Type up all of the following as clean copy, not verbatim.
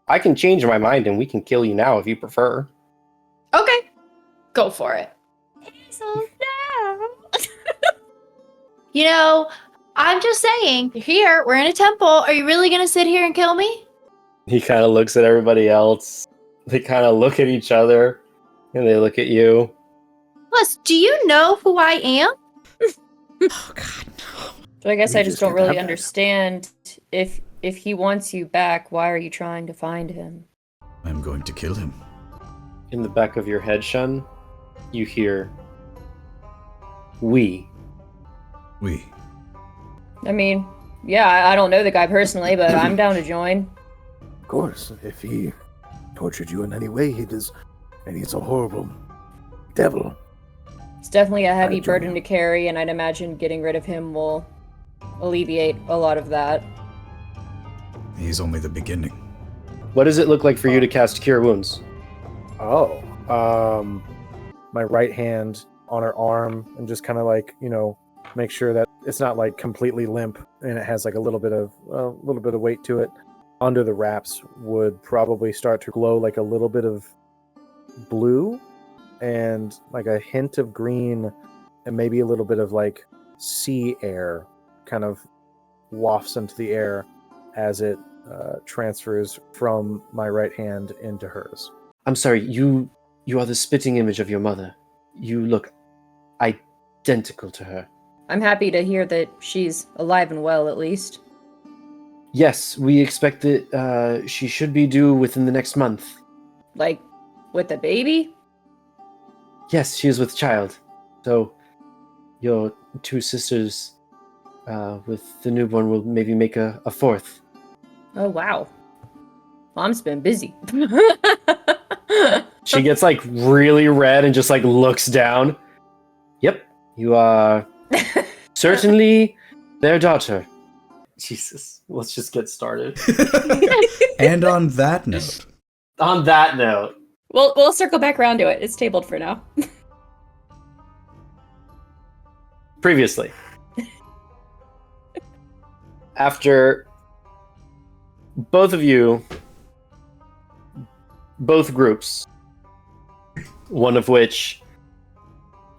I can change my mind and we can kill you now if you prefer. Okay. Go for it. So no. You know, I'm just saying, you're here, we're in a temple. Are you really gonna sit here and kill me? He kind of looks at everybody else. They kind of look at each other, and they look at you. Plus, do you know who I am? Oh God, no. So I guess We I just just don't can't have really that. understand if he wants you back, why are you trying to find him? I'm going to kill him. In the back of your head, Shun, you hear, we. I mean, yeah, I don't know the guy personally, but I'm down to join. Of course, if he tortured you in any way, he's a horrible devil. It's definitely a heavy I'd join burden him. to carry, and I'd imagine getting rid of him will alleviate a lot of that. He's only the beginning. What does it look like for you to cast Cure Wounds? Oh, my right hand on her arm, and just kind of like, make sure that it's not like completely limp, and it has like a little bit of weight to it. Under the wraps would probably start to glow like a little bit of blue, and like a hint of green, and maybe a little bit of like sea air kind of wafts into the air as it transfers from my right hand into hers. I'm sorry, you are the spitting image of your mother. You look identical to her. I'm happy to hear that she's alive and well, at least. Yes, we expect that she should be due within the next month. Like, with the baby? Yes, she is with child. So, your two sisters with the newborn will maybe make a fourth. Oh, wow. Mom's been busy. She gets like really red and just like looks down. Yep, you are certainly their daughter. Jesus, let's just get started. And on that note, On that note, We'll circle back around to it. It's tabled for now. previously, after both of you, both groups, one of which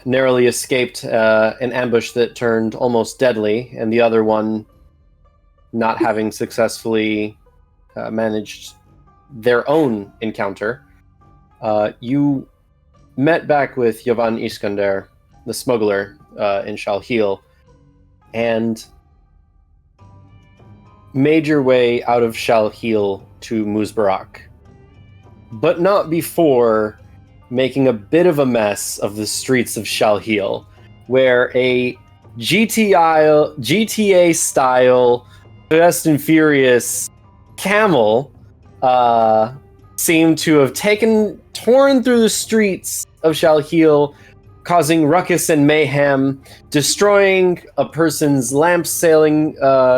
narrowly escaped an ambush that turned almost deadly, and the other one not having successfully managed their own encounter, you met back with Yavan Iskander, the smuggler in Shalheel, and made your way out of Shalheel to Muzbarak. But not before making a bit of a mess of the streets of Shalheel, where a GTA-style Fast and Furious camel seemed to have torn through the streets of Shalheel, causing ruckus and mayhem, destroying a person's lamp sailing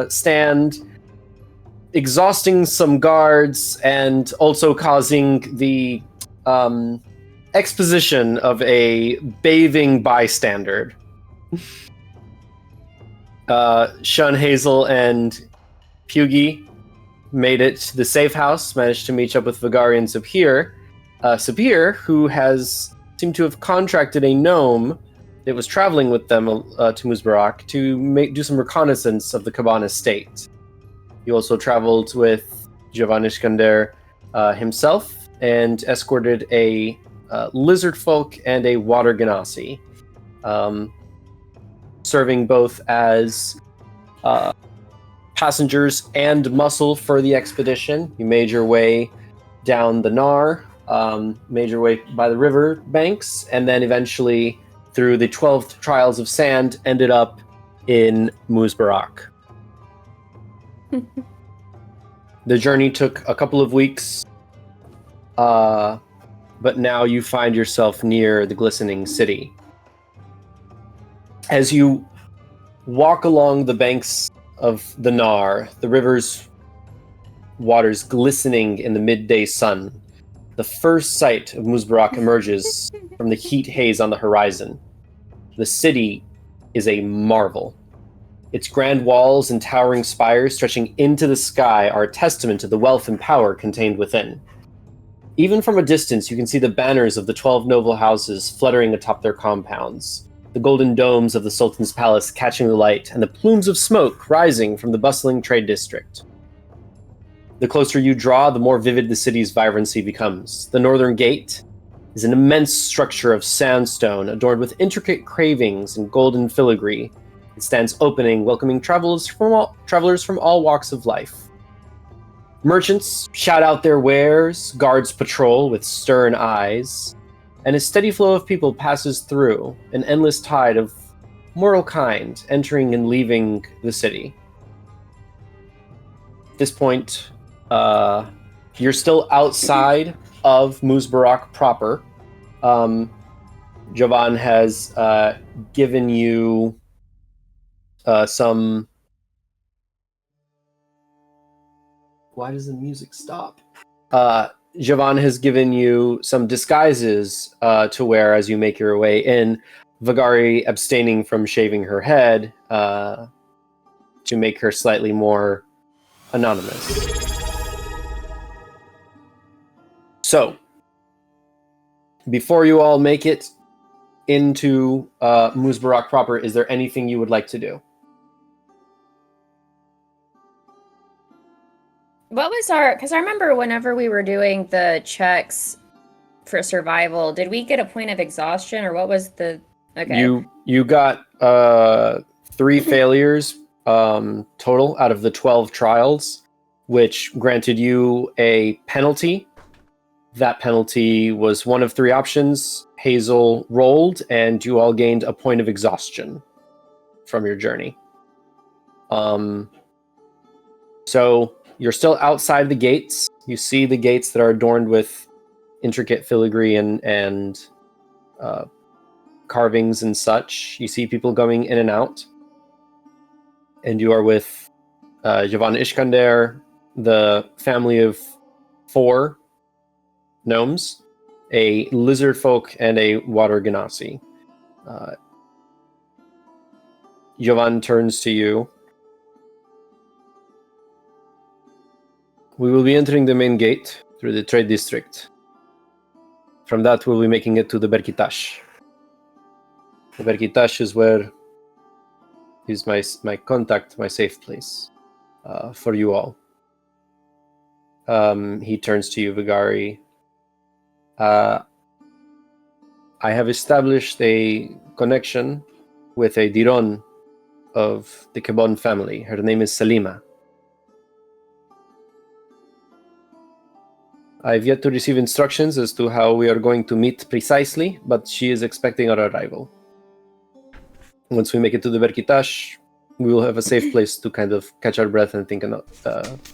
stand, exhausting some guards, and also causing the exposition of a bathing bystander. Shun, Hazel, and Pugy made it to the safe house, managed to meet up with Vagarian Sabir, who has seemed to have contracted a gnome that was traveling with them to Muzbarak to do some reconnaissance of the Kaban estate. He also traveled with Javan Iskander himself and escorted a lizard folk and a water ganassi, serving both as passengers and muscle for the expedition. You made your way down the Nar, made your way by the river banks, and then eventually through the 12 trials of sand ended up in Muzbarak. The journey took a couple of weeks, but now you find yourself near the glistening city. As you walk along the banks of the Nar, the river's waters glistening in the midday sun, the first sight of Muzbarak emerges from the heat haze on the horizon. The city is a marvel. Its grand walls and towering spires stretching into the sky are a testament to the wealth and power contained within. Even from a distance, you can see the banners of the 12 noble houses fluttering atop their compounds, the golden domes of the Sultan's palace catching the light, and the plumes of smoke rising from the bustling trade district. The closer you draw, the more vivid the city's vibrancy becomes. The northern gate is an immense structure of sandstone adorned with intricate carvings and golden filigree. It stands opening, welcoming travelers from all walks of life. Merchants shout out their wares, guards patrol with stern eyes, and a steady flow of people passes through, an endless tide of mortal kind entering and leaving the city. At this point, you're still outside of Muzbarak proper. Jovan has given you some... Why does the music stop? Jovan has given you some disguises to wear as you make your way in. Vagari abstaining from shaving her head to make her slightly more anonymous. So, before you all make it into Muzbarak proper, is there anything you would like to do? What was our... Because I remember whenever we were doing the checks for survival, did we get a point of exhaustion, or what was the... Okay. You got 3 failures total out of the 12 trials, which granted you a penalty. That penalty was one of 3 options. Hazel rolled, and you all gained a point of exhaustion from your journey. So you're still outside the gates. You see the gates that are adorned with intricate filigree and carvings and such. You see people going in and out. And you are with Javan Ishkander, the family of 4 gnomes, a lizard folk, and a water ganassi. Jovan turns to you. We will be entering the main gate through the trade district. From that, we'll be making it to the Berkitash. The Berkitash is where is my contact, my safe place for you all. He turns to you, Vagari. I have established a connection with a Diron of the Kebon family. Her name is Salima. I've yet to receive instructions as to how we are going to meet precisely, but she is expecting our arrival. Once we make it to the Berkitash, we will have a safe place to kind of catch our breath and think about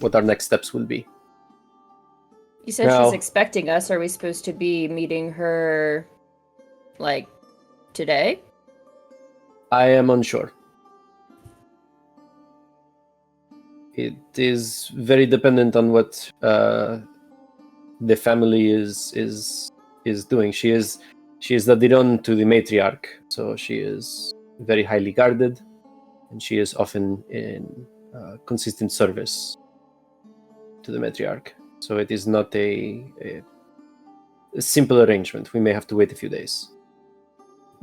what our next steps will be. You said Now, she's expecting us. Are we supposed to be meeting her, like, today? I am unsure. It is very dependent on what the family is doing. She is the Diron to the matriarch, so she is very highly guarded, and she is often in consistent service to the matriarch. So it is not a simple arrangement. We may have to wait a few days.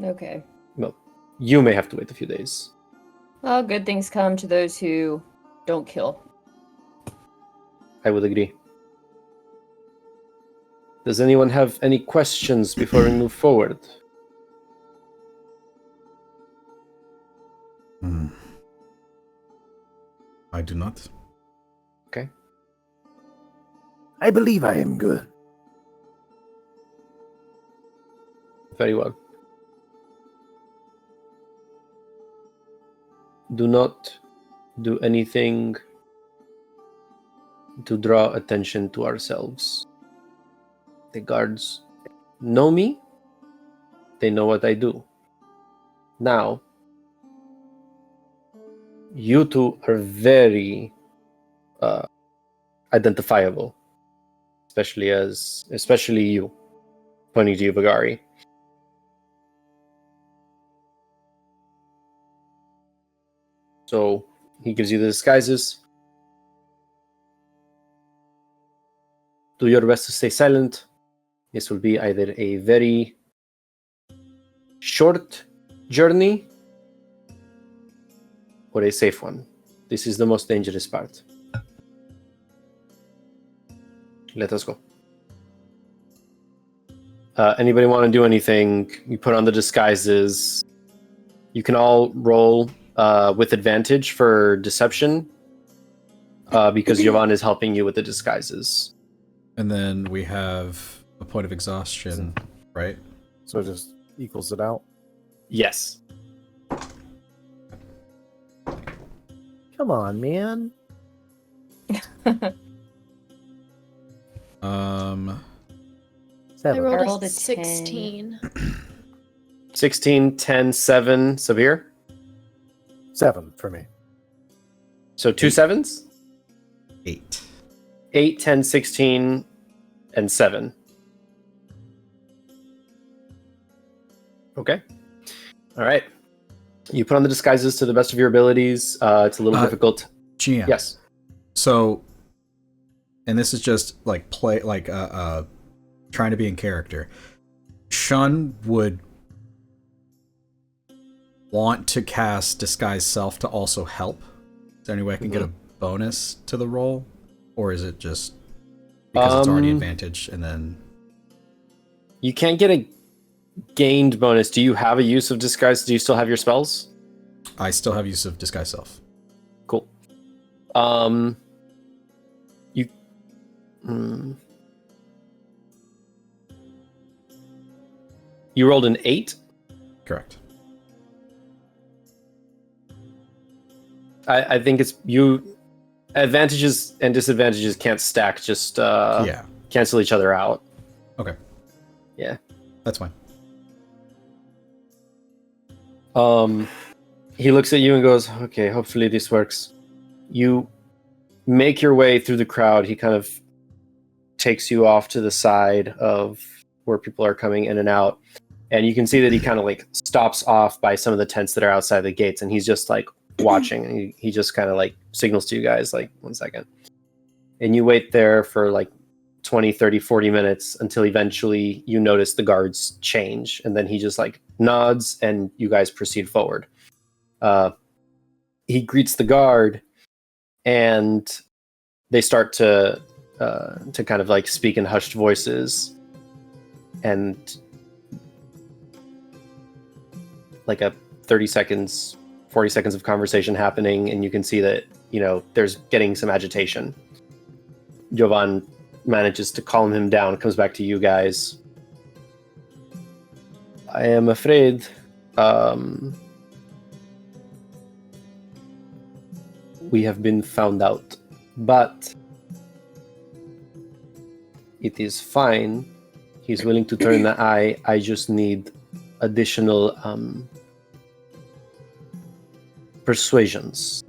Okay. Well, you may have to wait a few days. Well, good things come to those who don't kill. I would agree. Does anyone have any questions before we move forward? I do not. Okay. I believe I am good. Very well. Do not do anything to draw attention to ourselves. The guards know me. They know what I do. Now, you two are very identifiable, especially you, pointing to you, Vagari. So he gives you the disguises. Do your best to stay silent. This will be either a very short journey or a safe one. This is the most dangerous part. Let us go. Anybody want to do anything? You put on the disguises. You can all roll with advantage for deception because Jovan is helping you with the disguises. And then we have a point of exhaustion, right? So it just equals it out. Yes. Come on, man. I 7. rolled rolled a a 10. 16. 16, 10, 7, Sabir. 7 for me. So 2 sevens? 8. 8, 10, 16, and 7. Okay. All right. You put on the disguises to the best of your abilities. It's a little difficult. GM. Yes. So, and this is just like trying to be in character. Shun would want to cast Disguise Self to also help. Is there any way I can get a bonus to the roll? Or is it just because it's already advantage and then... You can't get a gained bonus. Do you have a use of disguise? Do you still have your spells? I still have use of Disguise Self. Cool. You... You rolled an 8? Correct. I think it's you. Advantages and disadvantages can't stack. Just Yeah. cancel each other out. Okay. Yeah. That's fine. He looks at you and goes, "Okay, hopefully this works." You make your way through the crowd. He kind of takes you off to the side of where people are coming in and out, and you can see that he kind of like stops off by some of the tents that are outside the gates, and he's just like watching, and he just kind of like signals to you guys like 1 second, and you wait there for like 20, 30, 40 minutes until eventually you notice the guards change, and then he just like nods and you guys proceed forward. He greets the guard and they start to kind of like speak in hushed voices, and like a 30 seconds 40 seconds of conversation happening, and you can see that, you know, there's getting some agitation. Jovan manages to calm him down, comes back to you guys. I am afraid we have been found out, but it is fine. He's willing to turn the eye. I just need additional persuasions.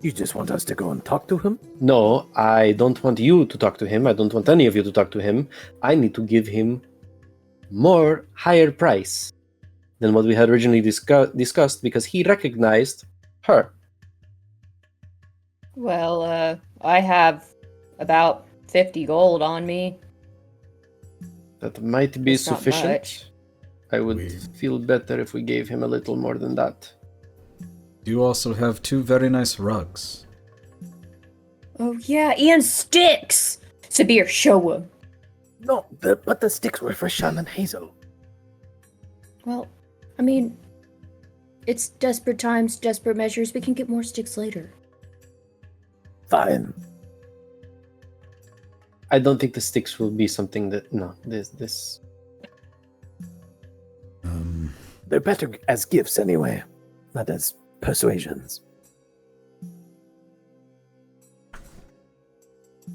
You just want us to go and talk to him? No, I don't want you to talk to him. I don't want any of you to talk to him. I need to give him more higher price than what we had originally discussed because he recognized her. Well, I have about 50 gold on me. That might be It's not sufficient. much. I would feel better if we gave him a little more than that. You also have 2 very nice rugs. Oh yeah, and sticks! Sabir, show him. No, but the sticks were for Sean and Hazel. Well, I mean, it's desperate times, desperate measures. We can get more sticks later. Fine. I don't think the sticks will be something that... No, this... They're better as gifts anyway, not as persuasions.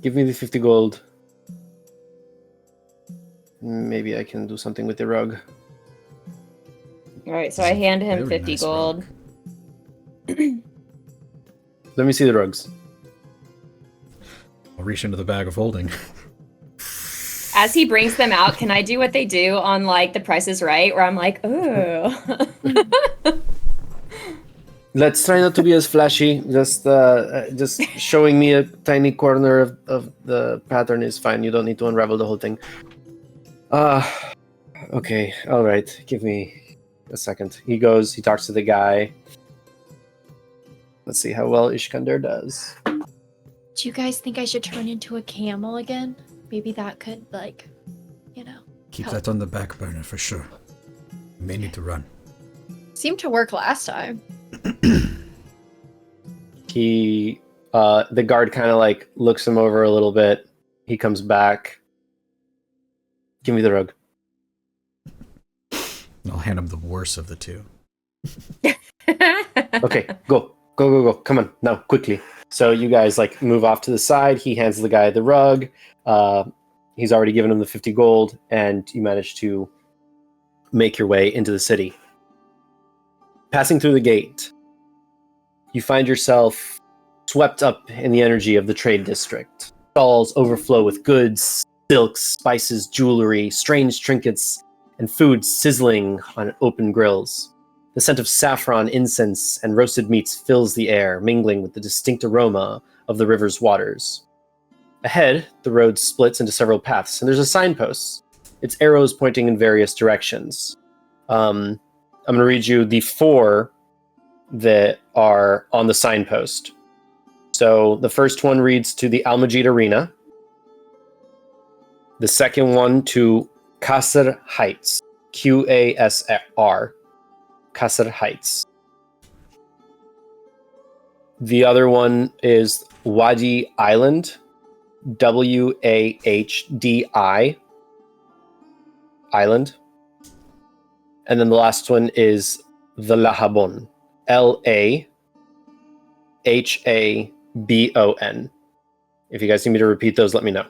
Give me the 50 gold. Maybe I can do something with the rug. Alright, so I hand him Very 50 nice gold. rug. Let me see the rugs. I'll reach into the bag of holding. As he brings them out, can I do what they do on like The Price is Right, where I'm like, ooh. Let's try not to be as flashy. Just showing me a tiny corner of the pattern is fine. You don't need to unravel the whole thing. Okay, all right. Give me a second. He goes. He talks to the guy. Let's see how well Ishkandar does. Do you guys think I should turn into a camel again? Maybe that could, like, you know. Keep help. that on the back burner for sure. You may need to run. Seemed to work last time. He, the guard kind of like looks him over a little bit. He comes back. Give me the rug. I'll hand him the worst of the two. Okay, go. Come on, now, quickly. So you guys like move off to the side. He hands the guy the rug. He's already given him the 50 gold, and you manage to make your way into the city. Passing through the gate, you find yourself swept up in the energy of the trade district. Stalls overflow with goods, silks, spices, jewelry, strange trinkets, and food sizzling on open grills. The scent of saffron, incense, and roasted meats fills the air, mingling with the distinct aroma of the river's waters. Ahead, the road splits into several paths, and there's a signpost. Its arrows pointing in various directions. I'm going to read you the 4 that are on the signpost. So the first one reads to the Almajid Arena. The second one to Qasr Heights. Qasr. Qasr Heights. The other one is Wadi Island. Wahdi Island. And then the last one is the Lahabon. Lahhabon. If you guys need me to repeat those, let me know.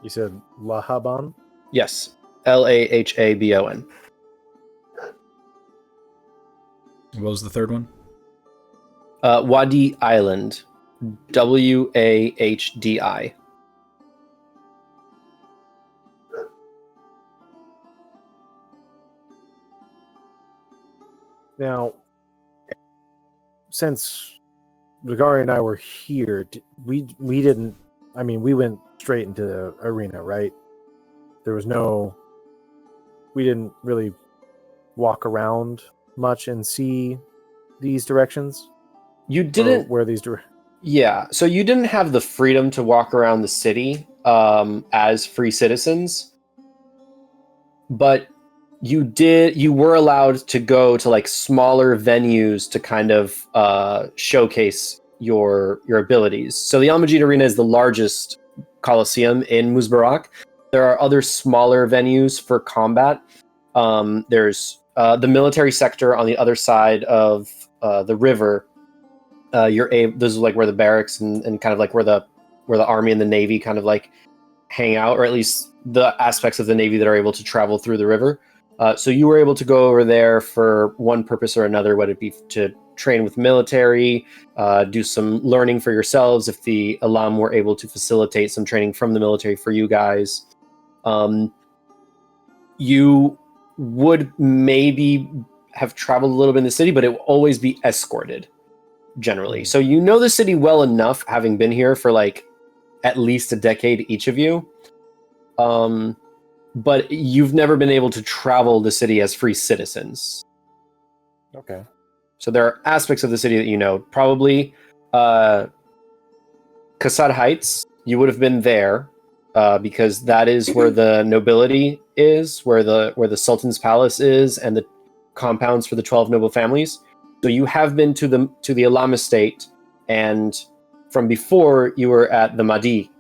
You said Lahabon? Yes. Lahabon. What was the third one? Wadi Island. Wahdi. Now, since Vigari and I were here, we didn't. I mean, we went straight into the arena, right? There was no. We didn't really walk around much and see these directions. You didn't. Where these Yeah, so you didn't have the freedom to walk around the city as free citizens, but you were allowed to go to like smaller venues to kind of showcase your abilities. So the Almajid Arena is the largest coliseum in Muzbarak. There are other smaller venues for combat. There's the military sector on the other side of the river. This is like where the barracks and kind of like where the army and the navy kind of like hang out, or at least the aspects of the navy that are able to travel through the river. So you were able to go over there for one purpose or another, whether it be to train with military, do some learning for yourselves if the Alam were able to facilitate some training from the military for you guys. You would maybe have traveled a little bit in the city, but it will always be escorted, generally. So you know the city well enough, having been here for like at least a decade, each of you. But you've never been able to travel the city as free citizens. Okay. So there are aspects of the city that you know. Probably Qasr Heights, you would have been there because that is where the nobility is, where the Sultan's palace is, and the compounds for the 12 noble families. So you have been to the Alam estate, and from before you were at the Mahdi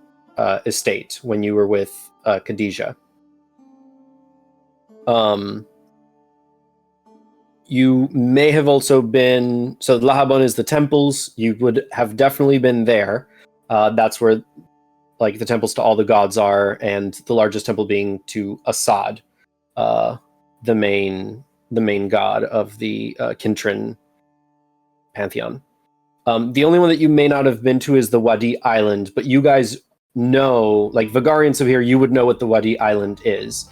estate when you were with Khadija. You may have also been, so Lahabon is the temples. You would have definitely been there. That's where like the temples to all the gods are, and the largest temple being to Assad, the main god of the Kintran pantheon. The only one that you may not have been to is the Wadi Island, but you guys know, like Vagarians of here, you would know what the Wadi Island is.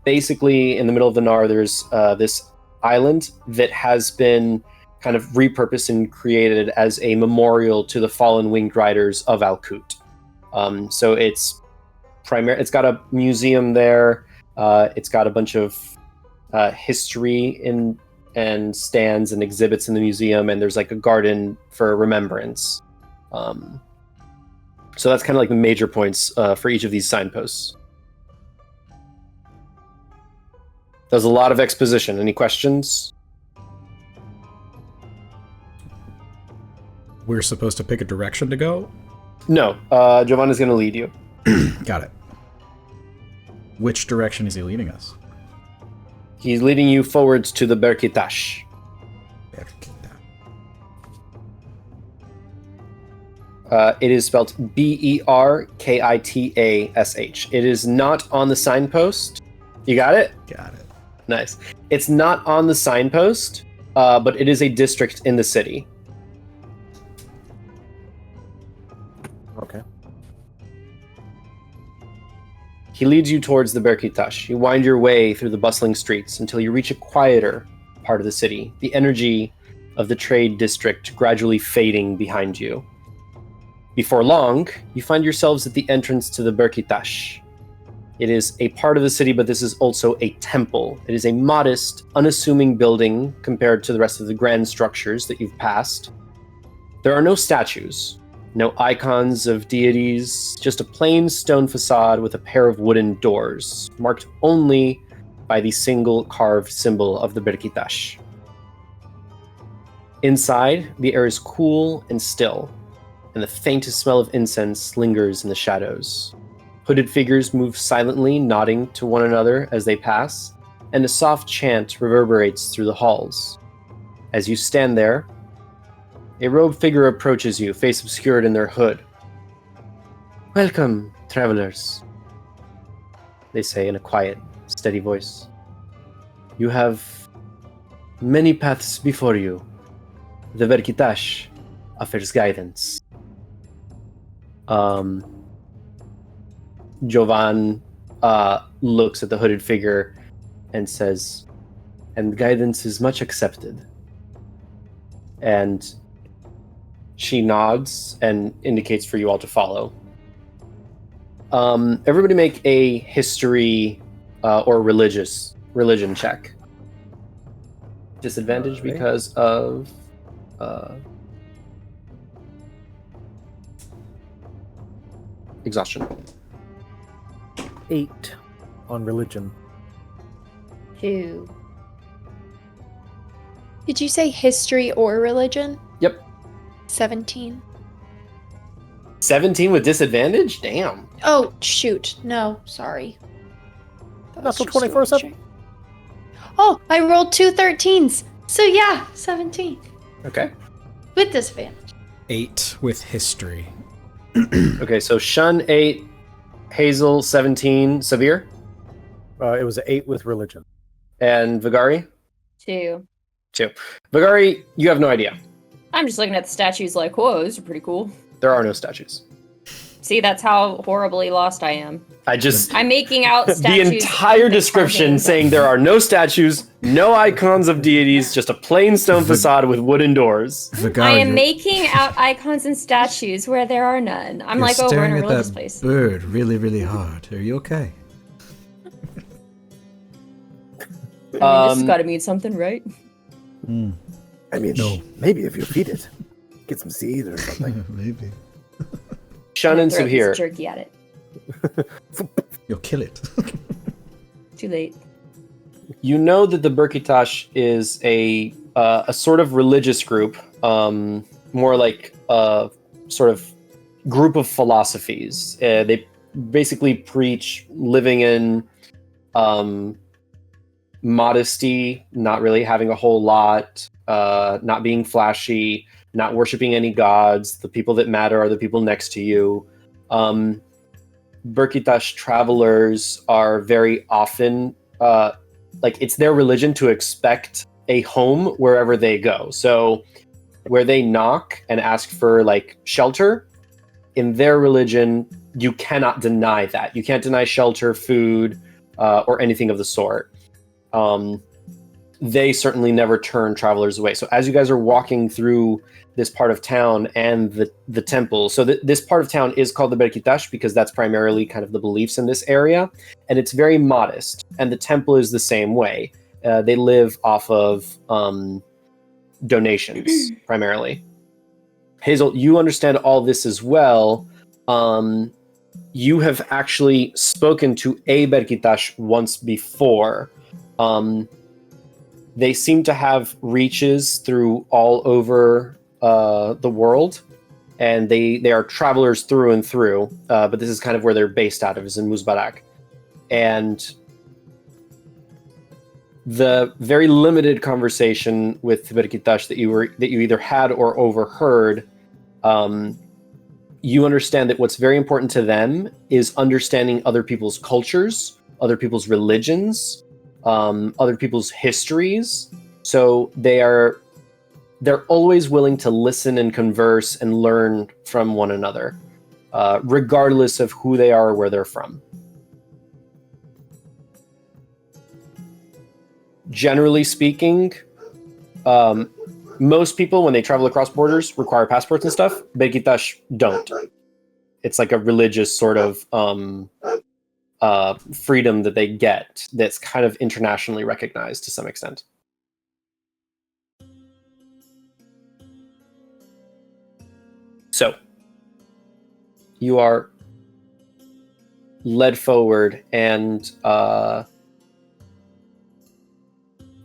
Basically, in the middle of the Nar, there's this island that has been kind of repurposed and created as a memorial to the fallen winged riders of Al-Kut. So it's got a museum there. It's got a bunch of history and stands and exhibits in the museum, and there's like a garden for remembrance. So that's kind of like the major points for each of these signposts. There's a lot of exposition. Any questions? We're supposed to pick a direction to go? No. Giovanna's going to lead you. Got it. Which direction is he leading us? He's leading you forwards to the Berkitash. It is spelled Berkitash. It is not on the signpost. You got it? Got it. Nice. It's not on the signpost, but it is a district in the city. Okay. He leads you towards the Berkitash. You wind your way through the bustling streets until you reach a quieter part of the city, the energy of the trade district gradually fading behind you. Before long, you find yourselves at the entrance to the Berkitash. It is a part of the city, but this is also a temple. It is a modest, unassuming building compared to the rest of the grand structures that you've passed. There are no statues, no icons of deities, just a plain stone facade with a pair of wooden doors, marked only by the single carved symbol of the Berkitash. Inside, the air is cool and still, and the faintest smell of incense lingers in the shadows. Hooded figures move silently, nodding to one another as they pass, and a soft chant reverberates through the halls. As you stand there, a robed figure approaches you, face obscured in their hood. "Welcome, travelers," they say in a quiet, steady voice. "You have many paths before you. The Berkitash offers guidance." Jovan looks at the hooded figure and says, "And guidance is much accepted." And she nods and indicates for you all to follow. Everybody make a history or religion check. Disadvantage because of exhaustion. 8 on religion. 2. Did you say history or religion? Yep. 17. 17 with disadvantage? Damn. Oh, shoot. No, sorry. That was Natural just 24 religion. Oh, I rolled 2 13s. So yeah, 17. Okay. With disadvantage. 8 with history. Okay, so Shun 8, Hazel 17, Sabir, It was an 8 with religion. and Vagari 2. 2. Vagari, you have no idea. I'm just looking at the statues like, whoa, those are pretty cool. There are no statues. See, that's how horribly lost I am. I'm making out the statues. entire that description carving. saying there are no statues, no icons of deities, just a plain stone facade with wooden doors. Vagari, I am you're- making out icons and statues where there are none. I'm you're like, oh, we're in staring a at religious that place. bird really, really hard. Are you okay? I mean, this has Um, got to mean something, right? I mean, No. maybe if you feed it, get some seed or something. Maybe. Shun and Throw a piece of Sabir, jerky at it. You'll kill it. Too late. you know that the Berkitash is a sort of religious group, more like a sort of group of philosophies. They basically preach living in modesty, not really having a whole lot, not being flashy, not worshiping any gods. The people that matter are the people next to you. Berkitash travelers are very often like it's their religion to expect a home wherever they go. So where they knock and ask for like shelter, in their religion, you cannot deny that. You can't deny shelter, food, or anything of the sort. They certainly never turn travelers away. So as you guys are walking through this part of town and the temple, so this part of town is called the Berkitash because that's primarily kind of the beliefs in this area, and it's very modest. And the temple is the same way. They live off of donations primarily. Hazel, you understand all this as well. You have actually spoken to a Berkitash once before. They seem to have reaches through all over the world, and they are travelers through and through. But this is kind of where they're based out of, is in Muzbarak. And the very limited conversation with the Berkitash that you either had or overheard, you understand that what's very important to them is understanding other people's cultures, other people's religions, other people's histories. So they're always willing to listen and converse and learn from one another, regardless of who they are or where they're from. Generally speaking, most people, when they travel across borders, require passports and stuff. Berkitash don't. It's like a religious sort of freedom that they get that's kind of internationally recognized to some extent. So, you are led forward, and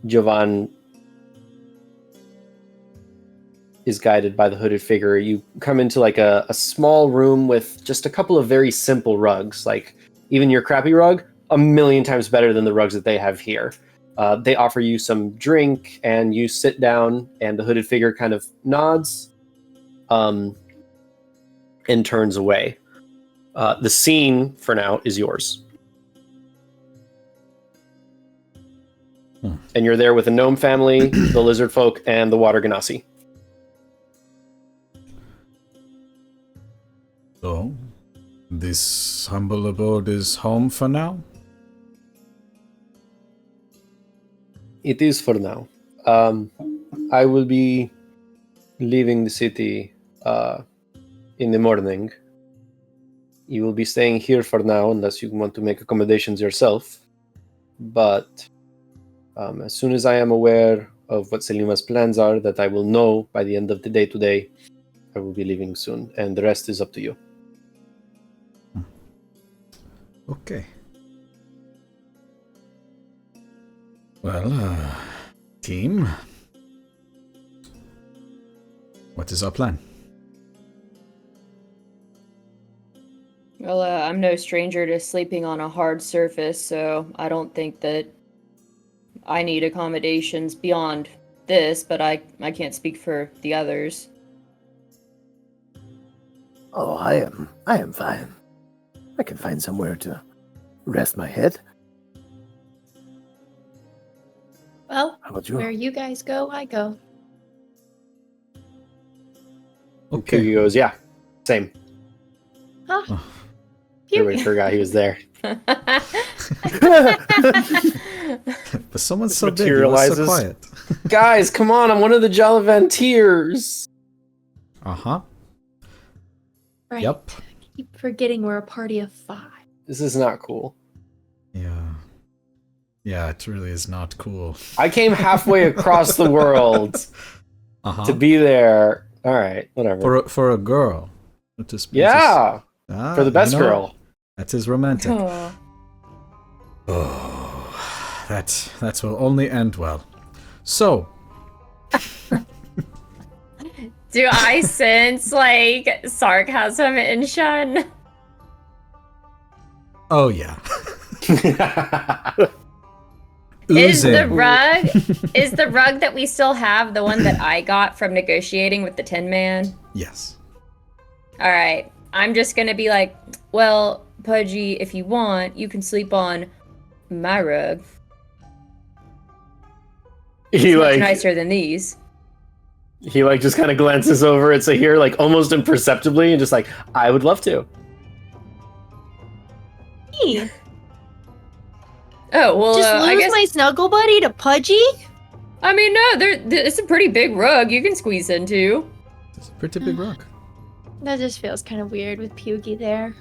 Jovan is guided by the hooded figure. You come into like a small room with just a couple of very simple rugs. Like, even your crappy rug, 1,000,000 times better than the rugs that they have here. They offer you some drink, and you sit down, and the hooded figure kind of nods and turns away. The scene, for now, is yours. And you're there with the gnome family, the lizard folk, and the water ganassi. So, this humble abode is home for now? It is for now. I will be leaving the city in the morning. You will be staying here for now, unless you want to make accommodations yourself. But as soon as I am aware of what Selima's plans are, that I will know by the end of the day today, I will be leaving soon, and the rest is up to you. Okay. Well, team, what is our plan? Well, I'm no stranger to sleeping on a hard surface, so I don't think that I need accommodations beyond this, but I can't speak for the others. Oh, I am fine. I can find somewhere to rest my head. Well, How about you? where you guys go, I go. Okay. He goes, yeah, same. Huh? Oh. Everybody forgot he was there. But someone's so big, he was so Materializes. quiet. Guys, come on, I'm one of the Galavantiers. Uh-huh. Right. Yep. Keep forgetting we're a party of 5. This is not cool. Yeah. Yeah, it really is not cool. I came halfway across the world Uh-huh. to be there. All right, whatever. For a girl. Yeah, Ah, for the best you know, girl. That is romantic. Oh. Oh, that will only end well. So, Do I sense, like, sarcasm in Shun? oh yeah. Is the Oozing. rug is the rug that we still have the one that I got from negotiating with the Tin Man? Yes. All right. I'm just gonna be like, well, Pudgy, if you want, you can sleep on my rug. he It's much like nicer than these. he like just kind of glances over at Sahir like almost imperceptibly and just like, I would love to. me? Oh well, Just I lose guess. my snuggle buddy to Pudgy? I mean, no, it's a pretty big rug you can squeeze into. It's a pretty big rock. That just feels kind of weird with Puggy there.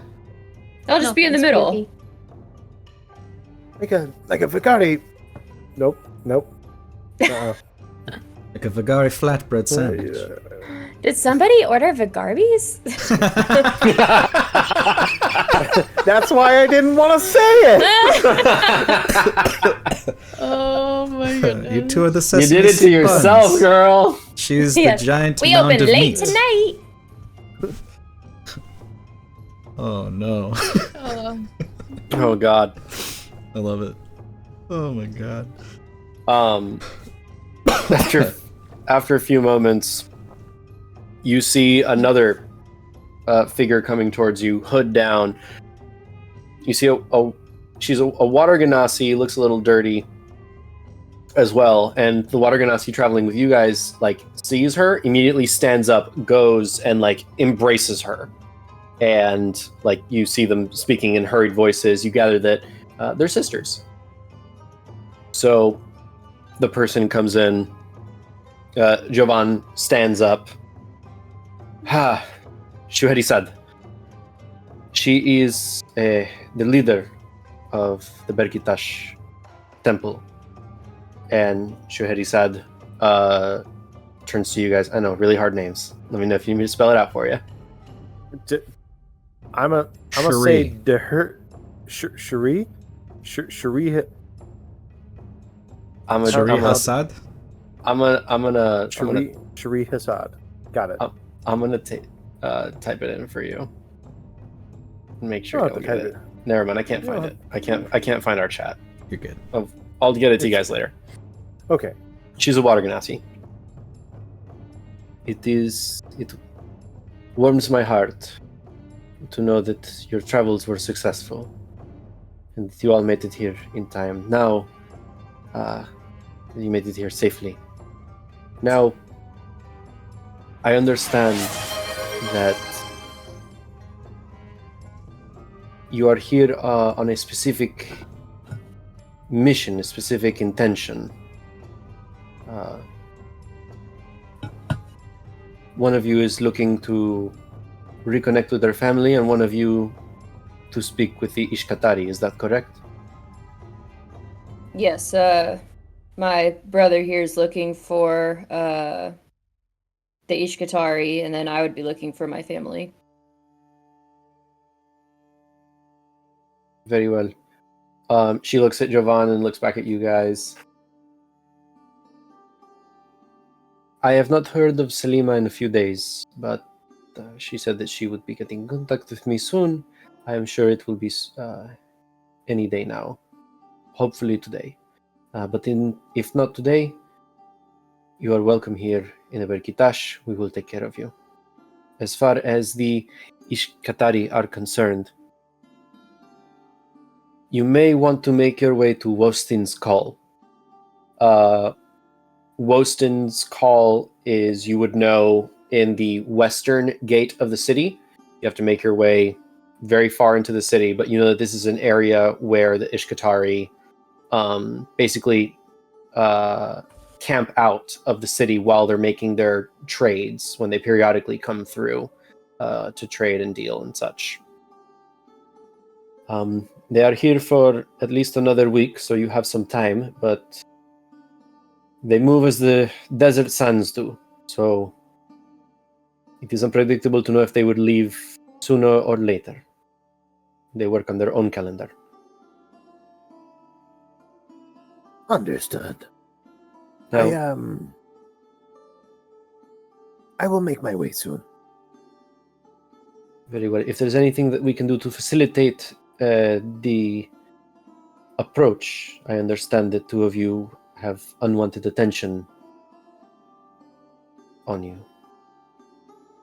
I'll just No be in the offense, middle. Puggy. Like a Vicari. Nope. Uh-uh. Like a Vagari flatbread sandwich. Did somebody order Vagarbis? That's why I didn't want to say it. Oh my goodness. You two are the You sesame did it to seed yourself, buns. girl. She's Yes. the giant We mound open of late meat. tonight. Oh no. Oh God. I love it. Oh my god. After a few moments, you see another figure coming towards you, hood down. You see she's a water ganassi, looks a little dirty as well, and the water ganassi traveling with you guys sees her, immediately stands up, goes and embraces her, and you see them speaking in hurried voices. You gather that they're sisters. So the person comes in. Jovan stands up. Shuheri-sad. She is the leader of the Berkitash temple. And Shuheri-sad turns to you guys. I know, really hard names. Let me know if you need me to spell it out for you. I'm gonna say Deher Shuri. Shari Hassad? Shuri Hassad. Got it. I'm gonna type it in for you. Make sure Oh, you don't get it. Never mind, I can't find it. I can't find our chat. You're good. I'll get it to you guys later. Okay. She's a water ganassi. It warms my heart to know that your travels were successful and that you all made it here in time. Now, you made it here safely. Now, I understand that you are here on a specific mission, a specific intention. One of you is looking to reconnect with their family, and one of you to speak with the Ishkatari. Is that correct? Yes, my brother here is looking for the Ishkatari, and then I would be looking for my family. Very well. She looks at Jovan and looks back at you guys. I have not heard of Selima in a few days, but she said that she would be getting in contact with me soon. I am sure it will be any day now. Hopefully today. But if not today, you are welcome here in Berkitash. We will take care of you. As far as the Ishkatari are concerned, you may want to make your way to Wostin's Call. Wostin's Call is, you would know, in the western gate of the city. You have to make your way very far into the city, but you know that this is an area where the Ishkatari basically camp out of the city while they're making their trades, when they periodically come through to trade and deal and such. They are here for at least another week, so you have some time, but they move as the desert sands do, so it is unpredictable to know if they would leave sooner or later. They work on their own calendar. Understood. Now, I will make my way soon. very well. If there's anything that we can do to facilitate the approach, I understand that two of you have unwanted attention on you.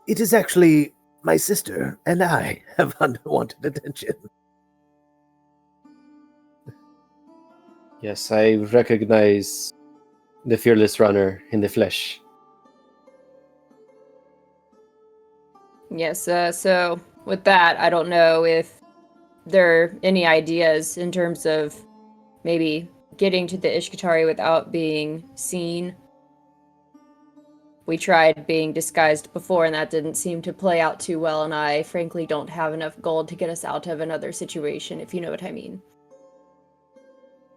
It is actually my sister and I have unwanted attention. Yes, I recognize the fearless runner in the flesh. Yes, so with that, I don't know if there are any ideas in terms of maybe getting to the Ishkatari without being seen. We tried being disguised before, and that didn't seem to play out too well, and I frankly don't have enough gold to get us out of another situation, if you know what I mean.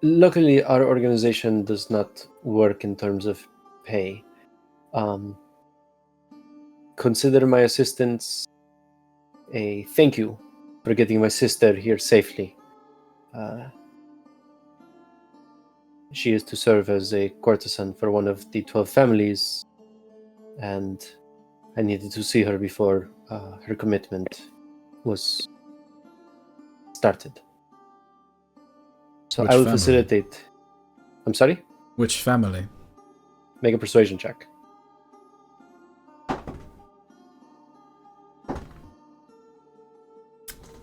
Luckily, our organization does not work in terms of pay. Consider my assistance a thank you for getting my sister here safely. She is to serve as a courtesan for one of the 12 families, and I needed to see her before her commitment was started. So Which I will family? facilitate. I'm sorry? Which family? Make a persuasion check.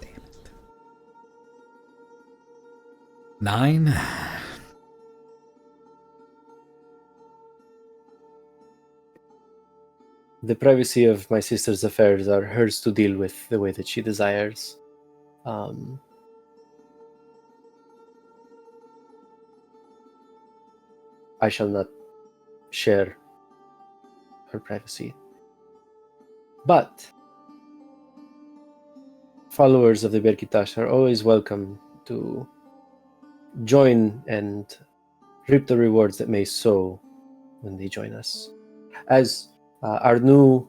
Damn it. 9? The privacy of my sister's affairs are hers to deal with the way that she desires. I shall not share her privacy. But followers of the Berkitash are always welcome to join and reap the rewards that may sow when they join us. As our new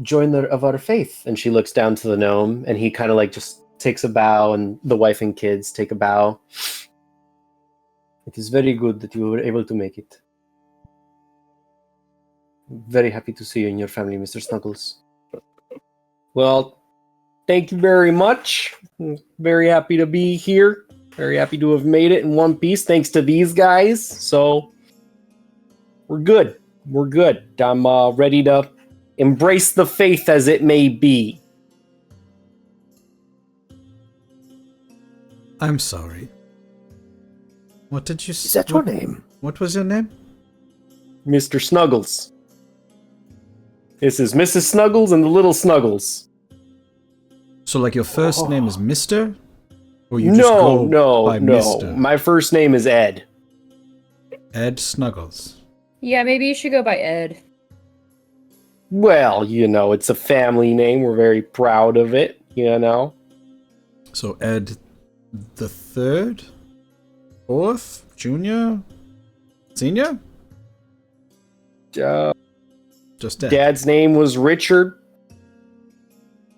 joiner of our faith. And she looks down to the gnome, and he kind of like just takes a bow, and the wife and kids take a bow. It is very good that you were able to make it. Very happy to see you and your family, Mr. Snuggles. Well, thank you very much. Very happy to be here. Very happy to have made it in one piece thanks to these guys. So, we're good. We're good. I'm ready to embrace the faith as it may be. I'm sorry. What did you say? Is that your name? What was your name? Mr. Snuggles. This is Mrs. Snuggles and the little Snuggles. So, like, your first name is Mr.? Or you just go by no. Mr.? My first name is Ed. Ed Snuggles. Yeah, maybe you should go by Ed. Well, you know, it's a family name. We're very proud of it, you know. So, Ed the third? Fourth? Junior? Senior? Just Ed. Dad's name was Richard.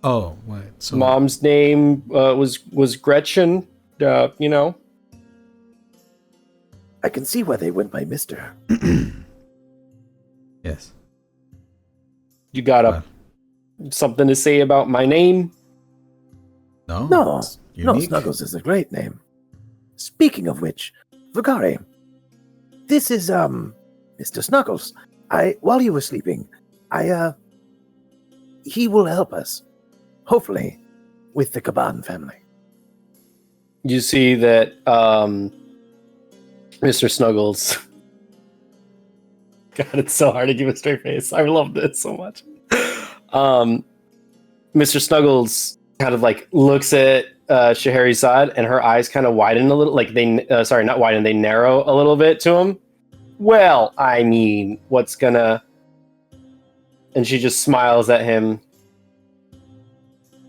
Oh, wait. So Mom's name was Gretchen. You know. I can see why they went by Mr. yes. You got something to say about my name? No, it's no, unique. Snuggles is a great name. Speaking of which, Vagari, this is Mr. Snuggles. While you were sleeping, he will help us, hopefully, with the Caban family. You see that Mr. Snuggles. God, it's so hard to give a straight face. I love this so much. Mr. Snuggles kind of like looks at Scheherazade, and her eyes kind of widen a little. Like not widen, they narrow a little bit to him. Well, I mean, what's gonna... And she just smiles at him.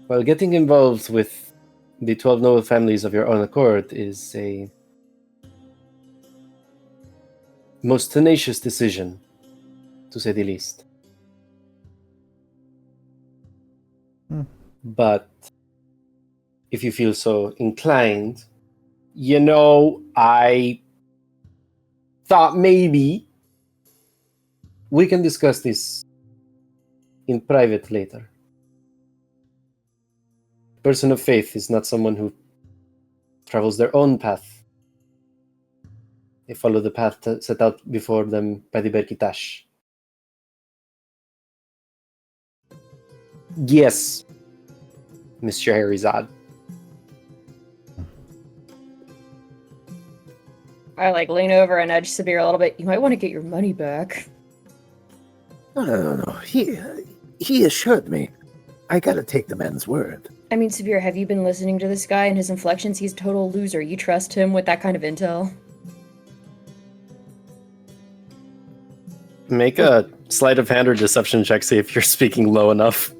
Well, getting involved with the 12 noble families of your own accord is a most tenacious decision, to say the least. But if you feel so inclined, you know, I thought maybe we can discuss this in private later. A person of faith is not someone who travels their own path. They follow the path set out before them by the Berkitash. Yes, Mr. Scheherazade. I lean over and nudge Sabir a little bit. You might want to get your money back. No. He assured me I gotta take the man's word. I mean, Severe, have you been listening to this guy and his inflections? He's a total loser. You trust him with that kind of intel? Make a sleight of hand or deception check, see if you're speaking low enough.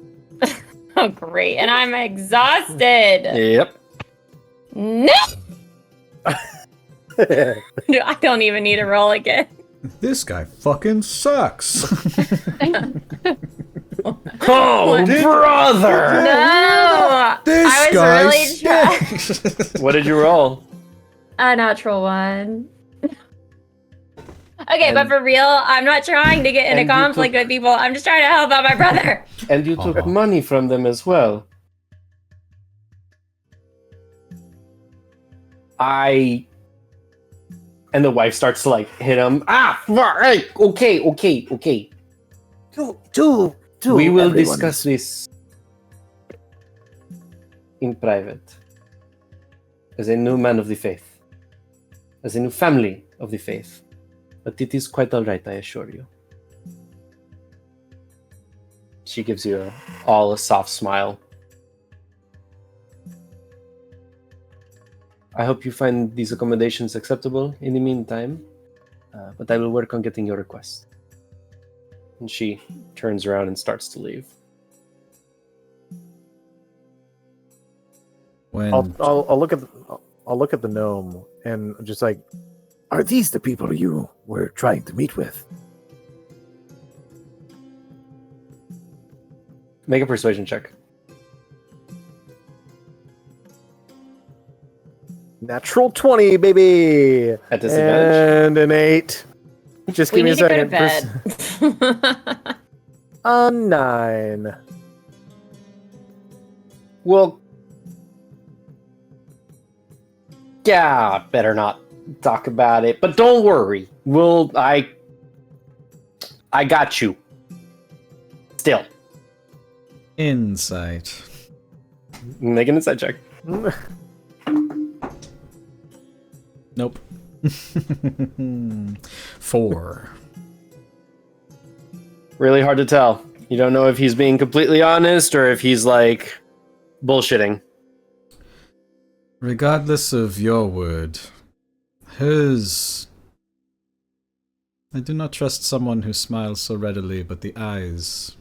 Oh, great. And I'm exhausted. Yep. No! I don't even need to roll again. This guy fucking sucks. Oh, brother! No! This I was guy really trying. stinks. What did you roll? A natural one. Okay, but for real, I'm not trying to get and into you conflict took- with people. I'm just trying to help out my brother. And you took Uh-oh. money from them as well. And the wife starts to like hit him. Hey, okay. To We will everyone. discuss this in private. As a new man of the faith. As a new family of the faith. But it is quite alright, I assure you. She gives you all a soft smile. I hope you find these accommodations acceptable in the meantime, but I will work on getting your request. And she turns around and starts to leave. When I'll look at the gnome and just like, Are these the people you were trying to meet with? Make a persuasion check. natural 20, baby, At disadvantage. and an 8. Just We give me a need to go to second. bed. A 9. Well, yeah, better not talk about it. But don't worry. I got you. Still. insight. Make an insight check. Nope. 4. Really hard to tell. You don't know if he's being completely honest or if he's like bullshitting. Regardless of your word, hers. I do not trust someone who smiles so readily, but the eyes.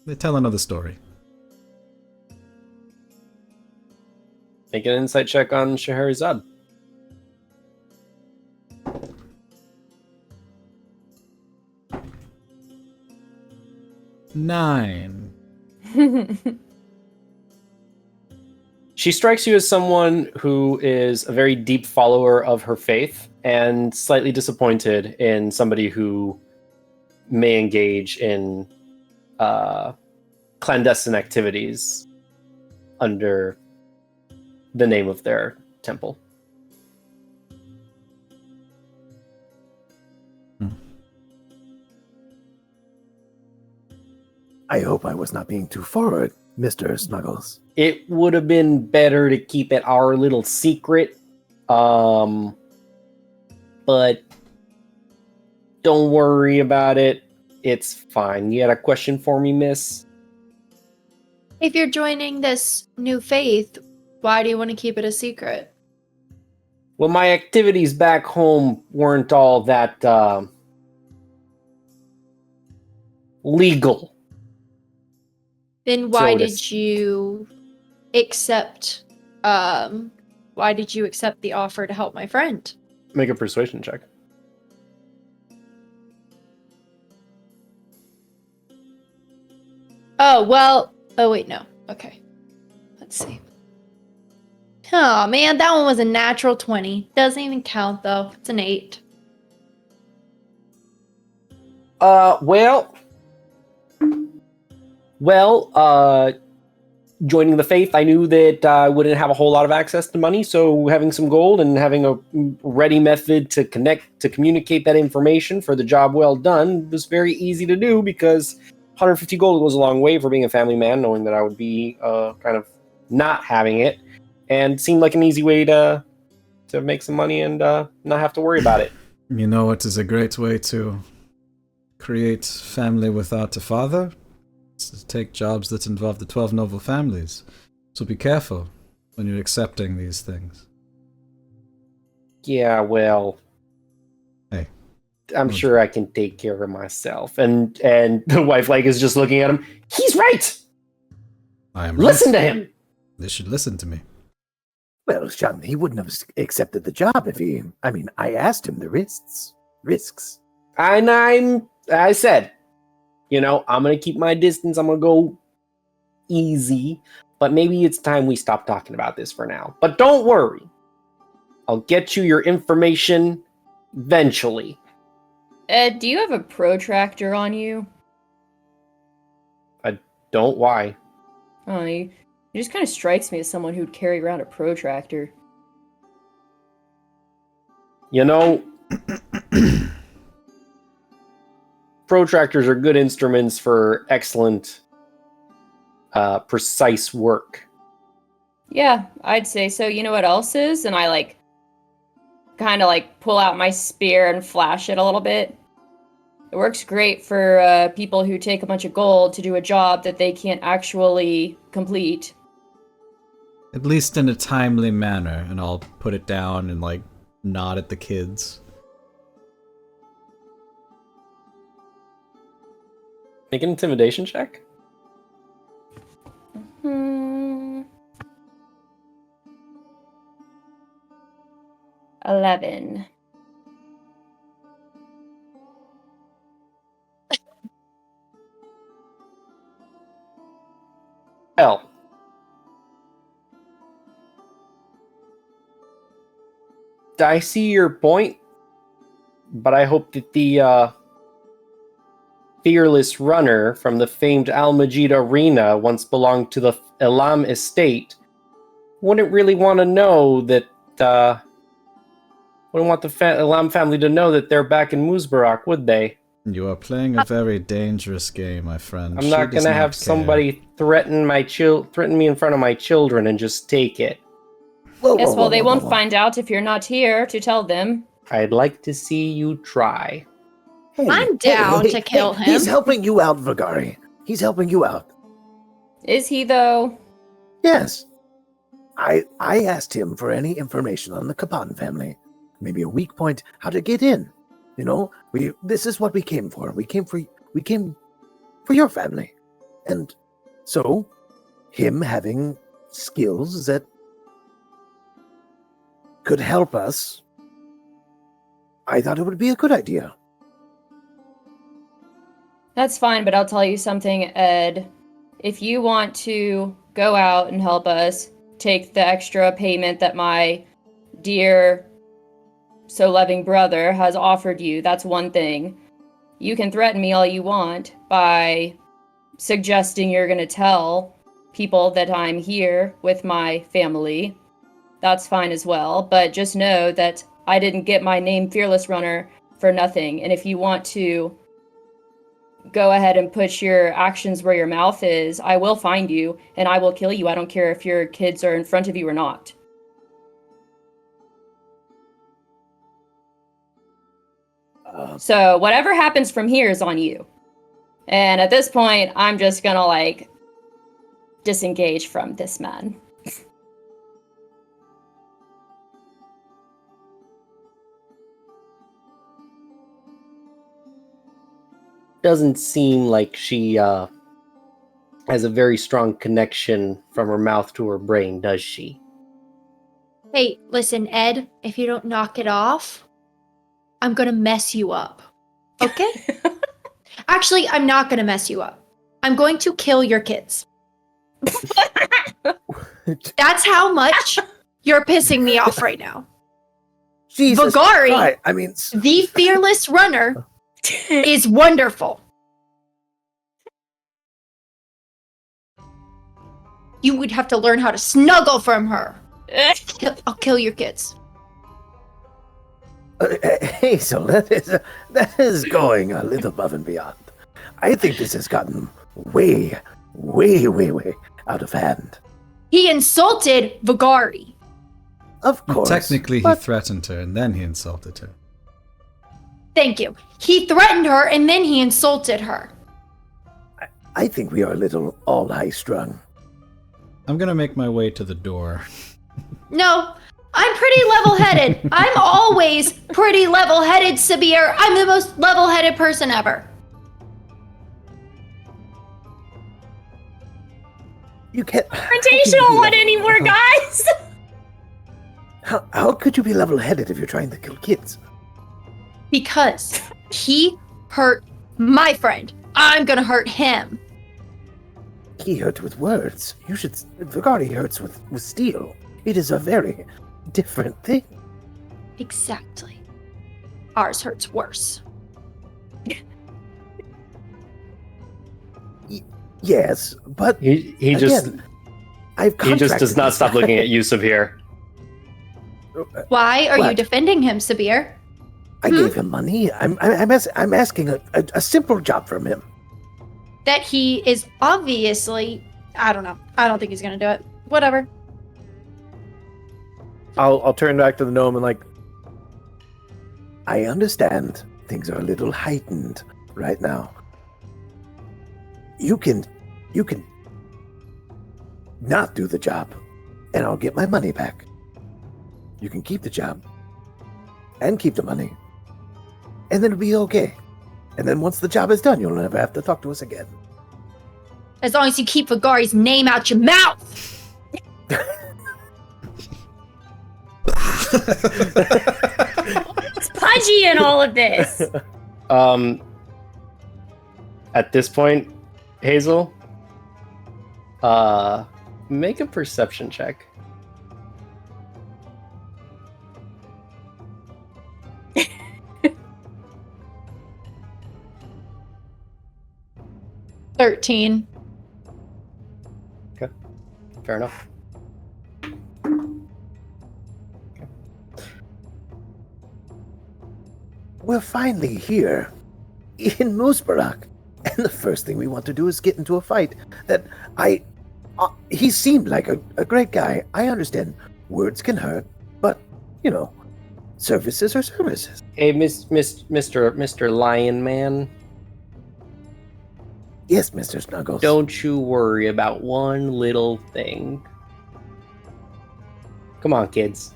They tell another story. Make an insight check on Scheherazade. Nine. She strikes you as someone who is a very deep follower of her faith and slightly disappointed in somebody who may engage in clandestine activities under the name of their temple. I hope I was not being too forward, Mr. Snuggles. It would have been better to keep it our little secret. But don't worry about it. It's fine. You had a question for me, miss? If you're joining this new faith, why do you want to keep it a secret? Well, my activities back home weren't all that legal. Then why So it did is- you accept why did you accept the offer to help my friend? Make a persuasion check. Oh wait, no. Okay. Let's see. Oh man, that one was a natural 20. Doesn't even count though. It's an 8. Joining the faith, I knew that I wouldn't have a whole lot of access to money, so having some gold and having a ready method to communicate that information for the job well done was very easy to do because 150 gold goes a long way for being a family man, knowing that I would be kind of not having it, and seemed like an easy way to make some money and not have to worry about it. You know what is a great way to create family without a father? to take jobs that involve the 12 noble families. So be careful when you're accepting these things. Yeah, well, Hey. I'm sure I can take care of myself. And the wife like is just looking at him. He's right. I am Listen right. to him. They should listen to me. Well, Sean, he wouldn't have accepted the job if he... I mean, I asked him the risks. I said, you know, I'm gonna keep my distance. I'm gonna go easy. But maybe it's time we stop talking about this for now. But don't worry. I'll get you your information eventually. Ed, do you have a protractor on you? Don't why. Oh, he just kind of strikes me as someone who'd carry around a protractor. You know, protractors are good instruments for excellent, precise work. Yeah, I'd say so. You know what else is? And I kind of pull out my spear and flash it a little bit. It works great for people who take a bunch of gold to do a job that they can't actually complete. At least in a timely manner, and I'll put it down and nod at the kids. Make an intimidation check. 11. Hell. I see your point, but I hope that the fearless runner from the famed Al-Majid Arena once belonged to the Elam estate wouldn't really want to know that, wouldn't want the Elam family to know that they're back in Muzbarak, would they? You are playing a very dangerous game, my friend. I'm not gonna have somebody threaten me in front of my children and just take it. Yes, well, they won't find out if you're not here to tell them. I'd like to see you try. I'm down to kill him. He's helping you out, Vagari. He's helping you out. Is he, though? Yes. I asked him for any information on the Kapan family. Maybe a weak point, how to get in. You know, this is what we came for. We came for your family. And so, him having skills that could help us, I thought it would be a good idea. That's fine, but I'll tell you something, Ed. If you want to go out and help us, take the extra payment that my dear, so loving brother has offered you, that's one thing. You can threaten me all you want by suggesting you're going to tell people that I'm here with my family. That's fine as well, but just know that I didn't get my name Fearless Runner for nothing, and if you want to go ahead and put your actions where your mouth is, I will find you, and I will kill you. I don't care if your kids are in front of you or not. So whatever happens from here is on you. And at this point, I'm just gonna, disengage from this man. Doesn't seem like she has a very strong connection from her mouth to her brain, does she? Hey, listen, Ed, if you don't knock it off, I'm gonna mess you up. Okay? Actually, I'm not gonna mess you up. I'm going to kill your kids. That's how much you're pissing me off right now. Jesus Vagari, Christ, I mean, the fearless runner, is wonderful. You would have to learn how to snuggle from her. I'll kill your kids. hey, so that is going a little above and beyond. I think this has gotten way out of hand. He insulted Vagari. Of course. Technically, but he threatened her, and then he insulted her. Thank you. He threatened her and then he insulted her. I think we are a little all high-strung. I'm gonna make my way to the door. No, I'm pretty level-headed. I'm always pretty level-headed, Sabir. I'm the most level-headed person ever. You can't... Confrontational one anymore, guys! How could you be level-headed if you're trying to kill kids? Because he hurt my friend. I'm gonna hurt him. He hurt with words. You should... Vigari hurts with steel. It is a very different thing. Exactly. Ours hurts worse. Yes, but He again, just I've he just does contracted not this stop guy. looking at you, Sabir. Why are you What? defending him, Sabir? I gave him money. I'm asking a simple job from him. That he is obviously... I don't know. I don't think he's gonna do it. Whatever. I'll turn back to the gnome and like, I understand things are a little heightened right now. You can not do the job, and I'll get my money back. You can keep the job and keep the money, and then it'll be okay. And then once the job is done, you'll never have to talk to us again. As long as you keep Vigari's name out your mouth! What's pudgy in all of this? At this point, Hazel, make a perception check. $13. Fair enough. We're finally here in Moosebarak, and the first thing we want to do is get into a fight. He seemed like a great guy. I understand words can hurt, but you know, services are services. Hey, Mr. Lion Man, Yes, Mr. Snuggles. don't you worry about one little thing. Come on, kids.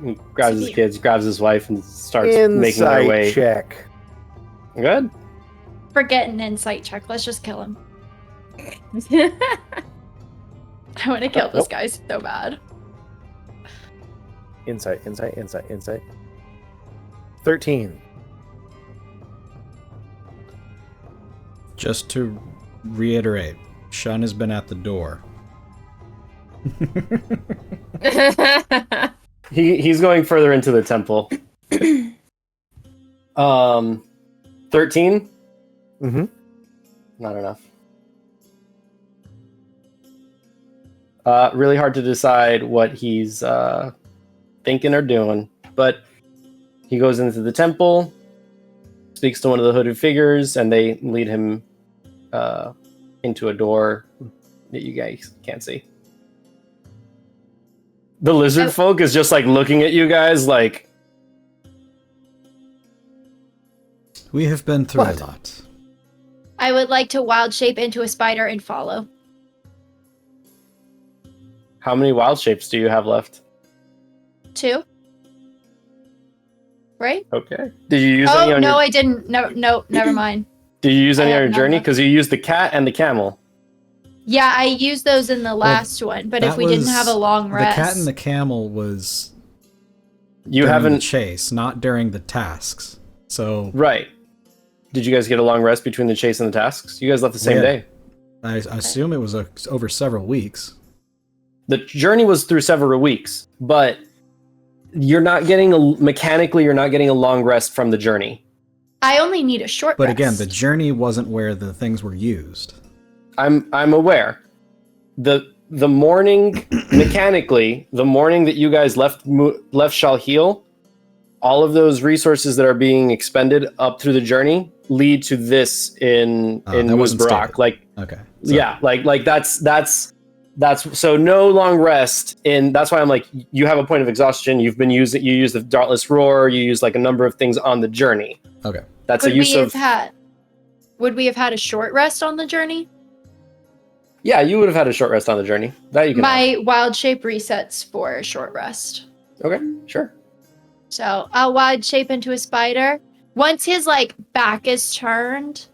He grabs his kids, grabs his wife, and starts making their insight way. check. Good. Forget an insight check. Let's just kill him. I want to kill this guy so bad. Insight. 13. Just to reiterate, Shun has been at the door. He's going further into the temple. 13? Mm-hmm. Not enough. Really hard to decide what he's thinking or doing, but he goes into the temple, speaks to one of the hooded figures, and they lead him into a door that you guys can't see. The lizard folk is just like looking at you guys like, We have been through What? a lot. I would like to wild shape into a spider and follow. how many wild shapes do you have left? 2. Right? Okay. Did you use any Oh, on no, your I didn't. No, never mind. Did you use any I on have your none journey? left. Because you used the cat and the camel. Yeah, I used those in the last one, but if That we didn't was- have a long rest... The cat and the camel was You during the haven't chase, not during the tasks. So right. Did you guys get a long rest between the chase and the tasks? You guys left the same Yeah. day. I assume it was over several weeks. The journey was through several weeks, but you're not getting mechanically. You're not getting a long rest from the journey. I only need a short But rest. again, the journey wasn't where the things were used. I'm aware. The morning mechanically, the morning that you guys left Shalheel, all of those resources that are being expended up through the journey lead to this in That wasn't Muzbarak. stated. Like Okay. yeah, like that's so no long rest. And that's why I'm like, you have a point of exhaustion. You use the Dauntless Roar. You use like a number of things on the journey. Okay. That's Could a use we of have had... would we have had a short rest on the journey? Yeah, you would have had a short rest on the journey. That you can have. My wild shape resets for a short rest. Okay, sure. So I'll wild shape into a spider. Once his like back is turned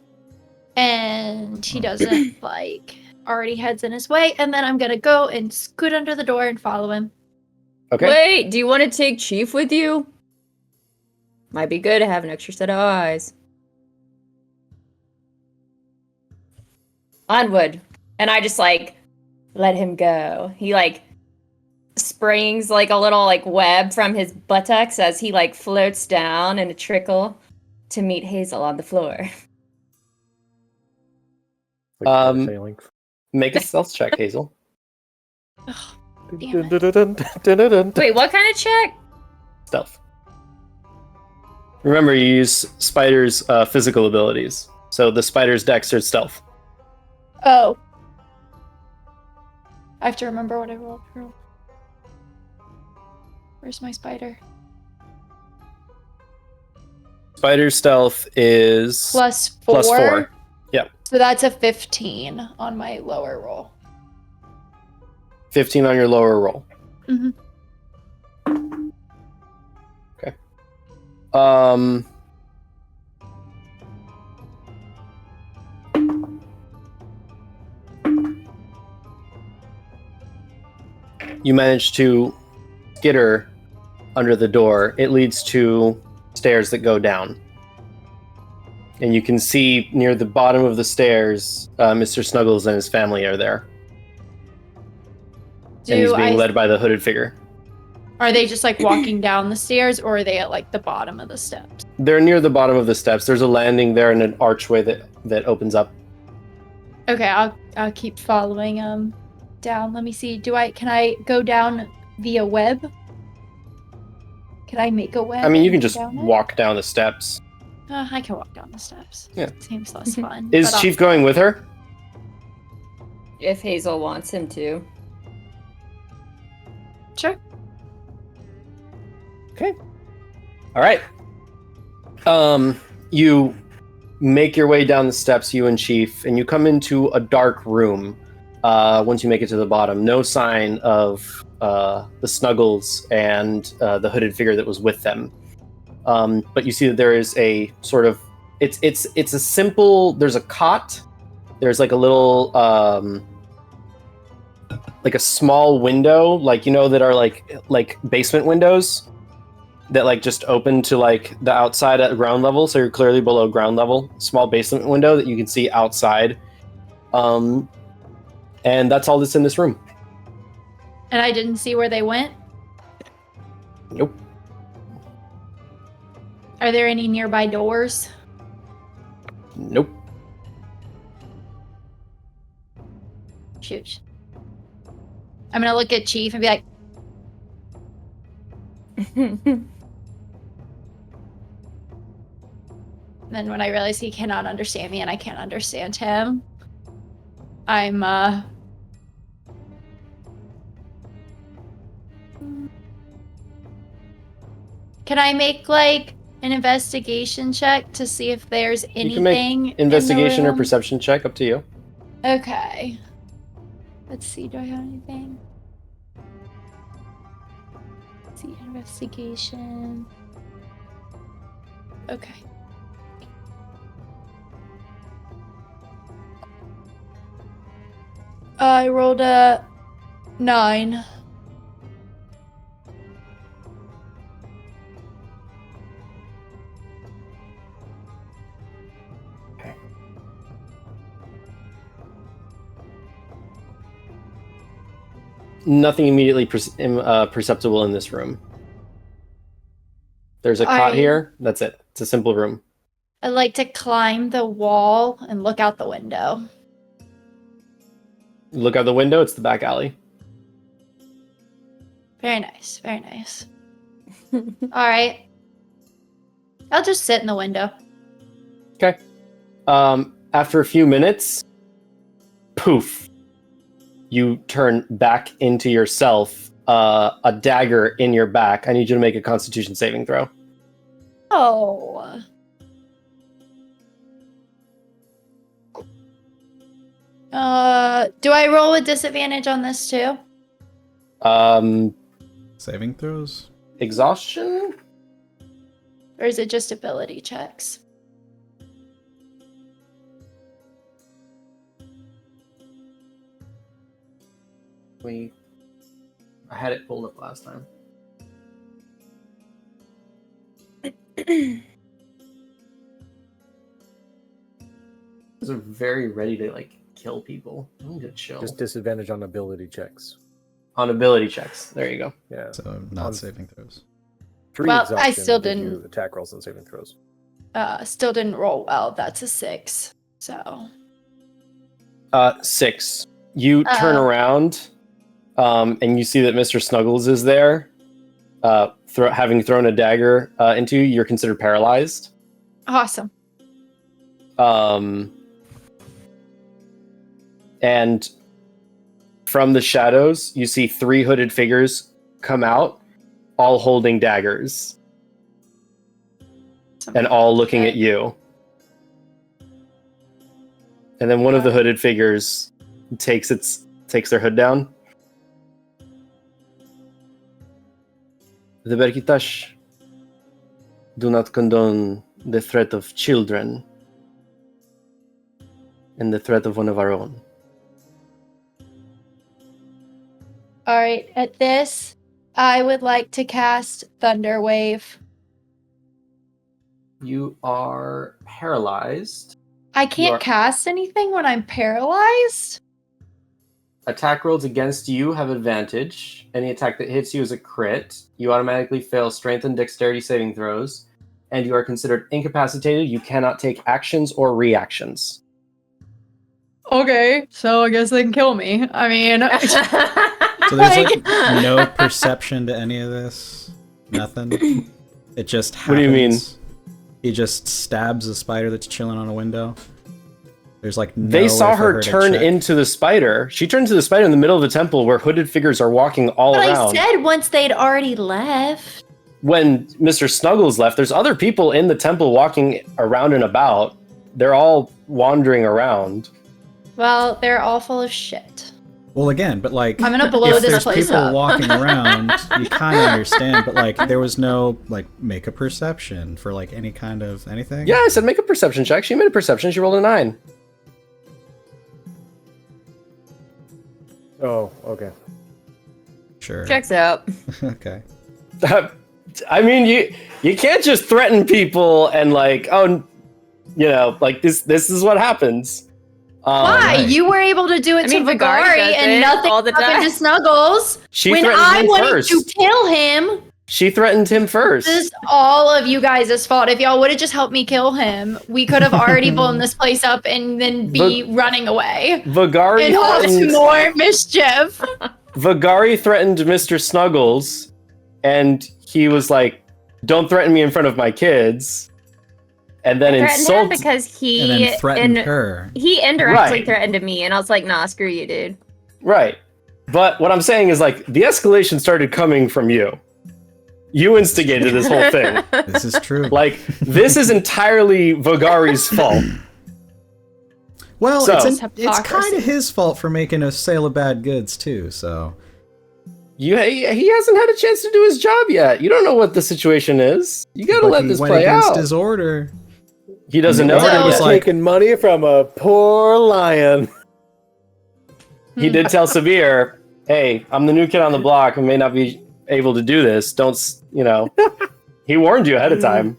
and he doesn't like already heads in his way, and then I'm gonna go and scoot under the door and follow him. Okay. Wait, do you want to take Chief with you? Might be good to have an extra set of eyes. Onward. And I just like let him go. He like springs like a little like web from his buttocks as he like floats down in a trickle to meet Hazel on the floor. Like sailing. Make a stealth check, Hazel. Damn Wait, what kind of check? Stealth. Remember, you use spider's physical abilities. So the spider's dex or stealth. Oh. I have to remember what I rolled. Where's my spider? Spider's stealth is +4. +4. Yep. So that's a 15 on my lower roll. 15 on your lower roll. Mhm. Okay. You manage to skitter under the door. It leads to stairs that go down. And you can see near the bottom of the stairs, Mr. Snuggles and his family are there. And he's being led by the hooded figure. Are they just like walking down the stairs, or are they at like the bottom of the steps? They're near the bottom of the steps. There's a landing there and an archway that opens up. Okay, I'll keep following down. Let me see. Can I go down via web? Can I make a web? I mean, you and can go just down it? walk down the steps. I can walk down the steps. Yeah. Seems less fun. Is but Chief going with her? If Hazel wants him to. Sure. Okay. All right. You make your way down the steps, you and Chief, and you come into a dark room. Once you make it to the bottom, no sign of the Snuggles and the hooded figure that was with them. But you see that there is a sort of it's a simple. There's a cot. There's like a little like a small window, like that are like basement windows that like just open to like the outside at ground level. So you're clearly below ground level. Small basement window that you can see outside. And that's all that's in this room. And I didn't see where they went. Nope. Are there any nearby doors? Nope. Shoot. I'm gonna look at Chief and be like, then when I realize he cannot understand me and I can't understand him, I'm Can I make like an investigation check to see if there's anything? You can make investigation or perception check, up to you. Okay. Let's see, do I have anything? Let's see, investigation. Okay. I rolled a 9. Nothing immediately perceptible in this room. There's a cot here. That's it. It's a simple room. I'd like to climb the wall and look out the window. Look out the window. It's the back alley. Very nice. Very nice. All right. I'll just sit in the window. Okay. After a few minutes, poof. You turn back into yourself, a dagger in your back. I need you to make a Constitution saving throw. Oh. Do I roll with disadvantage on this too? Saving throws? Exhaustion? Or is it just ability checks? I had it pulled up last time. They're very ready to like kill people. I need to chill. Just disadvantage on ability checks. On ability checks. There you go. Yeah. So not On- saving throws. 3 Well, I exhaustion still will give you didn't- attack rolls and saving throws. Still didn't roll well. That's a 6. So 6. You turn around, and you see that Mr. Snuggles is there, having thrown a dagger into you. You're considered paralyzed. awesome. And from the shadows, you see 3 hooded figures come out, all holding daggers, and all looking at you. And then one of the hooded figures takes their hood down. The Berkitash do not condone the threat of children and the threat of one of our own. All right. At this, I would like to cast Thunder Wave. You are paralyzed. I You can't are- cast anything when I'm paralyzed. Attack rolls against you have advantage. Any attack that hits you is a crit. You automatically fail strength and dexterity saving throws. And you are considered incapacitated. You cannot take actions or reactions. Okay, so I guess they can kill me. I mean, So there's like no perception to any of this? Nothing? It just happens? What do you mean? He just stabs a spider that's chilling on a window? There's like no They saw way for her to turn check? into the spider. She turned to the spider in the middle of the temple where hooded figures are walking all but around. I said once they'd already left. When Mr. Snuggles left, there's other people in the temple walking around and about. They're all wandering around. Well, they're all full of shit. Well, again, but like, I'm gonna blow if this there's place people up. walking around, you kind of understand. But like, there was no like make a perception for like any kind of anything. Yeah, I said make a perception check. She made a perception. She rolled a 9. Oh, okay. Sure. Checks out. Okay. I mean, you can't just threaten people and like, oh, you know, like this is what happens. Why? right. You were able to do it I mean, to Vigari Vigari does and it nothing all the happened time. to Snuggles. She When threatened I him wanted first. to kill him, She threatened him first. this is all of you guys' fault. If y'all would have just helped me kill him, we could have already blown this place up and then be running away Vigari and cause threatened, more mischief. Vigari threatened Mr. Snuggles, and he was like, "Don't threaten me in front of my kids." And then Threatened him insulted. because And he then threatened her. he indirectly Right. threatened me, and I was like, "Nah, screw you, dude." Right. But what I'm saying is like the escalation started coming from you. You instigated this whole thing. This is true. Like this is entirely Vigari's fault. Well, So- it's kind Hypocrisy. of his fault for making a sale of bad goods too. So He hasn't had a chance to do his job yet. You don't know what the situation is. You gotta But let he this went play against out. his order. He doesn't The know order that was yet. like- Taking money from a poor lion. He did tell Sabir, "Hey, I'm the new kid on the block. I may not be able to do this. He warned you ahead of time.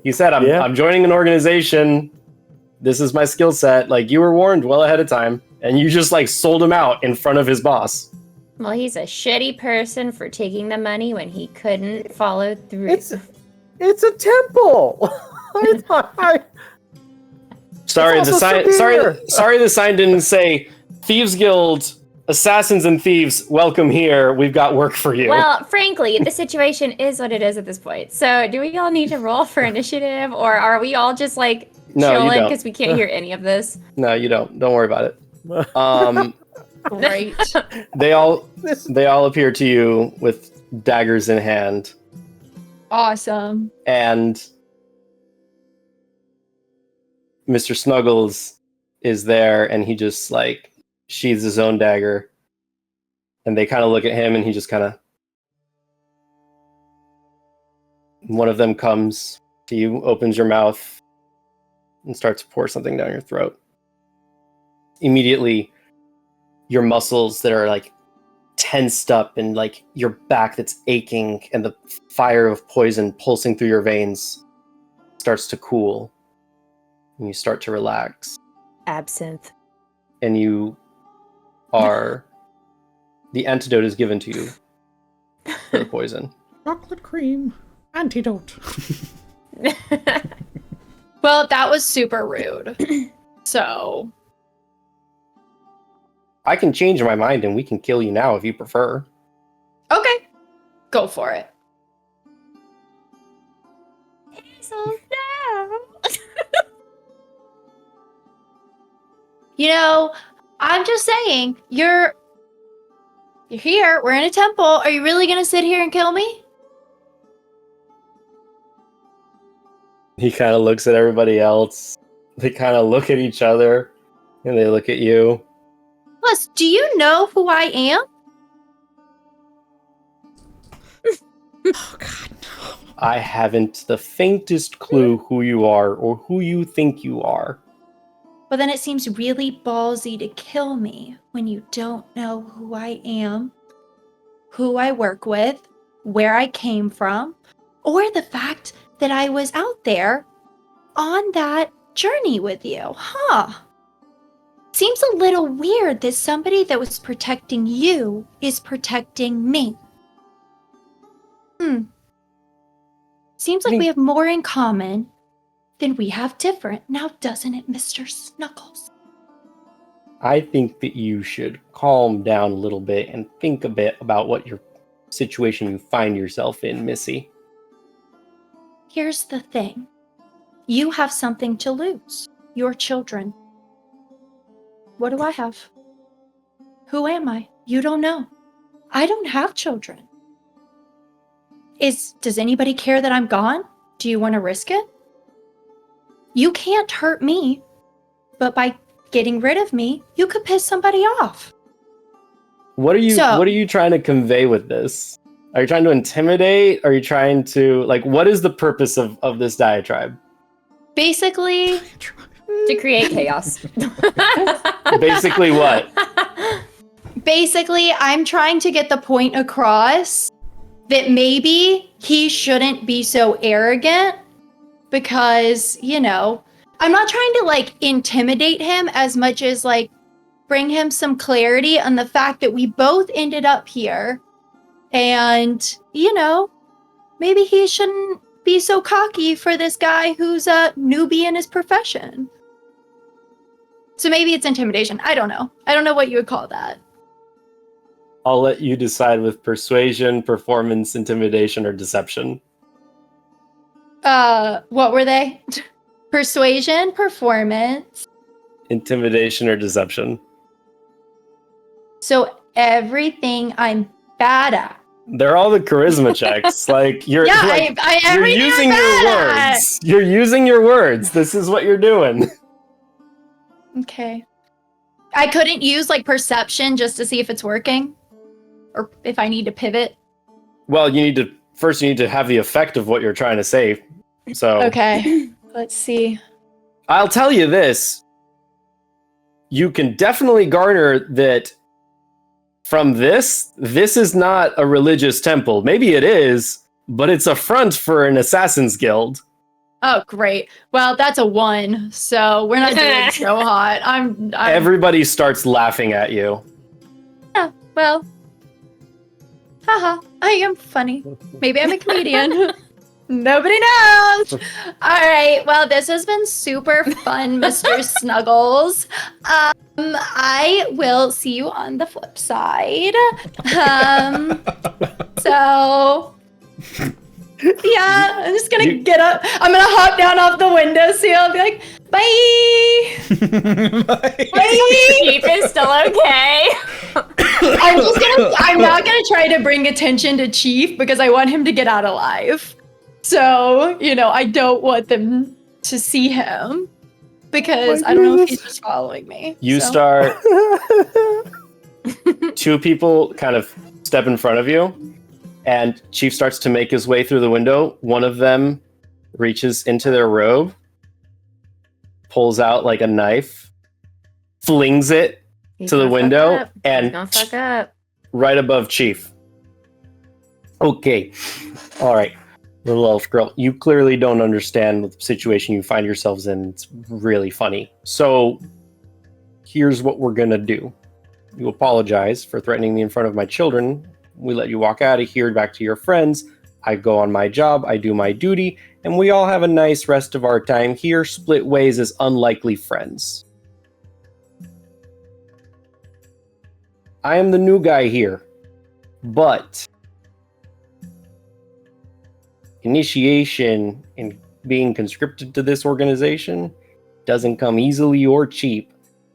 He said, Yeah. I'm joining an organization. This is my skill set. Like, you were warned well ahead of time. And you just, like, sold him out in front of his boss. Well, he's a shitty person for taking the money when he couldn't follow through. It's a temple. Sorry, It's the also sign. Sabir. Sorry, the sign didn't say Thieves Guild, Assassins and Thieves. Welcome here. We've got work for you. Well, frankly, the situation is what it is at this point. So, do we all need to roll for initiative, or are we all just like No, you chilling don't. because we can't hear any of this? No, you don't. Don't worry about it. Great. They all appear to you with daggers in hand, Awesome. and Mr. Snuggles is there, and he just like sheathes his own dagger, and they kind of look at him, and he just kind of. One of them comes to you, opens your mouth, and starts to pour something down your throat. Immediately, your muscles that are like tensed up and like your back that's aching and the fire of poison pulsing through your veins starts to cool. And you start to relax. Absinthe. And you are... the antidote is given to you for the poison. Chocolate cream. Antidote. Well, that was super rude. So... I can change my mind and we can kill you now if you prefer. Okay. Go for it. So no. You know, I'm just saying, you're here, we're in a temple. Are you really gonna sit here and kill me? He kind of looks at everybody else. They kind of look at each other and they look at you. Plus, do you know who I am? Oh God, no. I haven't the faintest clue who you are or who you think you are. Well, then it seems really ballsy to kill me when you don't know who I am, who I work with, where I came from, or the fact that I was out there on that journey with you, huh? Seems a little weird that somebody that was protecting you is protecting me. Seems like we have more in common than we have different, now doesn't it, Mr. Snuggles? I think that you should calm down a little bit and think a bit about what your situation you find yourself in, Missy. Here's the thing. You have something to lose. Your children. What do I have? Who am I? You don't know. I don't have children. Does anybody care that I'm gone? Do you want to risk it? You can't hurt me, but by getting rid of me, you could piss somebody off. What are you trying to convey with this? Are you trying to intimidate? Are you trying to what is the purpose of this diatribe? Basically, To create chaos. Basically what? Basically, I'm trying to get the point across that maybe he shouldn't be so arrogant because, I'm not trying to intimidate him as much as bring him some clarity on the fact that we both ended up here and, maybe he shouldn't be so cocky for this guy who's a newbie in his profession. So maybe it's intimidation. I don't know. I don't know what you would call that. I'll let you decide with persuasion, performance, intimidation, or deception. What were they? Persuasion, performance. Intimidation or deception. So everything I'm bad at. They're all the charisma checks. You're you're using your words. You're using your words. This is what you're doing. Okay. I couldn't use perception just to see if it's working? Or if I need to pivot? Well, you need to have the effect of what you're trying to say. So Okay. Let's see. I'll tell you this. You can definitely garner that from this is not a religious temple. Maybe it is, but it's a front for an assassin's guild. Oh, great. Well, that's a 1, so we're not doing so hot. I'm Everybody starts laughing at you. Yeah, well. Haha, I am funny. Maybe I'm a comedian. Nobody knows. All right. Well, this has been super fun, Mr. Snuggles. I will see you on the flip side. So yeah, I'm just gonna get up. I'm gonna hop down off the windowsill and be like, bye. Bye. Chief is still okay. I'm not gonna try to bring attention to Chief because I want him to get out alive. So, I don't want them to see him. because I don't know if he's just following me. You so. start. Two people kind of step in front of you, and Chief starts to make his way through the window. One of them reaches into their robe, pulls out like a knife, flings it He's to the gonna fuck window, up. He's and gonna fuck up. right above Chief. Okay. All right. Little elf girl, you clearly don't understand the situation you find yourselves in. It's really funny. So, here's what we're going to do. You apologize for threatening me in front of my children. We let you walk out of here back to your friends. I go on my job. I do my duty. And we all have a nice rest of our time here, split ways as unlikely friends. I am the new guy here. But initiation and being conscripted to this organization doesn't come easily or cheap,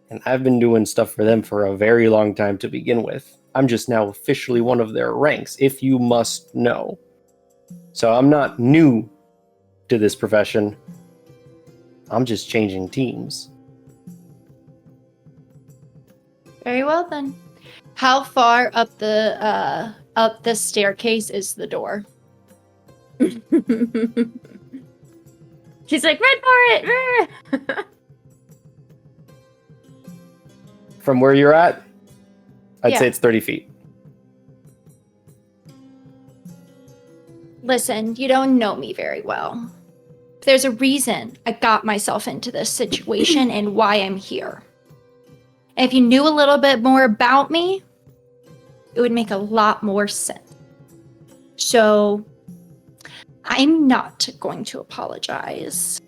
and I've been doing stuff for them for a very long time to begin with. I'm just now officially one of their ranks, if you must know. So I'm not new to this profession. I'm just changing teams. Very well then. How far up the staircase is the door? She's like, run for it! From where you're at, I'd Yeah. say it's 30 feet. Listen, you don't know me very well. There's a reason I got myself into this situation and why I'm here. And if you knew a little bit more about me, it would make a lot more sense. So, I'm not going to apologize.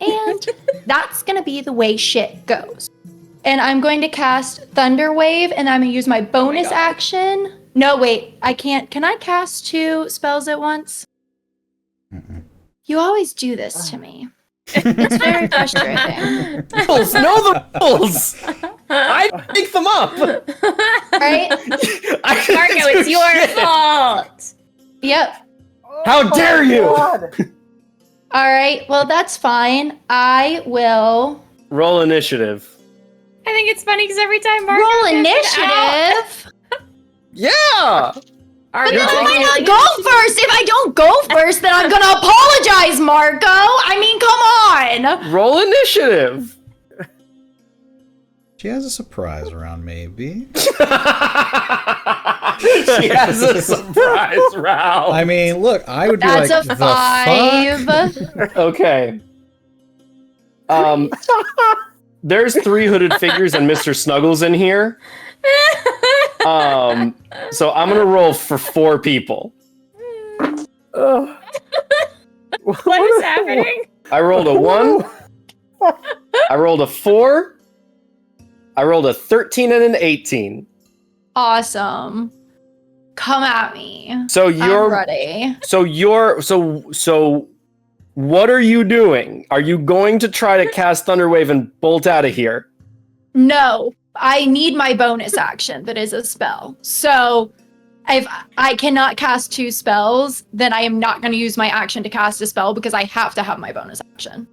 And that's going to be the way shit goes. And I'm going to cast Thunder Wave, and I'm going to use my bonus action. No, wait, I can't. Can I cast 2 spells at once? Mm-mm. You always do this to me. It's very frustrating. Rules, know the rules! I make them up! Right? I didn't Marco, do it's your shit. fault! Yep. How dare you! God. All right, well, that's fine. I will Roll initiative. I think it's funny because every time Marco roll gets it out- initiative. Yeah! Are But you then I taking might not it- go first. If I don't go first, then I'm gonna apologize, Marco. I mean, come on. Roll initiative! She has a surprise around, maybe. She has a surprise round. I mean, look, I would be That's like, a the 5. fuck? Okay. There's 3 hooded figures and Mr. Snuggles in here. So I'm gonna roll for 4 people. Ugh. What is happening? I rolled a 1. I rolled a 4. I rolled a 13 and an 18. Awesome. Come at me. So I'm you're ready. so what are you doing? Are you going to try to cast Thunderwave and bolt out of here? No, I need my bonus action that is a spell. So if I cannot cast 2 spells, then I am not going to use my action to cast a spell because I have to have my bonus action.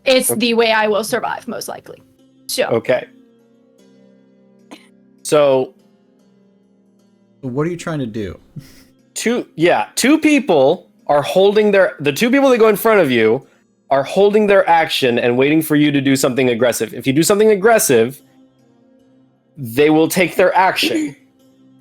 It's the way I will survive, most likely. So, Okay. So What are you trying to do? 2 people are holding the 2 people that go in front of you are holding their action and waiting for you to do something aggressive. If you do something aggressive, they will take their action.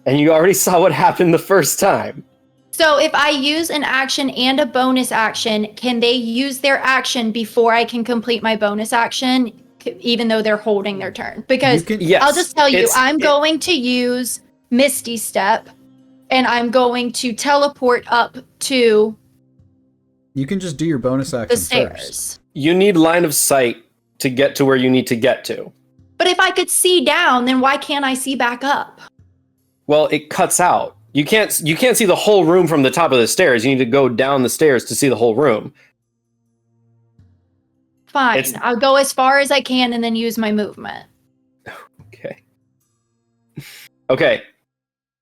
And you already saw what happened the first time. so if I use an action and a bonus action, can they use their action before I can complete my bonus action, even though they're holding their turn? Because You can- Yes. I'll just tell you, it's- I'm going to use Misty Step, and I'm going to teleport up to You can just do your bonus action the first. stairs. You need line of sight to get to where you need to get to. But if I could see down, then why can't I see back up? Well, it cuts out. You can't see the whole room from the top of the stairs. You need to go down the stairs to see the whole room. Fine. It's- I'll go as far as I can and then use my movement. Okay. Okay.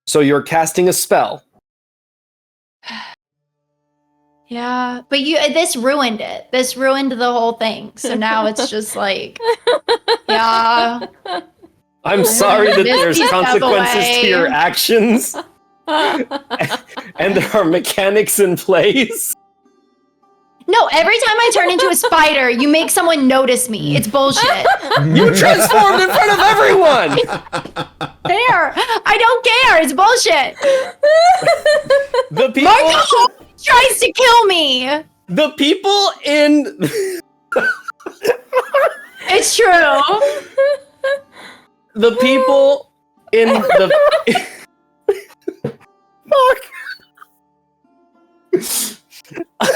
So you're casting a spell. Yeah, but this ruined it. This ruined the whole thing. So now it's just like, yeah. I'm sorry that there's Misty, step consequences to your away. actions, and there are mechanics in place. No, every time I turn into a spider, you make someone notice me. It's bullshit. You transformed in front of everyone. There, I don't care. It's bullshit. The people. Marco tries to kill me. The people in. It's true. The people in the. Fuck.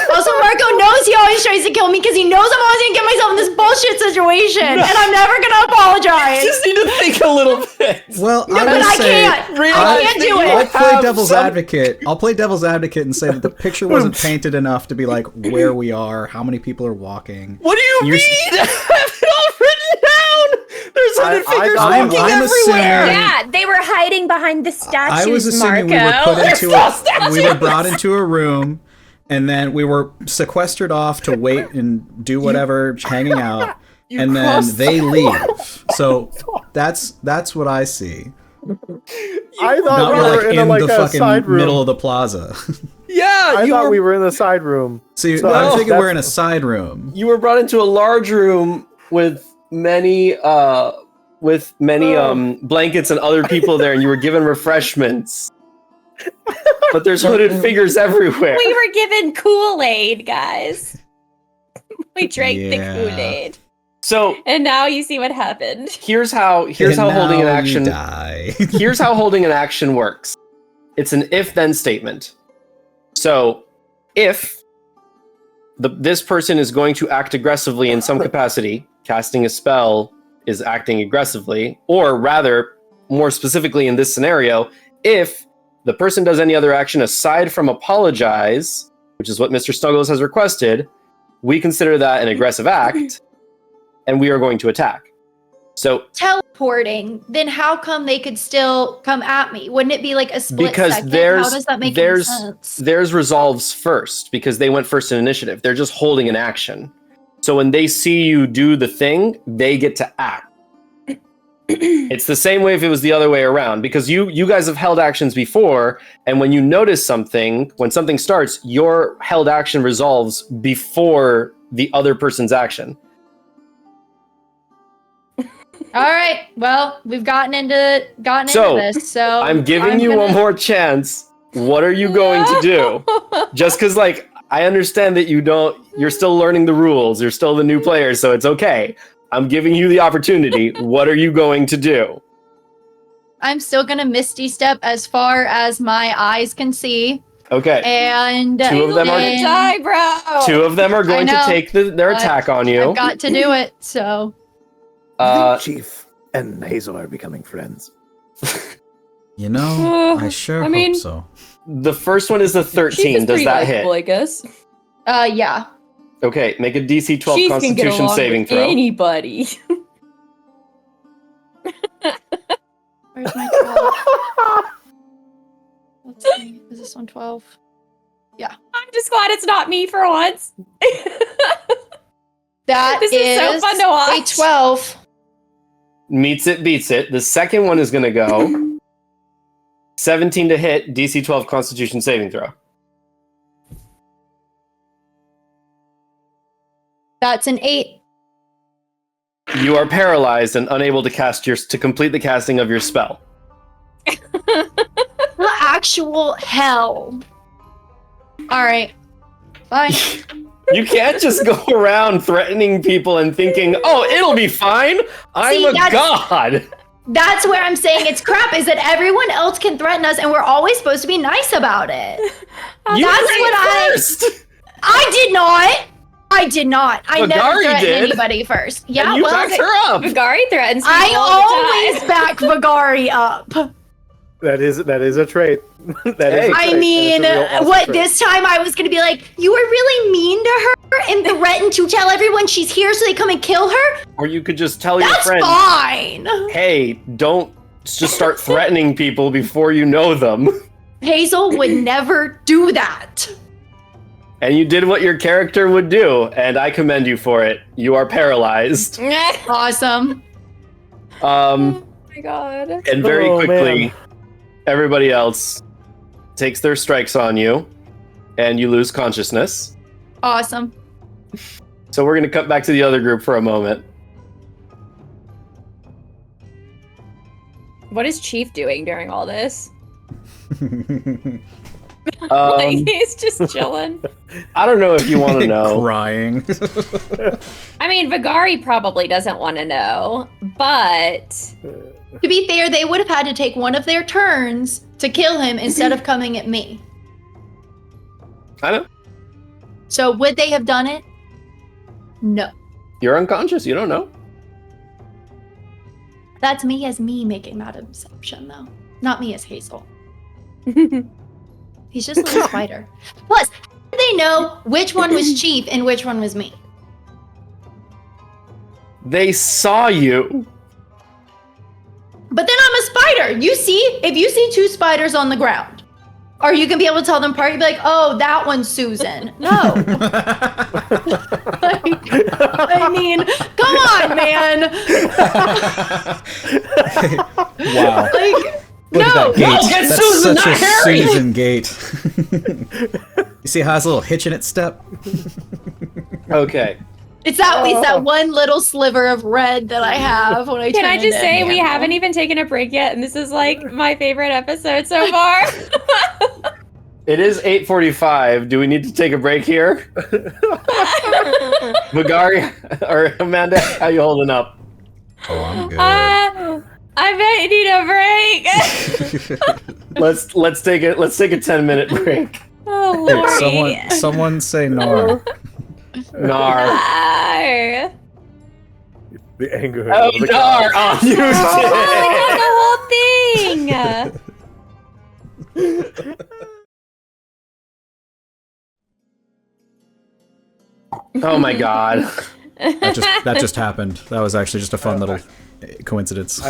Also, Marco knows he always tries to kill me because he knows I'm always gonna get myself in this bullshit situation, and I'm never gonna apologize. Just need to think a little bit. Well, No, I but would I say can't. Realize I can't that do you it. I'll play have devil's some- advocate. I'll play devil's advocate and say that the picture wasn't painted enough to be like where we are, how many people are walking. What do you You're- mean? I have it all written down. There's hooded I figures thought- walking I'm everywhere. assuming- Yeah, they were hiding behind the statues, I was assuming Marco. we were put into They're still we were statues! brought into a room, and then we were sequestered off to wait and do whatever, hanging out, You and then crossed they the leave. So that's what I see. I thought Not we we're were like in in like the a fucking side room. middle of the plaza. Yeah, I you thought were, we were in the side room. So So I'm thinking that's- we're in a side room. you were brought into a large room with many blankets and other people there, and you were given refreshments. But there's hooded figures everywhere. We were given Kool-Aid, guys. We drank the Yeah. Kool-Aid. So And now you see what happened. here's how And holding an now you action die. here's how holding an action works. It's an if-then statement. So, if this person is going to act aggressively in some capacity, casting a spell is acting aggressively, or rather, more specifically in this scenario, if the person does any other action aside from apologize, which is what Mr. Snuggles has requested, we consider that an aggressive act, and we are going to attack. So, Teleporting, then how come they could still come at me? Wouldn't it be like a split because second? there's How does that make any there's sense? theirs resolves first because they went first in initiative. They're just holding an action. So when they see you do the thing, they get to act. It's the same way if it was the other way around, because you guys have held actions before, and when you notice something, when something starts, your held action resolves before the other person's action. All right. Well, we've gotten into So, this. So I'm giving you one more chance. What are you going to do? Just because, like, I understand that you're still learning the rules. You're still the new player, so it's okay. I'm giving you the opportunity. What are you going to do? I'm still gonna Misty Step as far as my eyes can see, Okay. and Two of them are- then Die, bro. Two of them are going to know, take their but attack on you. I've got to do it. So I think Chief and Hazel are becoming friends. You know, I sure I mean- hope so. The first one is a Chief 13. is Does pretty that likable, hit? I guess. yeah. Okay, make a DC 12 Chief can get Constitution along saving with throw. anybody. Where's my 12? Let's see. Is this one 12? I'm just glad it's not me for once. That This is so fun to watch. a 12. Meets it, beats it. The second one is going to go 17 to hit, DC 12 Constitution saving throw. That's an 8. You are paralyzed and unable to complete the casting of your spell. The actual hell. All right. Fine. You can't just go around threatening people and thinking, "Oh, it'll be fine. I'm See, a that's- god." That's where I'm saying it's crap, is that everyone else can threaten us and we're always supposed to be nice about it. You That's did what it first. I did not. I did not. I never Bagari threatened did. anybody first. Yeah, and you well, backed her up. Bagari threatens me I all the time. always back Vagari up. That is a trait. That is Hey. a trait, I and mean, it's a real awesome what trait. this time I was gonna be like, you were really mean to her and threatened to tell everyone she's here so they come and kill her? Or you could just tell your That's friend, fine. "Hey, don't just start threatening people before you know them." Hazel would never do that. And you did what your character would do, and I commend you for it. You are paralyzed. Awesome. Oh my god. And very Oh, quickly, man. everybody else takes their strikes on you, and you lose consciousness. Awesome. So we're going to cut back to the other group for a moment. What is Chief doing during all this? Like, he's just chilling. I don't know if you want to know. Crying. I mean, Vagari probably doesn't want to know, but To be fair, they would have had to take one of their turns to kill him instead of coming at me. I know. So would they have done it? No. You're unconscious. You don't know. That's me as me making that assumption, though. Not me as Hazel. He's just a little spider. Plus, how did they know which one was Chief and which one was me? They saw you. But then I'm a spider. You see, if you see two spiders on the ground, are you gonna be able to tell them apart? You'd be like, oh, that one's Susan. No. I mean, come on, man. Wow. Like, Look no. at that gate. No, get That's Susan, such not a Harry. Susan gate. You see how it's a little hitch in its step? Okay. It's that one little sliver of red that I have when I can turn I just into say an we animal. haven't even taken a break yet, and this is like my favorite episode so far. It is 8:45. Do we need to take a break here? Vagari or Amanda, how you holding up? Oh, I'm good. I bet you need a break. Let's take a 10-minute break. Oh Here, lordy. someone say Nar. Nar. Arr. The anger. Oh, of the Nar gods. on you. Oh, we got the whole thing. Oh my god. That just happened. That was actually just a fun little coincidence.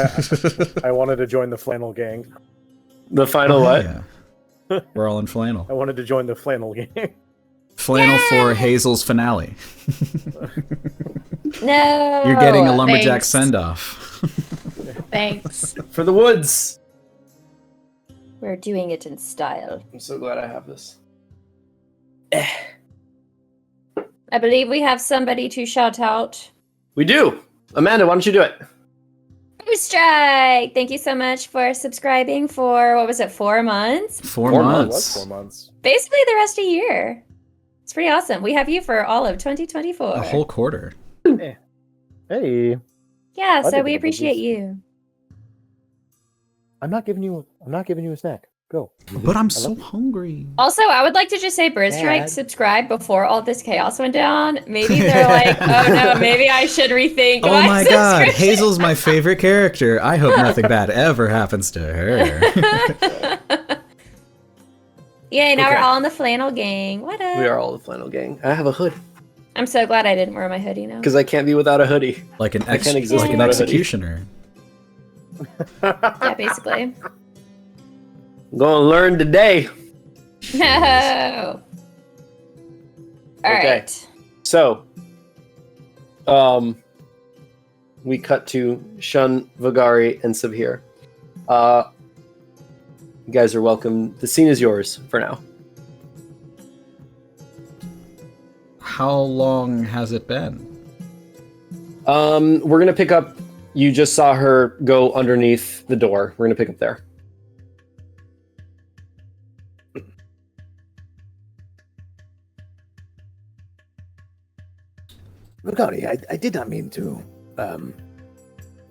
I wanted to join the flannel gang. The final what? Yeah. We're all in flannel. I wanted to join the flannel gang. Flannel for Hazel's finale. No. You're getting a lumberjack thanks. send-off. Thanks. For the woods. We're doing it in style. I'm so glad I have this. I believe we have somebody to shout out. We do. Amanda, why don't you do it? Blue Strike! Thank you so much for subscribing for, what was it, 4 months? 4 4 It was months. 4 months. Basically the rest of the year. It's pretty awesome. We have you for all of 2024. A whole quarter. Hey, Yeah, so did we the appreciate boobies. you. I'm not giving you a snack. Go. But I'm so hungry. Also, I would like to just say Bird Strike Dad. subscribed before all this chaos went down. Maybe they're like, oh no, maybe I should rethink Oh my god, subscription. Hazel's my favorite character. I hope nothing bad ever happens to her. Yay, now Okay. we're all in the flannel gang. What up? We are all the flannel gang. I have a hood I'm so glad I didn't wear my hoodie now. because I can't be without a hoodie. Like an I can't exist like an without a hoodie. executioner. Yeah, basically. I'm gonna learn today. No. All Okay. right. So, we cut to Shun, Vagari, and Sabhir. You guys are welcome. The scene is yours for now. How long has it been? We're gonna pick up. You just saw her go underneath the door. We're gonna pick up there. Vagari, I did not mean to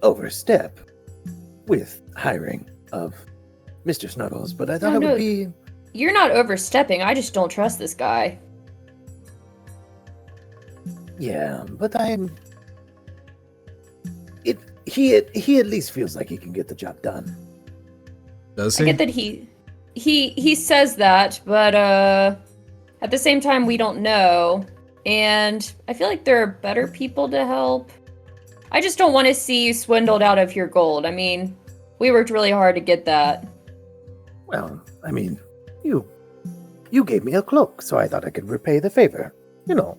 overstep with hiring of Mr. Snuggles, but I thought No, it no. would be You're not overstepping. I just don't trust this guy. yeah, but he at least feels like he can get the job done. Does I he? get that he says that, but at the same time we don't know. And I feel like there are better people to help. I just don't want to see you swindled out of your gold. I mean, we worked really hard to get that. Well, I mean, you you gave me a cloak, so I thought I could repay the favor. You know.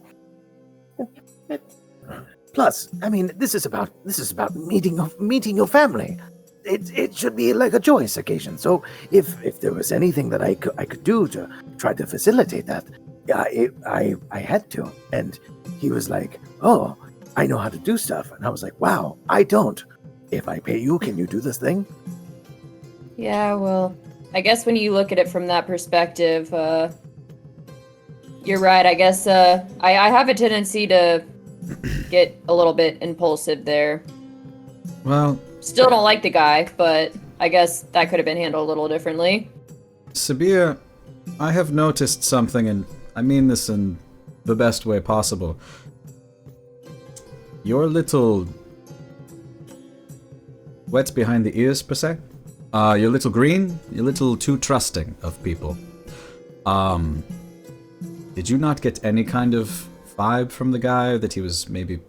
Plus, I mean, this is about meeting your family. It should be like a joyous occasion. So if there was anything that I could do to try to facilitate that, I had to. And he was like, "Oh, I know how to do stuff." And I was like, "Wow, I don't. If I pay you, can you do this thing?" Yeah, well, I guess when you look at it from that perspective, you're right. I guess I have a tendency to get a little bit impulsive there. Well, Still don't like the guy, but I guess that could have been handled a little differently. Sabir, I have noticed something, and I mean this in the best way possible. You're a little wet behind the ears, per se. You're a little green. You're a little too trusting of people. Did you not get any kind of vibe from the guy that he was maybe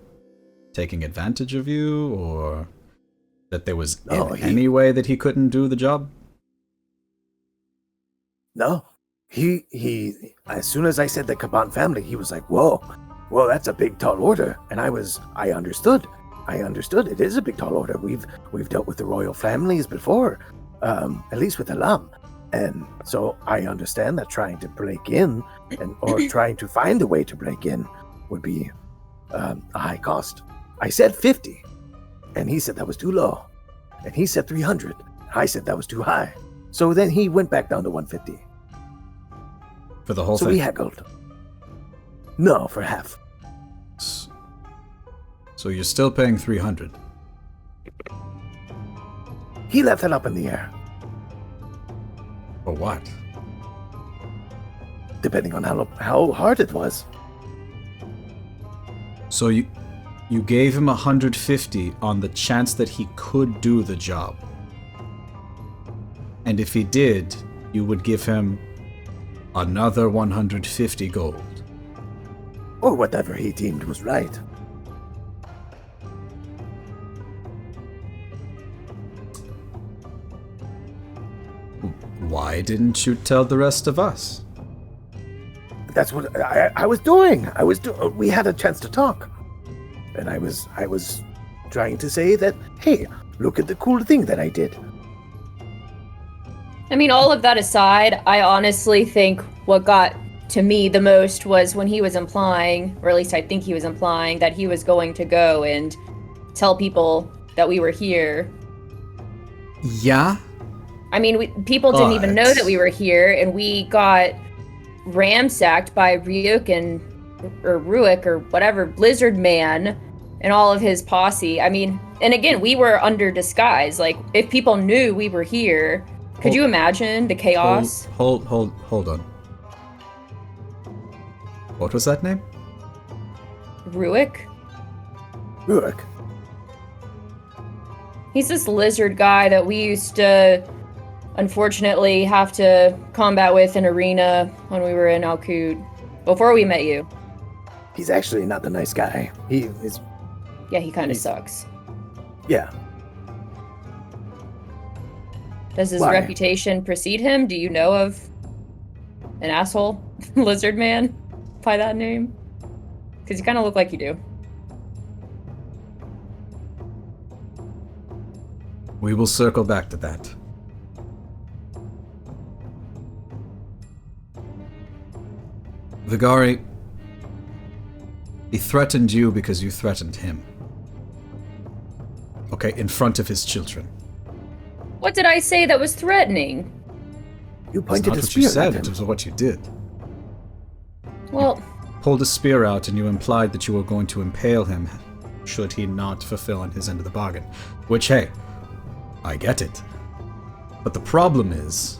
taking advantage of you, or that there was any way that he couldn't do the job? No. He as soon as I said the Caban family, he was like, whoa, that's a big tall order. And I understood. It is a big tall order. We've dealt with the royal families before, at least with Alam. And so I understand that trying to break in or trying to find a way to break in would be a high cost. I said 50, and he said that was too low. And he said 300. I said that was too high. So then he went back down to 150. For the whole So thing? we haggled. No, for half. So you're still paying 300? He left that up in the air, For what? depending on how hard it was. So you gave him 150 on the chance that he could do the job. And if he did, you would give him another 150 gold. Or whatever he deemed was right. Why didn't you tell the rest of us? That's what I was doing. We had a chance to talk. And I was trying to say that, hey, look at the cool thing that I did. I mean, all of that aside, I honestly think what got to me the most was when he was implying, or at least I think he was implying, that he was going to go and tell people that we were here. Yeah? I mean, people didn't even know that we were here, and we got ransacked by Ruik or whatever, Lizard Man, and all of his posse. I mean, and again, we were under disguise. Like, if people knew we were here, could you imagine the chaos? Hold on. What was that name? Ruik? Ruik. He's this lizard guy that we used to, unfortunately, have to combat with in arena when we were in Alkut, before we met you. He's actually not the nice guy. He is. Yeah, he kind of sucks. Yeah. Does his Why? reputation precede him? Do you know of an asshole lizard man by that name? Because you kind of look like you do. We will circle back to that. Vigari, he threatened you because you threatened him. Okay, in front of his children. What did I say that was threatening? You It's pointed not a what you spear said, at it him. was what you did. Well, Pulled a spear out and you implied that you were going to impale him should he not fulfill on his end of the bargain. Which, hey, I get it. But the problem is,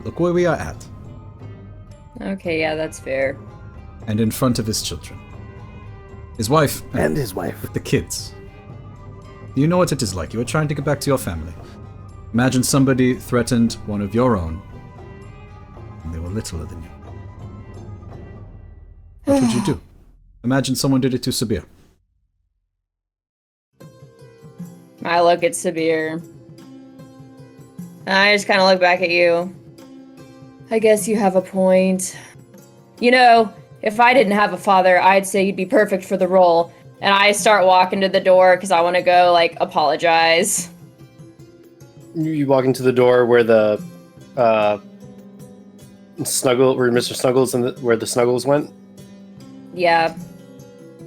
look where we are at. okay, yeah, that's fair. And in front of his children. His wife. And his wife. With the kids. You know what it is like. You are trying to get back to your family. Imagine somebody threatened one of your own, and they were littler than you. What would you do? Imagine someone did it to Sabir. I look at Sabir. And I just kind of look back at you. I guess you have a point. You know, if I didn't have a father, I'd say you'd be perfect for the role. And I start walking to the door because I want to go, like, apologize. You walk into the door where the Snuggle, where Mr. Snuggles and where the Snuggles went. Yeah.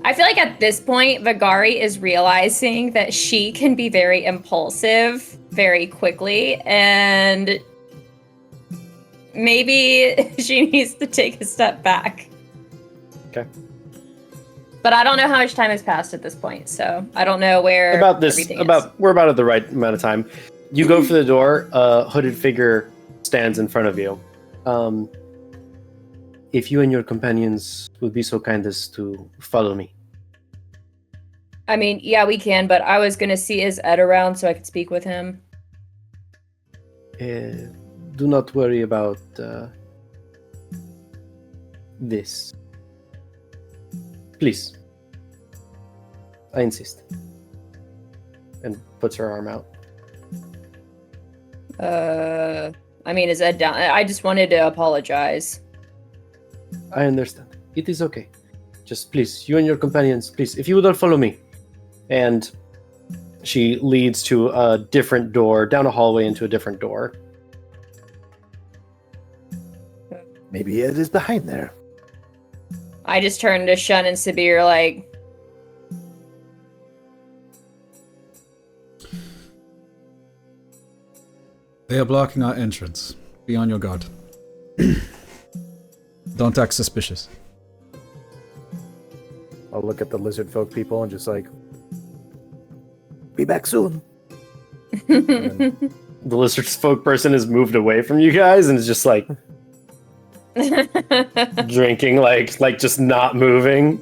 I feel like at this point, Vagari is realizing that she can be very impulsive very quickly, and maybe she needs to take a step back. Okay. But I don't know how much time has passed at this point, so I don't know where everything is. We're about at the right amount of time. You go for the door. A hooded figure stands in front of you. If you and your companions would be so kind as to follow me. I mean, yeah, we can, but I was gonna see is Ed around so I could speak with him. Do not worry about this. Please. I insist. And puts her arm out. I mean, is Ed down? I just wanted to apologize. I understand. It is okay. Just please, you and your companions, please, if you would all follow me. And she leads to a different door, down a hallway into a different door. Maybe it is behind there. I just turned to Shun and Sabir like... They are blocking our entrance. Be on your guard. Don't act suspicious. I'll look at the lizard folk people and just like, Be back soon. The lizard folk person has moved away from you guys and is just like drinking, like just not moving.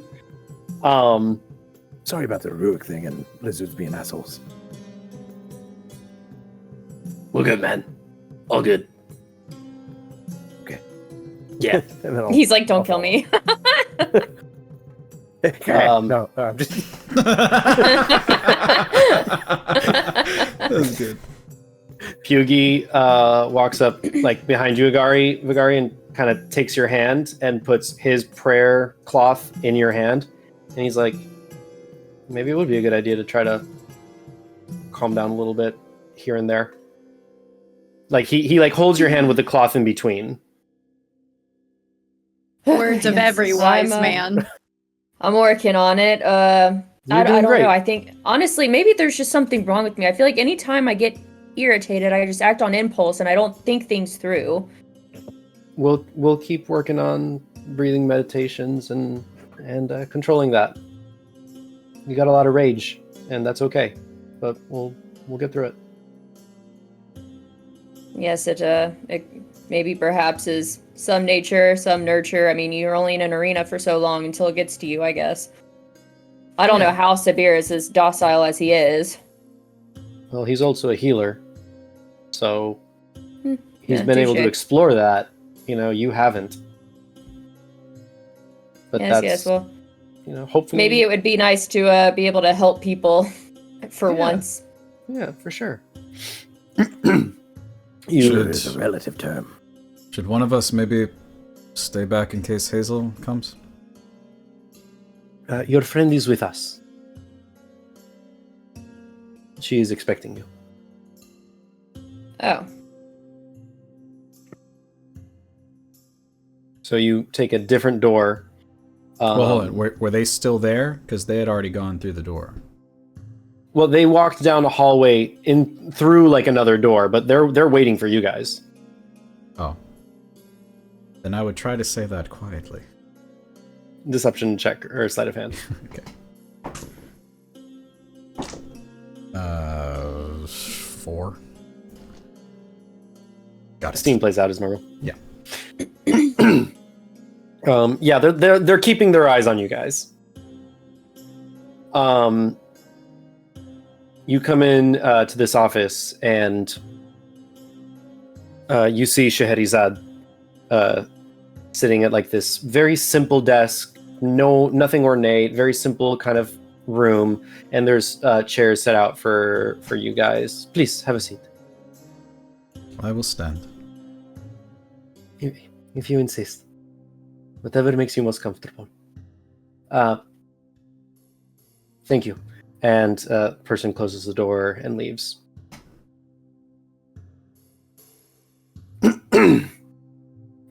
Sorry about the Rurik thing and lizards being assholes. We're good, man. All good. Okay. Yeah. and then He's like, don't kill me. no, I'm just. That was good. Puggy walks up like behind you, Vagari, and kind of takes your hand and puts his prayer cloth in your hand. And he's like, maybe it would be a good idea to try to calm down a little bit here and there. Like he like holds your hand with the cloth in between. Words of every wise man. I'm working on it. I don't great. know. I think, honestly, maybe there's just something wrong with me. I feel like anytime I get irritated, I just act on impulse and I don't think things through. We'll keep working on breathing meditations and controlling that. You got a lot of rage, and that's okay. But we'll get through it. Yes, it maybe perhaps is some nature, some nurture. I mean, you're only in an arena for so long until it gets to you, I guess. I don't know how Sabir is as docile as he is. Well, he's also a healer, so he's Yeah, been able to touche. explore that. You know, you haven't. But Yes, well, hopefully. maybe it would be nice to be able to help people for Yeah. once. Yeah, for sure. Sure is a relative term. Should one of us maybe stay back in case Hazel comes? Your friend is with us. She is expecting you. Oh. So you take a different door. Well, hold on. Were they still there? Because they had already gone through the door. Well, they walked down a hallway through like another door, but they're waiting for you guys. Oh. Then I would try to say that quietly. Deception check or sleight of hand. Okay. 4. Got it. Steam plays out as normal. Yeah. Yeah, they're keeping their eyes on you guys. You come in to this office and you see Scheherazade sitting at like this very simple desk, nothing ornate, very simple kind of room, and there's chairs set out for you guys. Please have a seat. I will stand. If you insist. Whatever makes you most comfortable. Thank you. And person closes the door and leaves.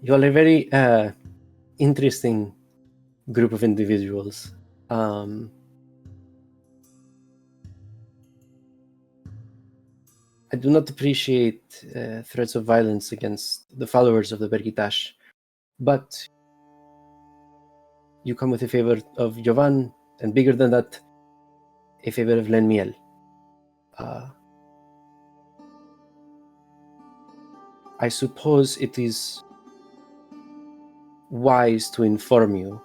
You are a very interesting group of individuals. I do not appreciate threats of violence against the followers of the Bergitash, but you come with a favor of Jovan, and bigger than that, a favor of Lenmiel. I suppose it is wise to inform you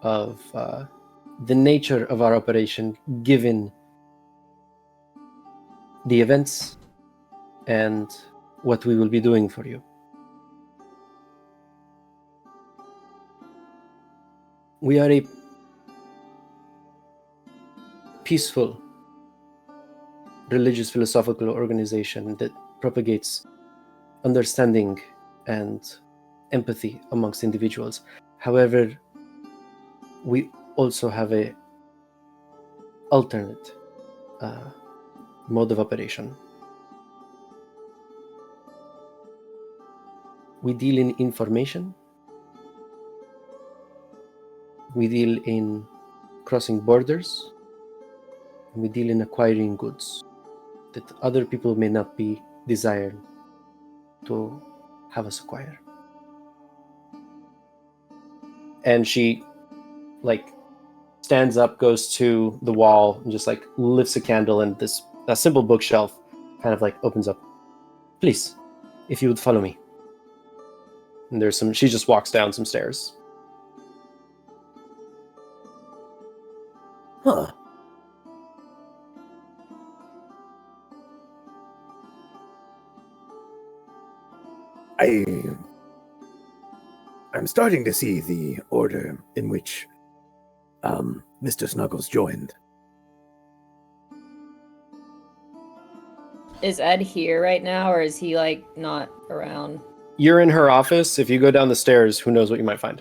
of the nature of our operation, given the events and what we will be doing for you. We are a peaceful, religious, philosophical organization that propagates understanding and empathy amongst individuals. However, we also have a alternate mode of operation. We deal in information. We deal in crossing borders. And we deal in acquiring goods that other people may not be desired to have us acquire. And she, stands up, goes to the wall, and just, lifts a candle, and a simple bookshelf kind of, opens up. Please, if you would follow me. And she just walks down some stairs. Huh. I'm starting to see the order in which Mr. Snuggles joined. Is Ed here right now, or is he not around? You're in her office. If you go down the stairs, who knows what you might find.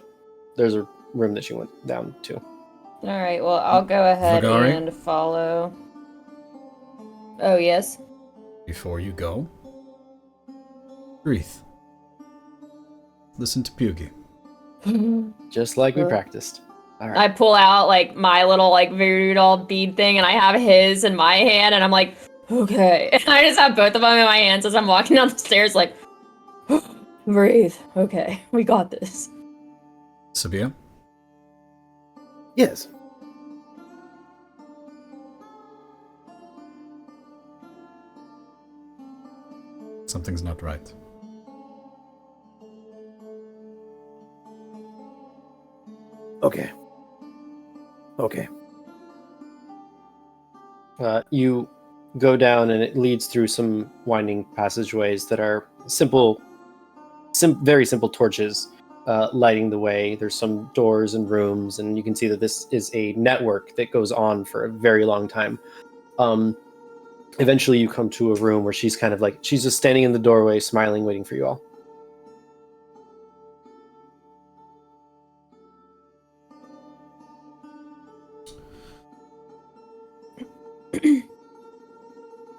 There's a room that she went down to. All right, well, I'll go ahead Vagari? and follow. Oh, yes? Before you go, breathe. Listen to Byyyeee. Just like we practiced. All right. I pull out my little voodoo doll bead thing, and I have his in my hand, and I'm like, okay. And I just have both of them in my hands as I'm walking down the stairs, breathe. Okay, we got this. Sabia? Yes. Something's not right. Okay. Okay. You go down, and it leads through some winding passageways that are very simple torches lighting the way. There's some doors and rooms, and you can see that this is a network that goes on for a very long time. Eventually, you come to a room where she's kind of she's just standing in the doorway, smiling, waiting for you all.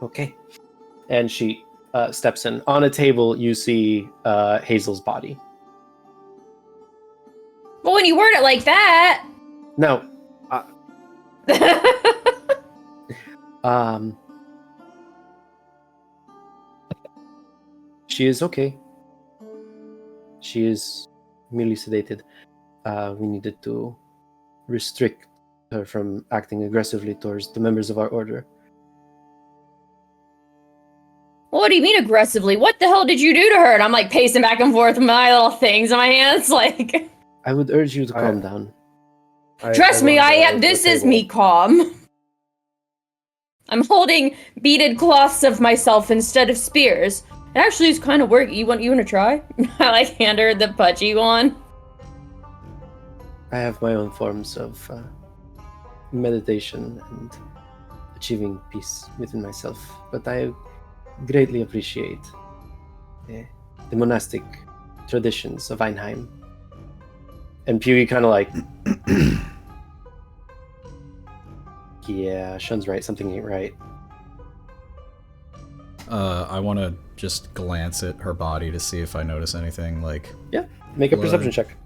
Okay. And she steps in. On a table, you see Hazel's body. Well, when you word it like that. No. She is okay. She is merely sedated. We needed to restrict her from acting aggressively towards the members of our order. What do you mean aggressively? What the hell did you do to her? And I'm pacing back and forth with my little things in my hands, I would urge you to calm down. Trust me, I am. run This to the is table. me calm. I'm holding beaded cloths of myself instead of spears. It actually is kind of work. You want to try? I hand her the pudgy one. I have my own forms of meditation and achieving peace within myself, but I greatly appreciate the monastic traditions of Einheim. And Puggy kind of like, yeah, Shun's right. Something ain't right. I want to just glance at her body to see if I notice anything, like... Yeah, make a blood. perception check.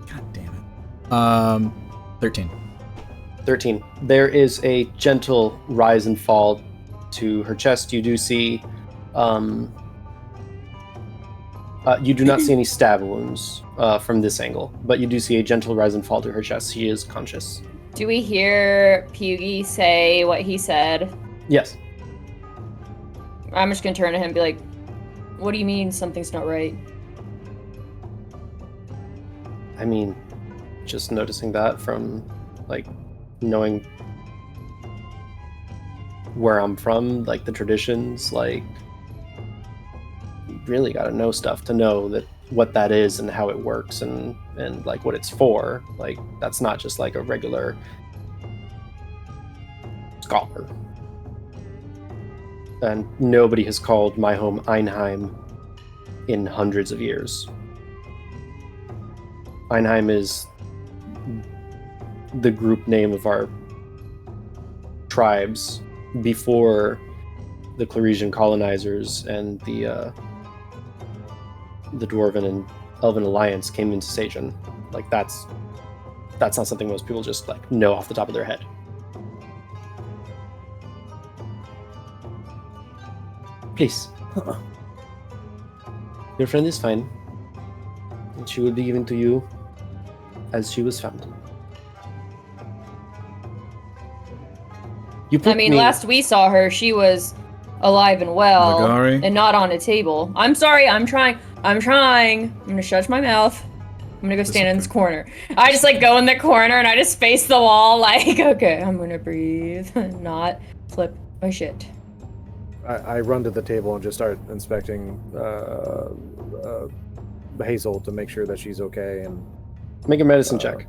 God damn it. 13. 13. There is a gentle rise and fall to her chest. You do see, you do not see any stab wounds from this angle, but you do see a gentle rise and fall to her chest. She is conscious. Do we hear Puggy say what he said? Yes. I'm just gonna turn to him and be like, what do you mean something's not right? I mean, just noticing that from, like, knowing where I'm from, like, the traditions, like, you really gotta know stuff to know that what that is and how it works and like what it's for. Like, that's not just like a regular scholar. And nobody has called my home Einheim in hundreds of years. Einheim is the group name of our tribes before the Claresian colonizers and the Dwarven and Elven Alliance came into Sagen. Like, that's not something most people just like know off the top of their head. Please. Your friend is fine, and she will be given to you as she was found. You put I mean, me... last we saw her, she was alive and well, Vagari? and not on a table. I'm sorry, I'm trying. I'm gonna shut my mouth. I'm gonna go stand in this corner. I just like go in the corner and I just face the wall like, okay, I'm gonna breathe and not flip my shit. I run to the table and just start inspecting Hazel to make sure that she's okay. And Make a medicine check.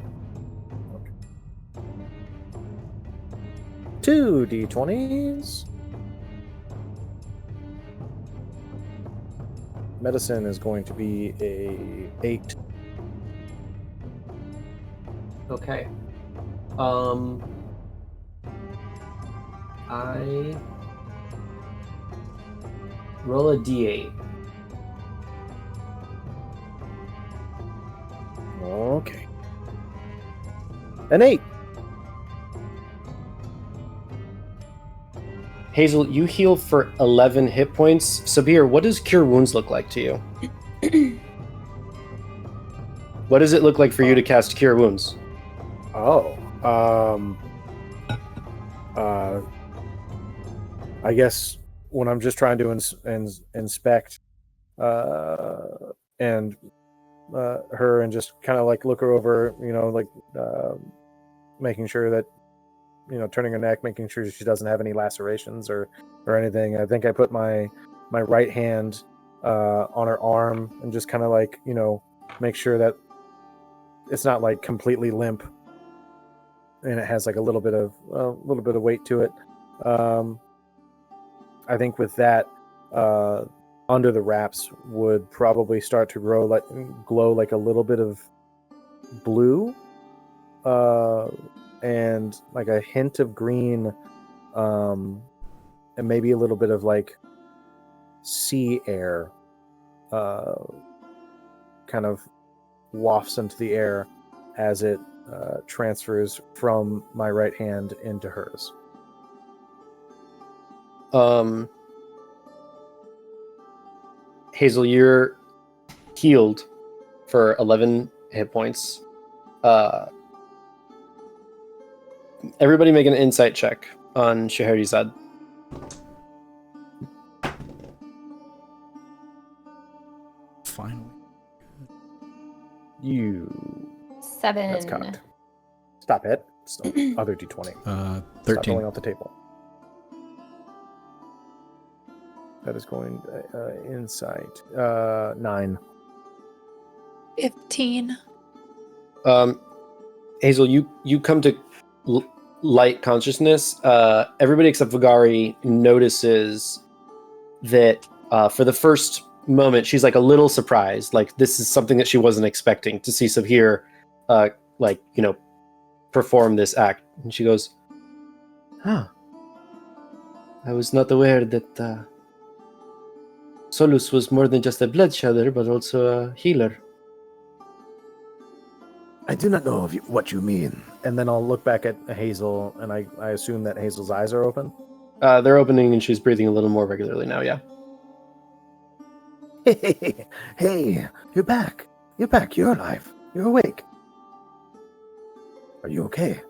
2 d20s. Medicine is going to be a 8. Okay. I roll a d8. Okay. An 8. Hazel, you heal for 11 hit points. Sabir, what does Cure Wounds look like to you? What does it look like for you to cast Cure Wounds? Oh. I guess when I'm just trying to inspect and her and just kind of like look her over, you know, like making sure that, you know, turning her neck, making sure she doesn't have any lacerations or anything. I think I put my right hand on her arm and just kind of like, you know, make sure that it's not like completely limp and it has like a little bit of weight to it. I think with that, under the wraps would probably start to glow like a little bit of blue, and like a hint of green, and maybe a little bit of like sea air, kind of wafts into the air as it transfers from my right hand into hers. Hazel, you're healed for 11 hit points. Everybody make an insight check on Scheherazade. Finally. You. 7. That's cocked. Stop it. It's the other d20. Stop 13. rolling off the table. That is going insight. 9. 15. Hazel, you come to light consciousness, everybody except Vagari notices that for the first moment, she's like a little surprised. Like this is something that she wasn't expecting to see Sabhir, perform this act. And she goes, "Huh. I was not aware that Solus was more than just a bloodshedder, but also a healer." I do not know what you mean. And then I'll look back at Hazel, and I assume that Hazel's eyes are open. They're opening, and she's breathing a little more regularly now. Yeah. Hey, you're back. You're back. You're alive. You're awake. Are you okay?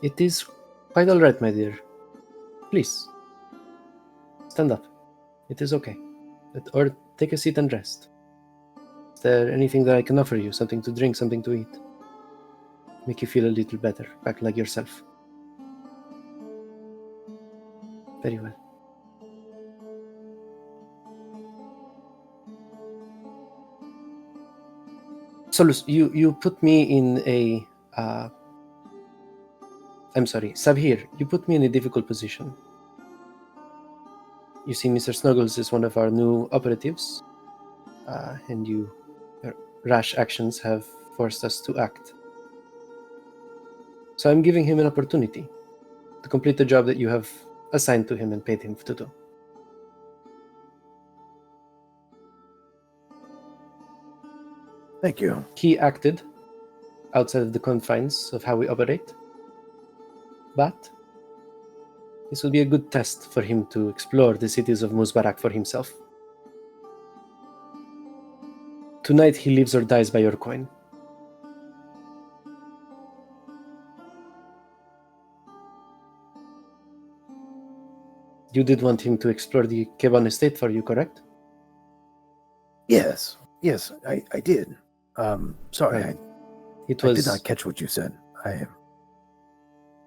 It is quite all right, my dear. Please, stand up. It is okay. Or take a seat and rest. Is there anything that I can offer you? Something to drink, something to eat? Make you feel a little better, back like yourself. Very well. Solus, you put me in a... I'm sorry, Sabhir, you put me in a difficult position. You see, Mr. Snuggles is one of our new operatives, and your rash actions have forced us to act. So I'm giving him an opportunity to complete the job that you have assigned to him and paid him to do. Thank you. He acted outside of the confines of how we operate, but this will be a good test for him to explore the cities of Muzbarak for himself. Tonight he lives or dies by your coin. You did want him to explore the Keban estate for you, correct? Yes, I did. Sorry, Right. I did not catch what you said.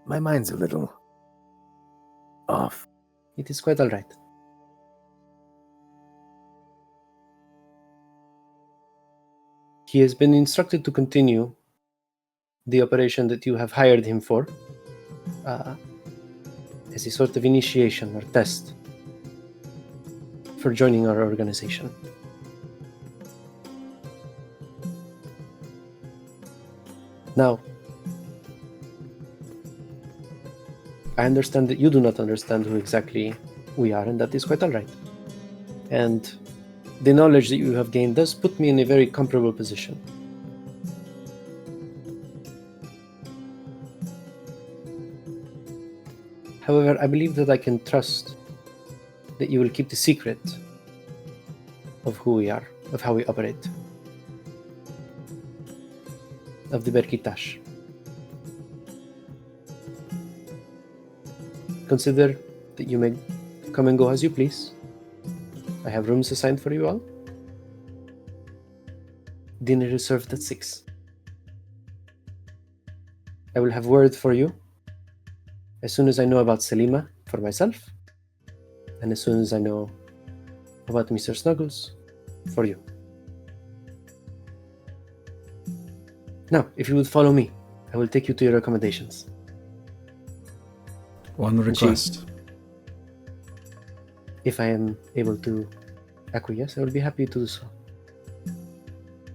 My mind's a little off. It is quite all right. He has been instructed to continue the operation that you have hired him for, as a sort of initiation or test for joining our organization. Now, I understand that you do not understand who exactly we are, and that is quite all right. And the knowledge that you have gained does put me in a very comparable position. However, I believe that I can trust that you will keep the secret of who we are, of how we operate, of the Berkitash. Consider that you may come and go as you please. I have rooms assigned for you all. Dinner is served at 6. I will have word for you as soon as I know about Selima for myself, and as soon as I know about Mr. Snuggles for you. Now, if you would follow me, I will take you to your accommodations. One request. If I am able to acquiesce, I will be happy to do so.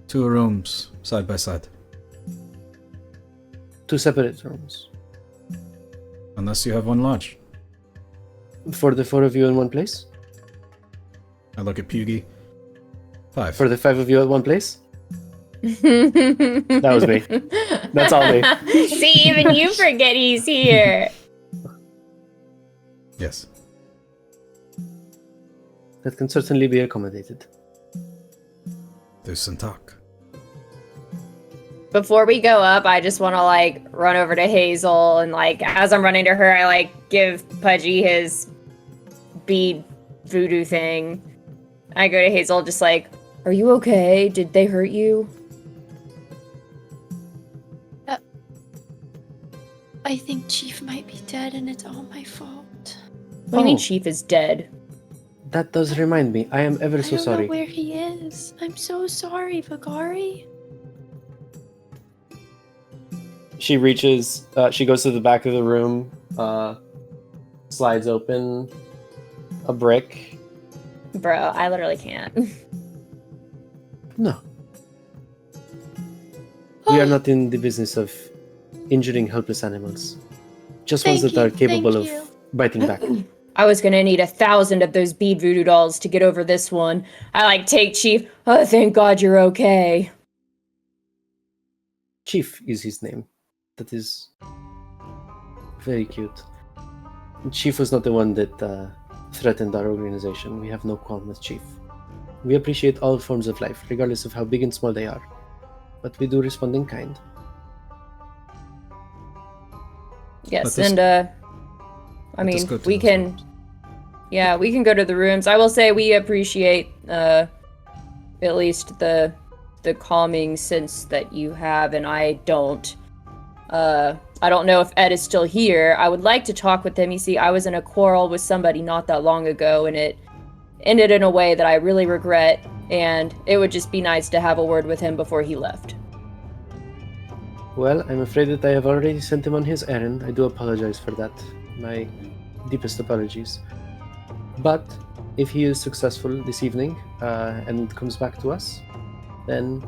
2 rooms, side by side. 2 separate rooms. Unless you have one large. For the 4 of you in one place? I look at Byyyeee. 5. For the 5 of you at one place? That was me. That's all me. See, even you forget he's here. Yes. That can certainly be accommodated. There's some talk. Before we go up, I just want to run over to Hazel and as I'm running to her, I give Pudgy his bead voodoo thing. I go to Hazel just are you okay? Did they hurt you? I think Chief might be dead and it's all my fault. What do you mean Chief is dead? That does remind me. I am ever so I don't sorry. know where he is. I'm so sorry, Vagari. She reaches. She goes to the back of the room. Slides open a brick. Bro, I literally can't. No. We are not in the business of injuring helpless animals. Just ones Thank that are you, capable thank of you. biting back. I was gonna need 1,000 of those bead voodoo dolls to get over this one. I take Chief. Oh, thank God you're okay. Chief is his name. That is very cute. Chief was not the one that threatened our organization. We have no qualm with Chief. We appreciate all forms of life, regardless of how big and small they are. But we do respond in kind. Yes, Let us- and I let us mean, go to we those can. rooms. Yeah, we can go to the rooms. I will say we appreciate at least the calming sense that you have, and I don't. I don't know if Ed is still here. I would like to talk with him. You see, I was in a quarrel with somebody not that long ago, and it ended in a way that I really regret, and it would just be nice to have a word with him before he left. Well, I'm afraid that I have already sent him on his errand. I do apologize for that. My deepest apologies. But if he is successful this evening and comes back to us, then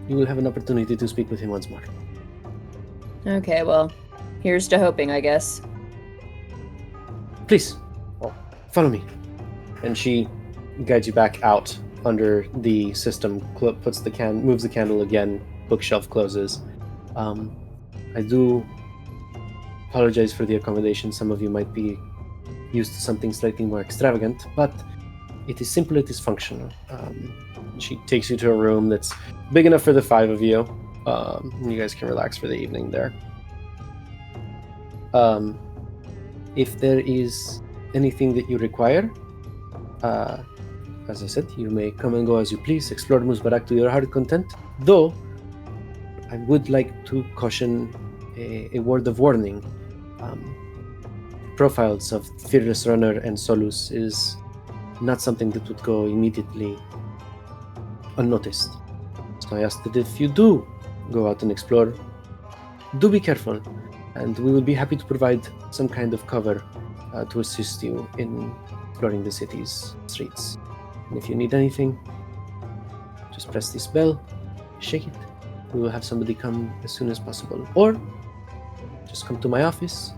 you will have an opportunity to speak with him once more. Okay, well, here's to hoping, I guess. Please, follow me. And she guides you back out under the system, moves the candle again, bookshelf closes. I do apologize for the accommodation. Some of you might be used to something slightly more extravagant, but it is simple, it is functional. She takes you to a room that's big enough for the 5 of you. You guys can relax for the evening there. If there is anything that you require, as I said, you may come and go as you please, explore Musbarak to your heart content, though I would like to caution a word of warning. Profiles of Fearless Runner and Solus is not something that would go immediately unnoticed. So I ask that if you do go out and explore, do be careful, and we will be happy to provide some kind of cover to assist you in exploring the city's streets. And if you need anything, just press this bell, shake it. We will have somebody come as soon as possible, or just come to my office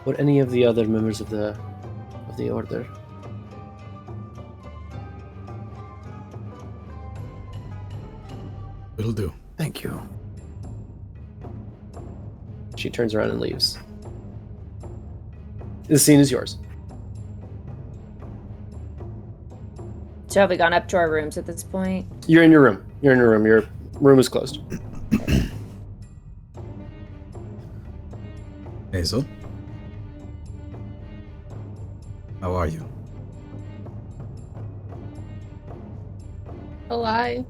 or any of the other members of the order. It'll do. Thank you. She turns around and leaves. The scene is yours. So have we gone up to our rooms at this point? You're in your room. Your room is closed. Hazel? How are you? Alive.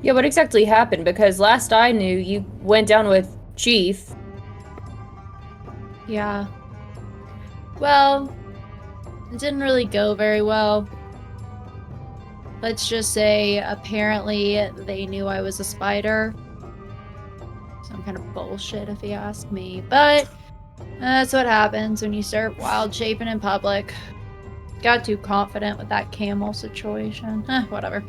Yeah, what exactly happened? Because last I knew, you went down with Chief. Yeah. Well, it didn't really go very well. Let's just say, apparently, they knew I was a spider. Some kind of bullshit, if you ask me. But that's what happens when you start wild shaping in public. Got too confident with that camel situation. Whatever.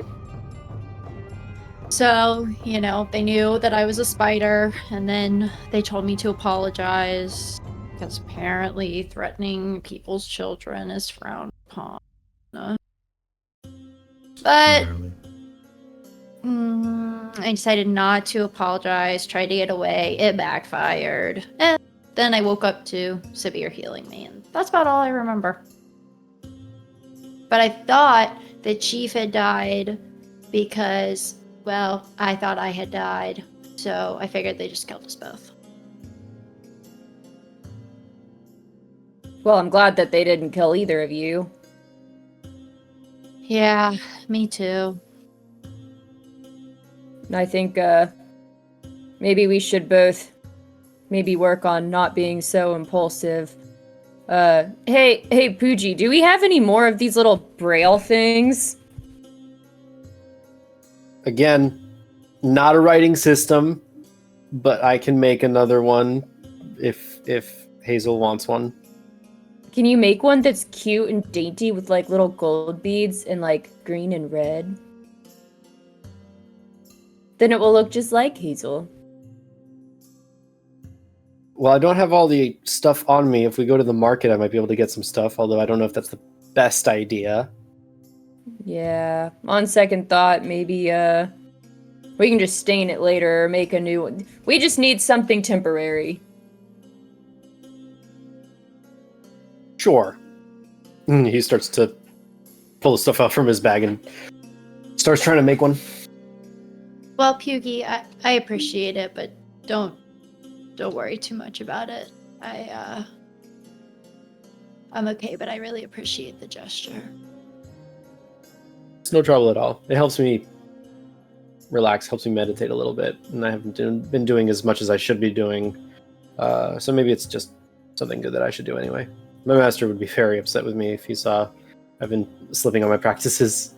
So, they knew that I was a spider, and then they told me to apologize, because apparently threatening people's children is frowned upon. But Rarely. I decided not to apologize, tried to get away, it backfired. And then I woke up to severe healing me, and that's about all I remember. But I thought the Chief had died because, well, I thought I had died, so I figured they just killed us both. Well, I'm glad that they didn't kill either of you. Yeah, me too. And I think maybe we should both maybe work on not being so impulsive. Hey, Pooji, do we have any more of these little braille things? Again, not a writing system. but I can make another one if Hazel wants one. Can you make one that's cute and dainty with like little gold beads and like green and red? Then it will look just like Hazel. Well, I don't have all the stuff on me. If we go to the market, I might be able to get some stuff, although I don't know if that's the best idea. Yeah. On second thought, maybe we can just stain it later or make a new one. We just need something temporary. Sure. He starts to pull the stuff out from his bag and starts trying to make one. Well, Puggy, I appreciate it, but don't worry too much about it. I'm okay, but I really appreciate the gesture. It's no trouble at all. It helps me relax, helps me meditate a little bit, and I haven't been doing as much as I should be doing. So maybe it's just something good that I should do anyway. My master would be very upset with me if he saw I've been slipping on my practices.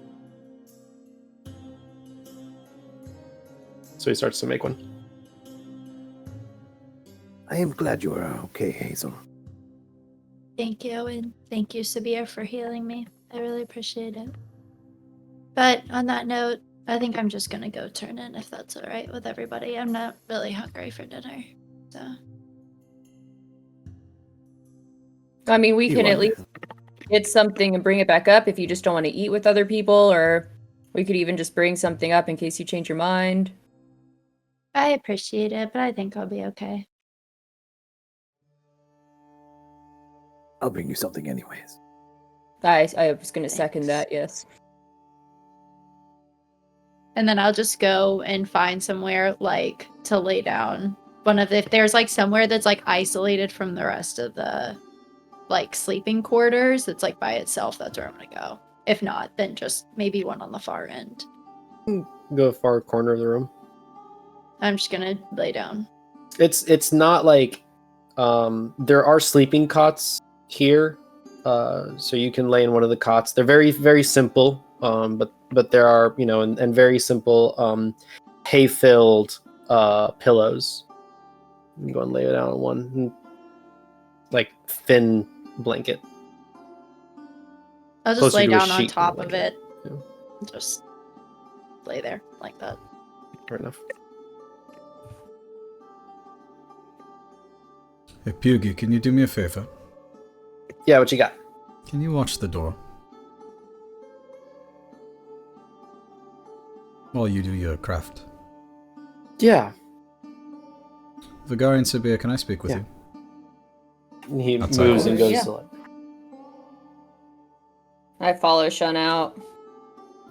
So he starts to make one. I am glad you are okay, Hazel. Thank you, and thank you, Sabir, for healing me. I really appreciate it. But on that note, I think I'm just gonna go turn in if that's all right with everybody. I'm not really hungry for dinner, so. I mean, we You can are at least get something and bring it back up if you just don't want to eat with other people, or we could even just bring something up in case you change your mind. I appreciate it, but I think I'll be okay. I'll bring you something anyways. I was going to second Thanks. that, yes. And then I'll just go and find somewhere like to lay down. If there's like somewhere that's like isolated from the rest of the like sleeping quarters, it's like by itself, that's where I'm gonna go. If not, then just maybe one on the far end. Go far corner of the room. I'm just gonna lay down. It's not like there are sleeping cots here, so you can lay in one of the cots. They're very, very simple, but there are, and very simple hay-filled pillows. You can go and lay it down on one like thin blanket. I'll just Closer lay to a down on sheet than top a of blanket. it. Yeah. Just lay there like that. Fair enough. Hey, Puggy, can you do me a favor? Yeah, what you got? Can you watch the door? While you do your craft. Yeah. Vigarian Sabir, can I speak with Yeah. you? He Outside. moves and goes Yeah. to I follow Shun out.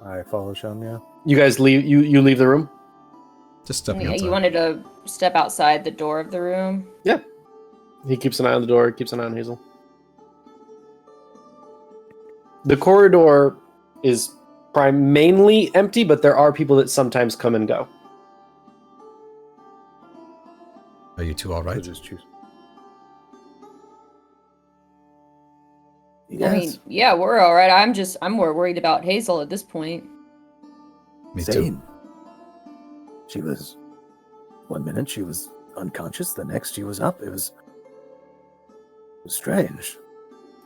I follow Shun, yeah. You guys leave. You leave the room. Just stepping Yeah, outside. you wanted to step outside the door of the room? Yeah. He keeps an eye on the door. Keeps an eye on Hazel. The corridor is mainly empty, but there are people that sometimes come and go. Are you two So alright? just choose. Yes. I mean, yeah, we're all right. I'm more worried about Hazel at this point. Me too. Same. She was... One minute she was unconscious, the next she was up. It was strange.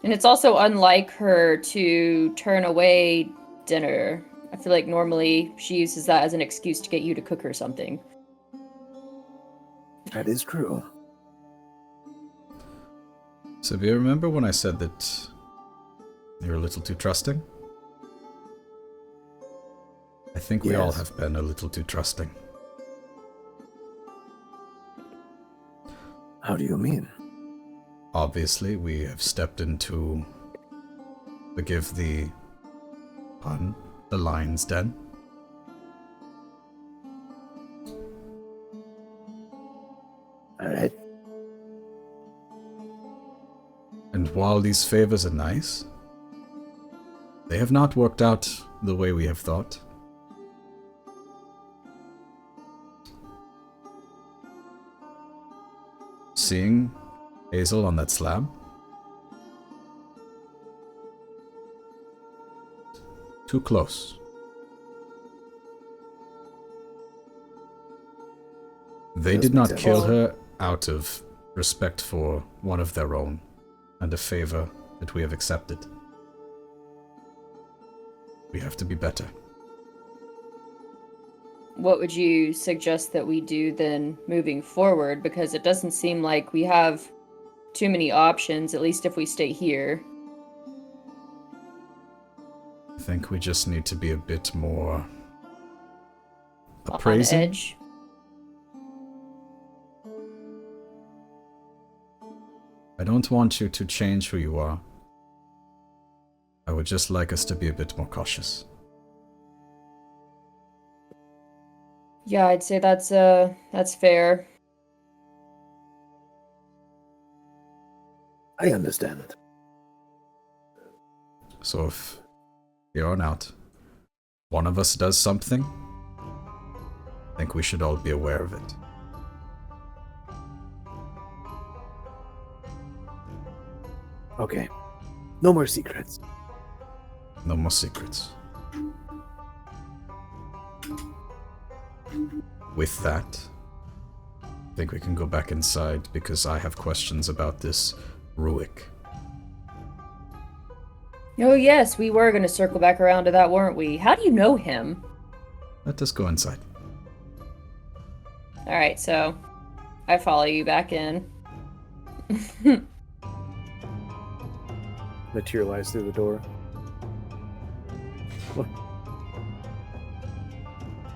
And it's also unlike her to turn away dinner. I feel like normally she uses that as an excuse to get you to cook her something. That is true. Sabir, remember when I said that you're a little too trusting? I think we all Yes. have been a little too trusting. How do you mean? Obviously, we have stepped into, forgive the pun, the lion's den. Alright. And while these favors are nice, they have not worked out the way we have thought. Seeing Hazel on that slab, too close. They Does did make not sense. kill her out of respect for one of their own and a favor that we have accepted. We have to be better. What would you suggest that we do then moving forward? Because it doesn't seem like we have too many options, at least if we stay here. I think we just need to be a bit more On appraising. edge. I don't want you to change who you are. I would just like us to be a bit more cautious. Yeah, I'd say that's fair. I understand. So if here on out, one of us does something, I think we should all be aware of it. Okay. No more secrets. No more secrets. With that, I think we can go back inside because I have questions about this Ruik. Oh yes, we were gonna circle back around to that, weren't we? How do you know him? Let us go inside. Alright, so I follow you back in. Materialize through the door.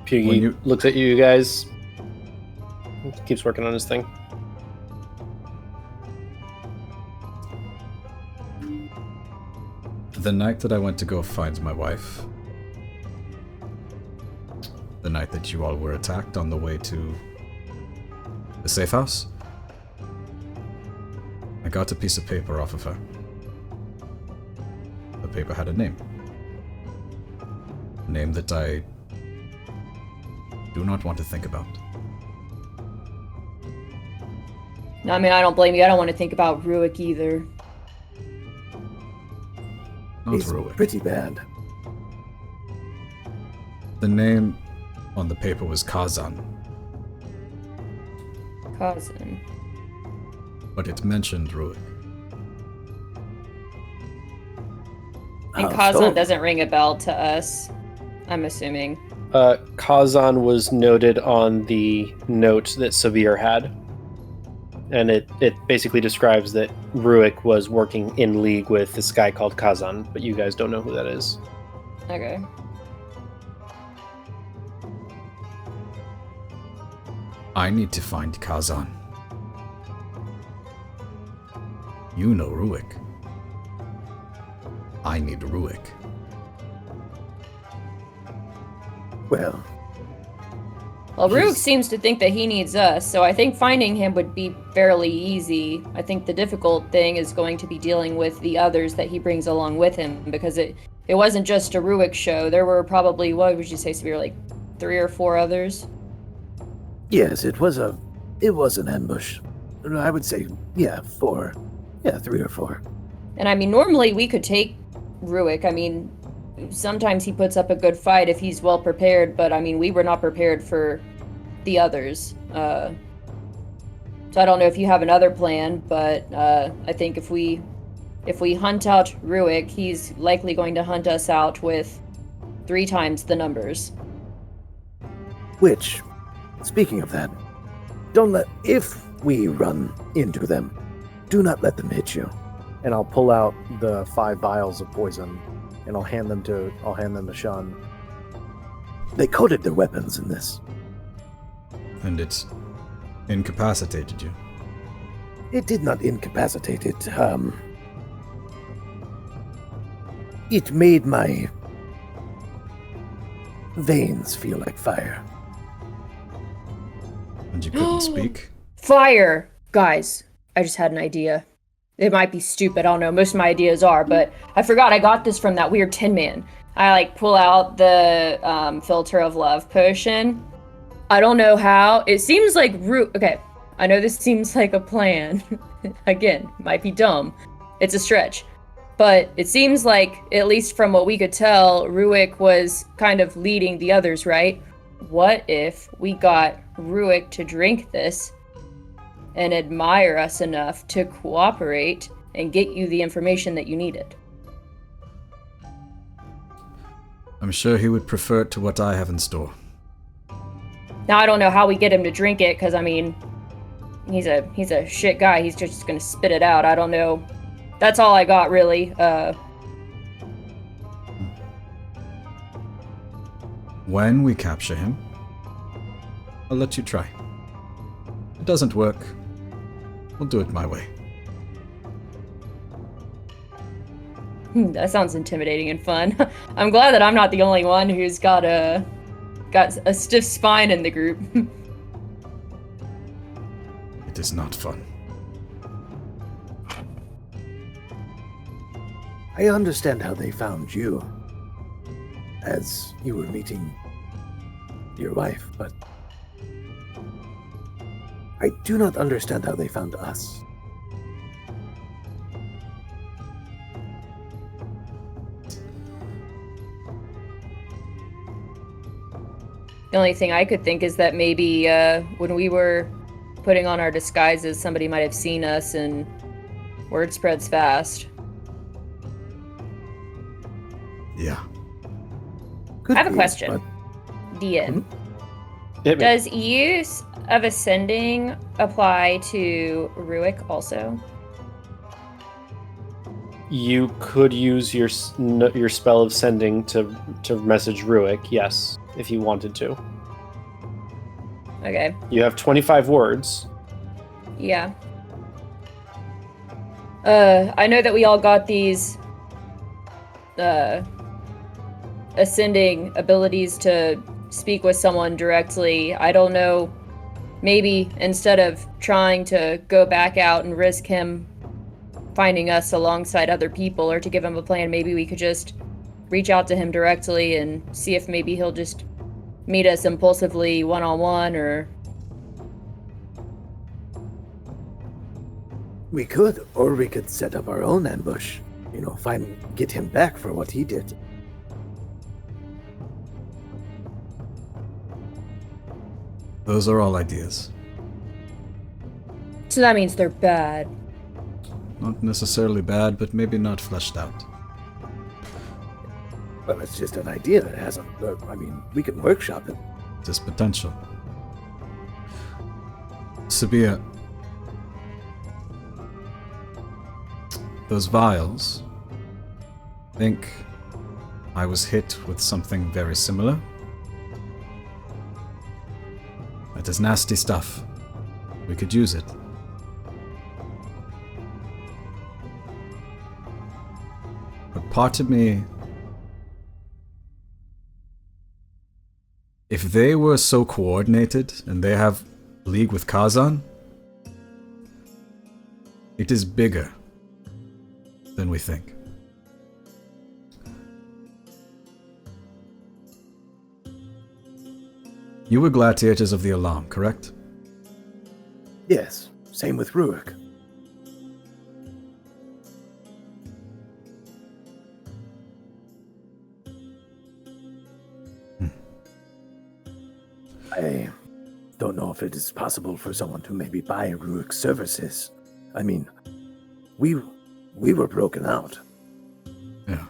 Puggy When you- looks at you guys. Keeps working on his thing. The night that I went to go find my wife, the night that you all were attacked on the way to the safe house, I got a piece of paper off of her. The paper had a name. A name that I do not want to think about. No, I mean, I don't blame you. I don't want to think about Ruik either. Not He's Ruik. pretty bad. The name on the paper was Kazan, Cousin. but it mentioned Ruik. And Oh, Kazan so- doesn't ring a bell to us, I'm assuming. Kazan was noted on the note that Severe had. And it basically describes that Ruik was working in league with this guy called Kazan, but you guys don't know who that is. Okay. I need to find Kazan. You know Ruik. I need Ruik. Well, Well, Ruik He's- seems to think that he needs us, so I think finding him would be fairly easy. I think the difficult thing is going to be dealing with the others that he brings along with him, because it wasn't just a Ruik show. There were probably, what would you say, Severe, like 3 or 4 others? yes, it was an ambush. I would say, yeah, 4. Yeah, 3 or 4. And I mean, normally we could take Ruik. I mean, sometimes he puts up a good fight if he's well prepared, but I mean, we were not prepared for the others. So I don't know if you have another plan, but I think if we hunt out Ruik, he's likely going to hunt us out with 3 times the numbers. Which, speaking of that, if we run into them, do not let them hit you. And I'll pull out the 5 vials of poison, and I'll hand them to Shun. They coated their weapons in this. And it's incapacitated you. It did not incapacitate it. It made my veins feel like fire. And you couldn't speak. Fire! Guys, I just had an idea. It might be stupid, I don't know, most of my ideas are, but I forgot I got this from that weird Tin Man. I pull out the Filter of Love potion. I don't know how. It seems like okay, I know this seems like a plan. Again, might be dumb. It's a stretch. But it seems like, at least from what we could tell, Ruik was kind of leading the others, right? what if we got Ruick to drink this and admire us enough to cooperate and get you the information that you needed? I'm sure he would prefer it to what I have in store. Now, I don't know how we get him to drink it, because, I mean, he's a shit guy. He's just gonna spit it out. I don't know. That's all I got, really. When we capture him, I'll let you try. If it doesn't work, we'll do it my way. That sounds intimidating and fun. I'm glad that I'm not the only one who's got a stiff spine in the group. It is not fun. I understand how they found you as you were meeting your wife, but I do not understand how they found us. The only thing I could think is that maybe when we were putting on our disguises, somebody might have seen us, and word spreads fast. Yeah. Could I have a be, question. but DM. Hit me. Does use of ascending apply to Ruick also? You could use your spell of sending to message Ruick, yes, if you wanted to. Okay. You have 25 words. Yeah. I know that we all got these ascending abilities to speak with someone directly. I don't know, maybe instead of trying to go back out and risk him finding us alongside other people, or to give him a plan, maybe we could just reach out to him directly and see if maybe he'll just meet us impulsively one-on-one, or... we could, or we could set up our own ambush. You know, get him back for what he did. Those are all ideas. So that means they're bad. Not necessarily bad, but maybe not fleshed out. Well, it's just an idea that hasn't. I mean, we can workshop it. There's potential. Sabia, those vials, think I was hit with something very similar. That is nasty stuff. We could use it. But part of me... if they were so coordinated, and they have league with Kazan, it is bigger than we think. You were gladiators of the alarm, correct? Yes, same with Ruick. I don't know if it is possible for someone to maybe buy Ruick's services. I mean, we were broken out. Yeah.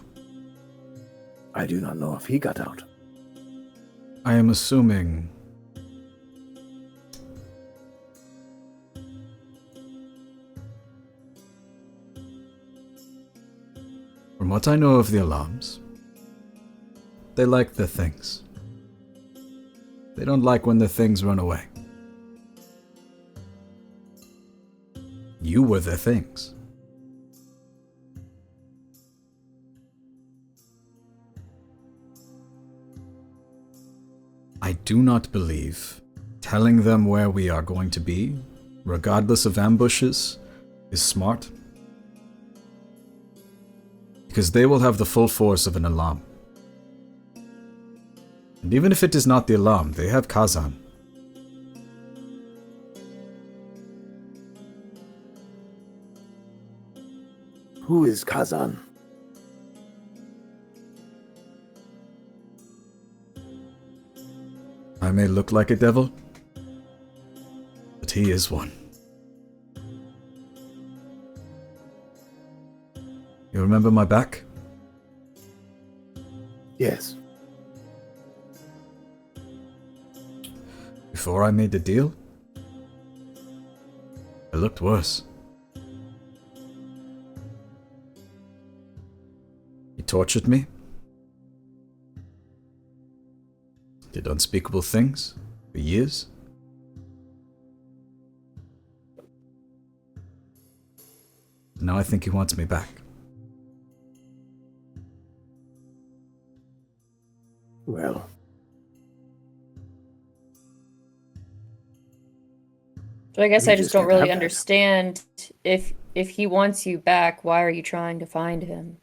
I do not know if he got out. I am assuming... from what I know of the alarms, they like their things. They don't like when their things run away. You were their things. I do not believe telling them where we are going to be, regardless of ambushes, is smart. Because they will have the full force of an alarm. And even if it is not the alarm, they have Kazan. Who is Kazan? I may look like a devil, but he is one. You remember my back? Yes. Before I made the deal, it looked worse. He tortured me, did unspeakable things for years. Now I think he wants me back. Well, So I guess We I just just don't can't really have that. understand if he wants you back, why are you trying to find him?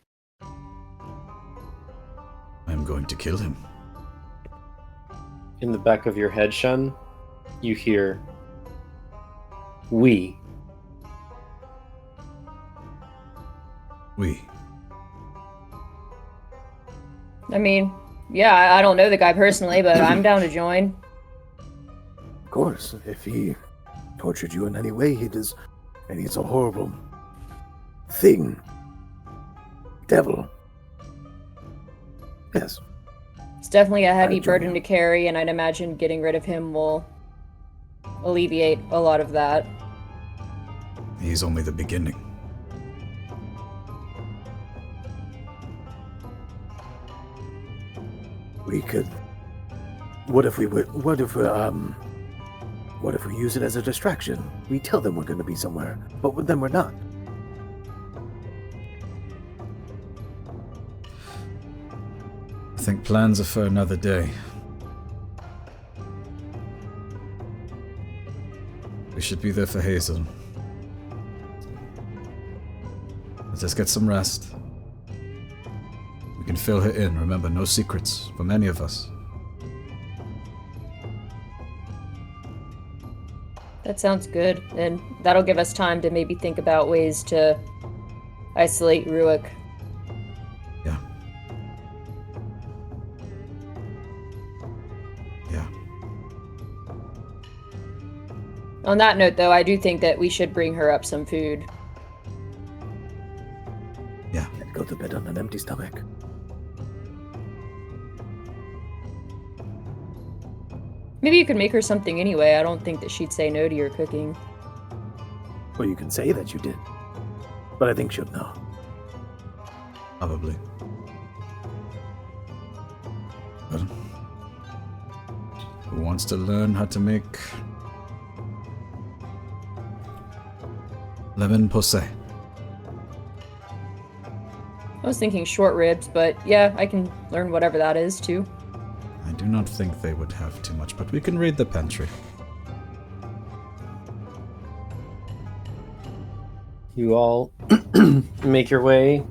I'm going to kill him. In the back of your head, Shun, you hear, we. We. I mean, yeah, I don't know the guy personally, but I'm down to join. of course, if he tortured you in any way, he does, and he's a horrible thing. Devil. Yes. It's definitely a heavy I'd join burden him. to carry, and I'd imagine getting rid of him will alleviate a lot of that. He's only the beginning. We could. What if we use it as a distraction? We tell them we're going to be somewhere, but then we're not. I think plans are for another day. We should be there for Hazel. Let's just get some rest. We can fill her in. Remember, no secrets from any of us. That sounds good, and that'll give us time to maybe think about ways to isolate Ruik. Yeah. Yeah. On that note, though, I do think that we should bring her up some food. Yeah. Can't go to bed on an empty stomach. Maybe you could make her something anyway. I don't think that she'd say no to your cooking. Well, you can say that you did, but I think she'll know. Probably. But who wants to learn how to make lemon posay? I was thinking short ribs, but yeah, I can learn whatever that is too. I do not think they would have too much, but we can raid the pantry. You all make your way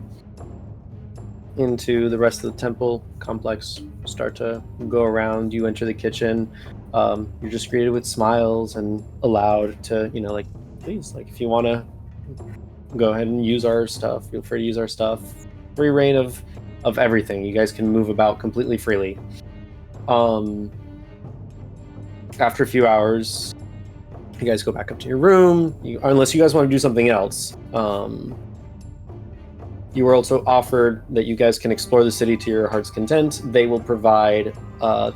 into the rest of the temple complex, start to go around. You enter the kitchen. You're just greeted with smiles and allowed to, like, please, like, if you want to go ahead and use our stuff, feel free to use our stuff. Free reign of everything. You guys can move about completely freely. After a few hours, you guys go back up to your room, unless you guys want to do something else. You were also offered that you guys can explore the city to your heart's content. They will provide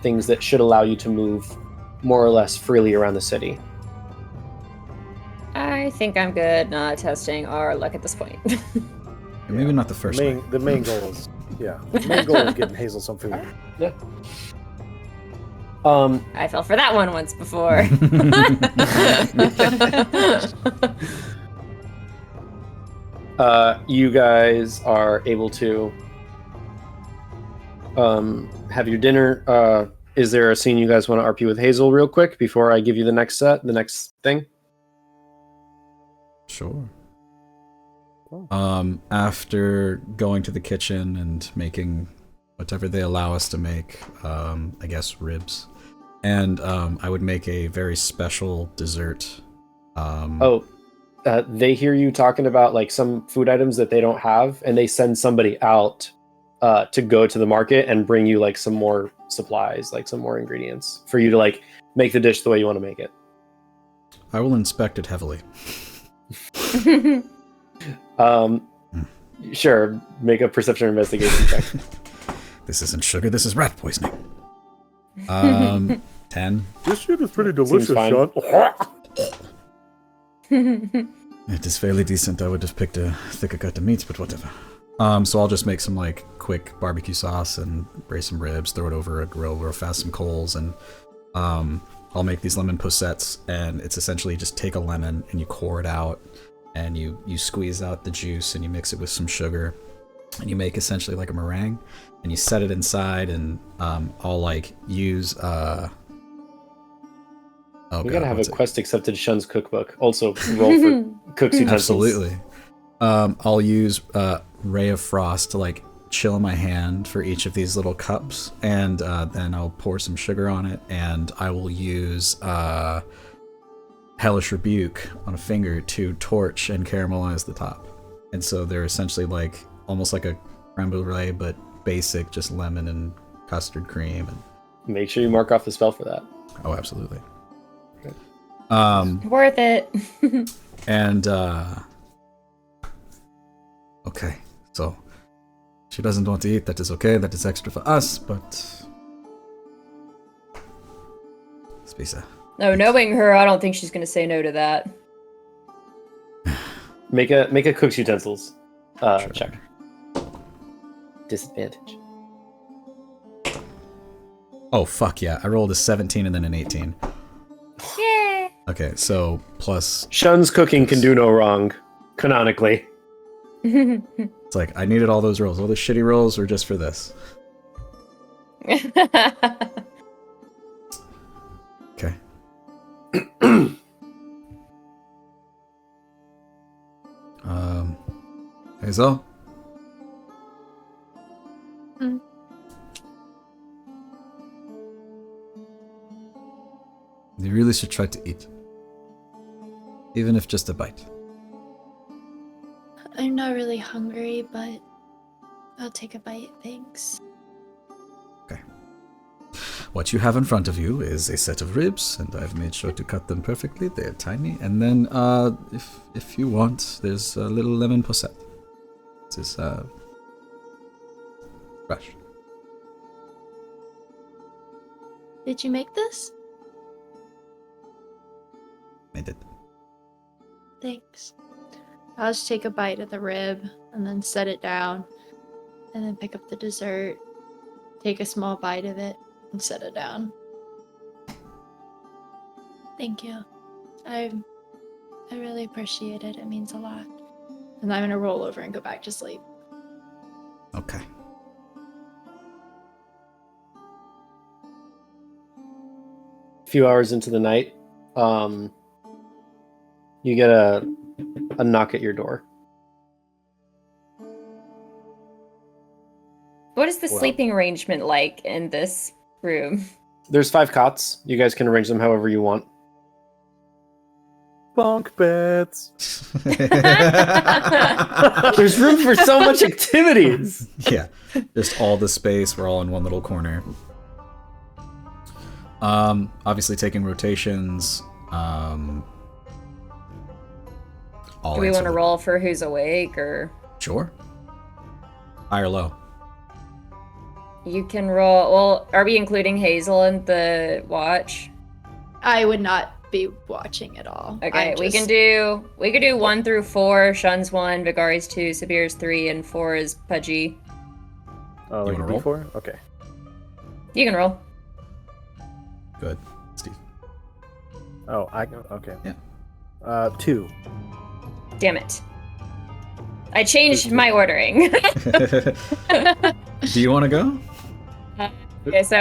things that should allow you to move more or less freely around the city. I think I'm good testing our luck at this point. Maybe not the first night. The main goal is, the main goal is getting Hazel some food. Yeah. I fell for that one once before. You guys are able to have your dinner. Is there a scene you guys want to RP with Hazel real quick before I give you the next thing? Sure. After going to the kitchen and making whatever they allow us to make, I guess ribs, and I would make a very special dessert. They hear you talking about like some food items that they don't have, and they send somebody out to go to the market and bring you like some more supplies, like some more ingredients for you to like make the dish the way you want to make it. I will inspect it heavily. Sure, make a perception or investigation check. This isn't sugar, this is rat poisoning. 10. This shit is pretty delicious, fine. Sean. It is fairly decent. I would have picked a thicker cut of meats, but whatever. So I'll just make some like quick barbecue sauce and braise some ribs, throw it over a grill real fast, some coals, and I'll make these lemon poussettes, and it's essentially just take a lemon and you core it out, and you squeeze out the juice and you mix it with some sugar, and you make essentially like a meringue, and you set it inside, and I'll like use We gotta have a quest accepted Shun's cookbook. Also, roll for cook's utensils. Absolutely. I'll use Ray of Frost to like chill my hand for each of these little cups, and then I'll pour some sugar on it, and I will use Hellish Rebuke on a finger to torch and caramelize the top. And so they're essentially like almost like a creme brulee, but basic, just lemon and custard cream. And Make sure you mark off the spell for that. oh, absolutely. Worth it. And okay, so she doesn't want to eat. That is okay. That is extra for us, but Spisa. No, knowing her, I don't think she's gonna say no to that. Make a cook's utensils Sure. check. Disadvantage. Oh fuck yeah! I rolled a 17 and then an 18. Yeah. Okay, so plus Shun's cooking can do no wrong, canonically. it's like I needed all those rolls. All the shitty rolls were just for this. Okay. Hazel? Hmm. You really should try to eat. Even if just a bite. I'm not really hungry, but I'll take a bite, thanks. What you have in front of you is a set of ribs, and I've made sure to cut them perfectly. They're tiny. And then, if you want, there's a little lemon posset. This is, fresh. Did you make this? Made it. Thanks. I'll just take a bite of the rib and then set it down, and then pick up the dessert, take a small bite of it, and set it down. Thank you. I really appreciate it. It means a lot. And I'm gonna roll over and go back to sleep. Okay. A few hours into the night, you get a knock at your door. What is the Well. sleeping arrangement like in this room? There's 5 cots. You guys can arrange them however you want. Bunk beds. There's room for so much activities. Yeah, just all the space. We're all in one little corner. Obviously taking rotations. Do we want to roll for who's awake, or Sure. High or low? you can roll? Well, are we including Hazel in the watch? I would not be watching at all. Okay, I'm we just- can do 1 through 4. Shun's 1, Vigari's 2, Sabir's 3, and 4 is Pudgy. Oh, You like wanna roll? D4? Okay. You can roll. Good. Steve. Oh, I can. Okay. Yeah. 2. Damn it. I changed my ordering. Do you want to go? Okay, so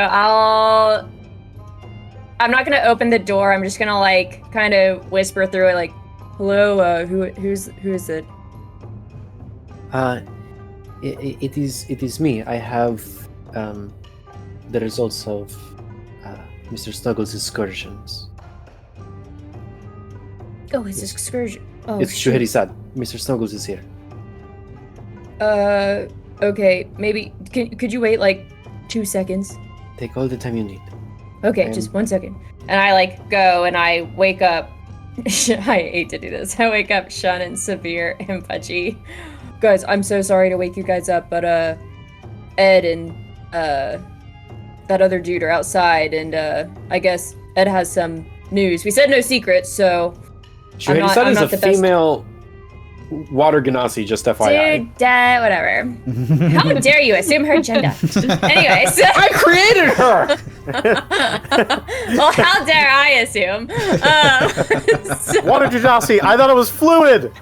I'm not gonna open the door. I'm just gonna like kind of whisper through it, like, "Hello, who is it?" It is me. I have the results of Mr. Snuggles' excursions. Oh, it's excursion. Oh, It's Shuheri-san. Mr. Snuggles is here. Okay, maybe could you wait like 2 seconds? Take all the time you need. Okay, just 1 second. And I like go and I wake up. I hate to do this. I wake up Shun and Severe and Pudgy. Guys, I'm so sorry to wake you guys up, but Ed and that other dude are outside, and I guess Ed has some news. We said no secrets, so Sure, he said is a female water ganassi, just FYI. Dude, whatever. How dare you assume her gender? Anyway, so I created her! well, how dare I assume? Water Genasi, I thought it was fluid!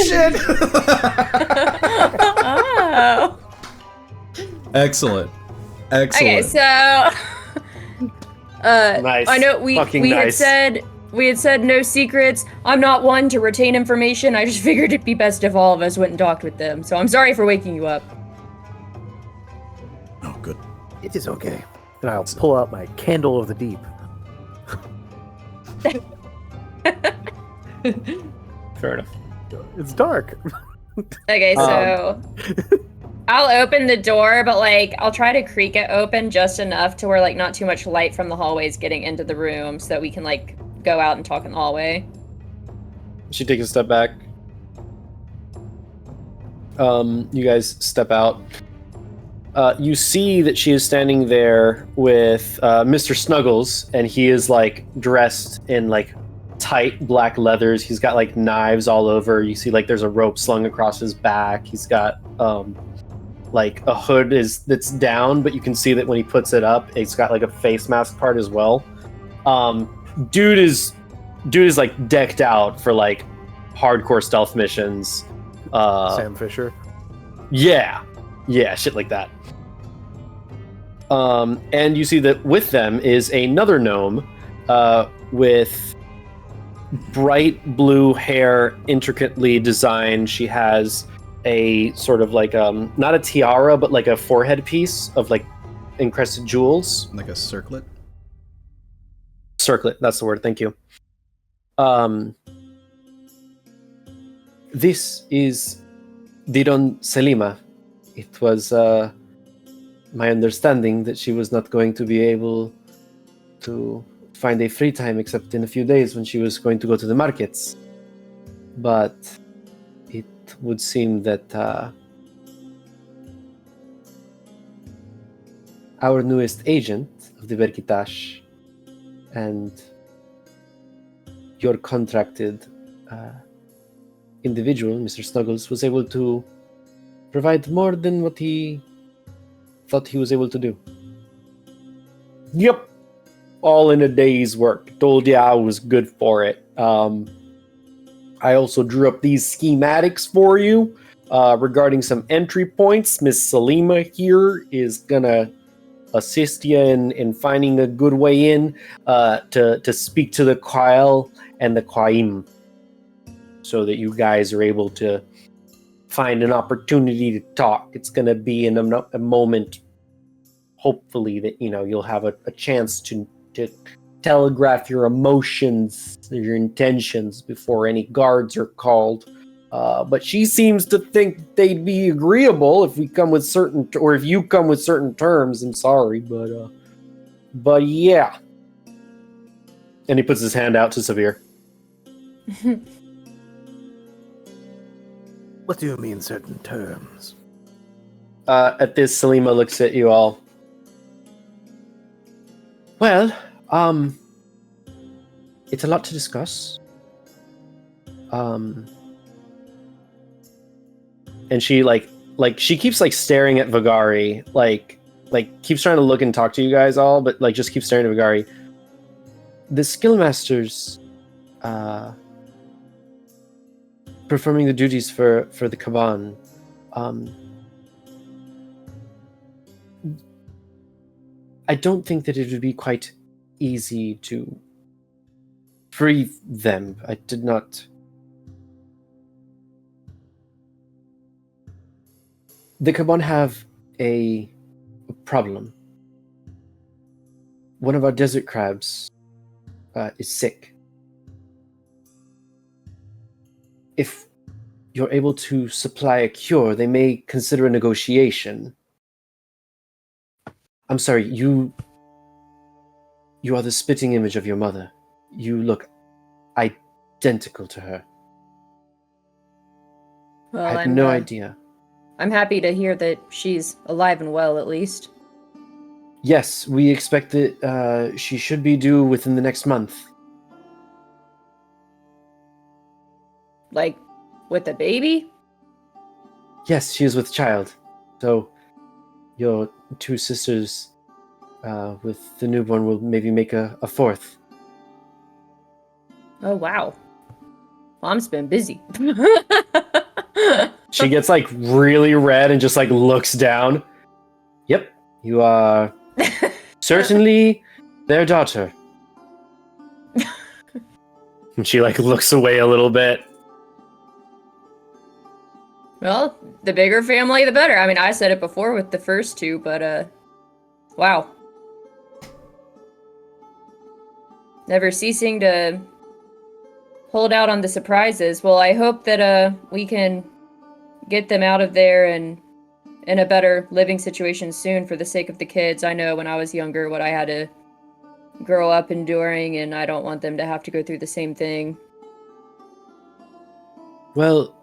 Shit! Oh. Excellent. Okay, so Nice. I know we Nice. had said no secrets. I'm not one to retain information. I just figured it'd be best if all of us went and talked with them. So I'm sorry for waking you up. Oh, good. It is okay. And I'll pull out my Candle of the Deep. Fair enough. It's dark. Okay, so I'll open the door, but like I'll try to creak it open just enough to where like not too much light from the hallways getting into the room, so that we can like go out and talk in the hallway. She takes a step back. You guys step out. You see that she is standing there with Mr. Snuggles, and he is like dressed in like tight black leathers. He's got like knives all over. You see like there's a rope slung across his back. He's got like a hood that's down, but you can see that when he puts it up, it's got like a face mask part as well. Dude is like decked out for like hardcore stealth missions. Sam Fisher. Yeah, shit like that. And you see that with them is another gnome with bright blue hair, intricately designed. She has a sort of like not a tiara, but like a forehead piece of like encrusted jewels. Like a circlet? Circlet, that's the word, thank you. This is Diron Selima. It was my understanding that she was not going to be able to find a free time except in a few days when she was going to go to the markets. But it would seem that our newest agent of the Berkitash and your contracted individual, Mr. Snuggles, was able to provide more than what he thought he was able to do. Yep. All in a day's work. Told you I was good for it. I also drew up these schematics for you regarding some entry points. Miss Selima here is gonna assist you in finding a good way in to speak to the Qael and the Qaim, so that you guys are able to find an opportunity to talk. It's gonna be in a moment, hopefully, that you'll have a chance to telegraph your emotions, your intentions before any guards are called. But she seems to think they'd be agreeable if you come with certain terms. I'm sorry, but yeah. And he puts his hand out to Severe. What do you mean, certain terms? At this, Selima looks at you all. Well, it's a lot to discuss. And she she keeps staring at Vagari, like keeps trying to look and talk to you guys all, but just keeps staring at Vagari. The skill masters performing the duties for the Kaban. I don't think that it would be quite easy to free them. I did not. The Kaban have a problem. One of our desert crabs is sick. If you're able to supply a cure, they may consider a negotiation. I'm sorry, you are the spitting image of your mother. You look identical to her. Well, I had no idea. I'm happy to hear that she's alive and well, at least. Yes, we expect that she should be due within the next month. Like, with a baby? Yes, she is with child. So, your two sisters with the newborn will maybe make a fourth. Oh, wow. Mom's been busy. She gets like really red and just like looks down. Yep, you are certainly their daughter. And she like looks away a little bit. Well, the bigger family, the better. I mean, I said it before with the first two, but, wow. Never ceasing to hold out on the surprises. Well, I hope that, we can get them out of there and in a better living situation soon for the sake of the kids. I know when I was younger what I had to grow up enduring, and I don't want them to have to go through the same thing. Well,